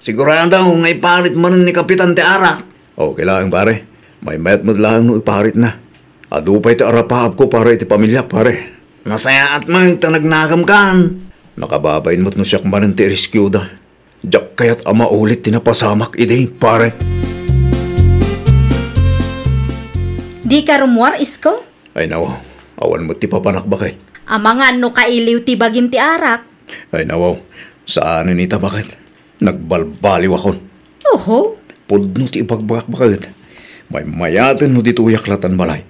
Sigurado nga iparit manan ni Kapitan ti Arak. Kailangan pare. May mayat mo lang no iparit na. Adupay ti arapaap ko para iti pamilyak pare. Nasaya at may tanagnagam kan. Nakababayin mo't no siyak manan ti rescue da. Diyak kaya't ama ulit tinapasamak ide pare. Di ka rumuar, Isko? Ay nawaw, awan mo ti papanak bakit? Ang mga no kailiw ti bagim ti Arak. Ay nawaw, saan nita bakit? Nagbalbaliw akon. Oho? Pudno ti ibagbak bakit? May mayatin no dito yaklatan balay.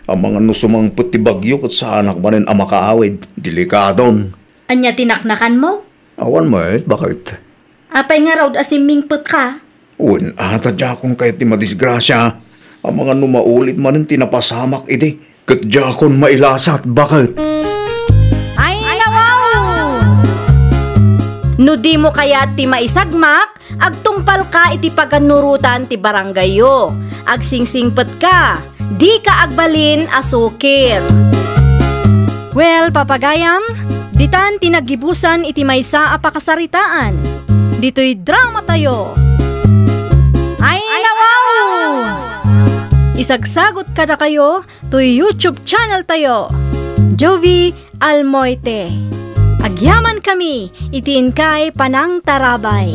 Ang mga nusumangput ti bagyo kat sa anak manin ang makaawid. Delikadon. Anya tinaknakan mo? Awan mo bakit? Apay nga raw asimingput ka? Un, atadya kong kahit ti madisgrasya. Ang mga numaulit manin tinapasamak iti. Katdya akong mailasat bakit? Ay, nawaw! No di mo kaya ti maisagmak, agtungpal ka iti paganurutan ti baranggayo. Agsingsingpet ka. Di ka agbalin asukir. Well, papagayam, ditan tinagibusan iti maysa a pakasaritaan. Dito'y drama tayo. Ay, nawaw! Isagsagot kada kayo to YouTube channel tayo. Jovi Almoite. Agyaman kami, itiin kay Panang Tarabay.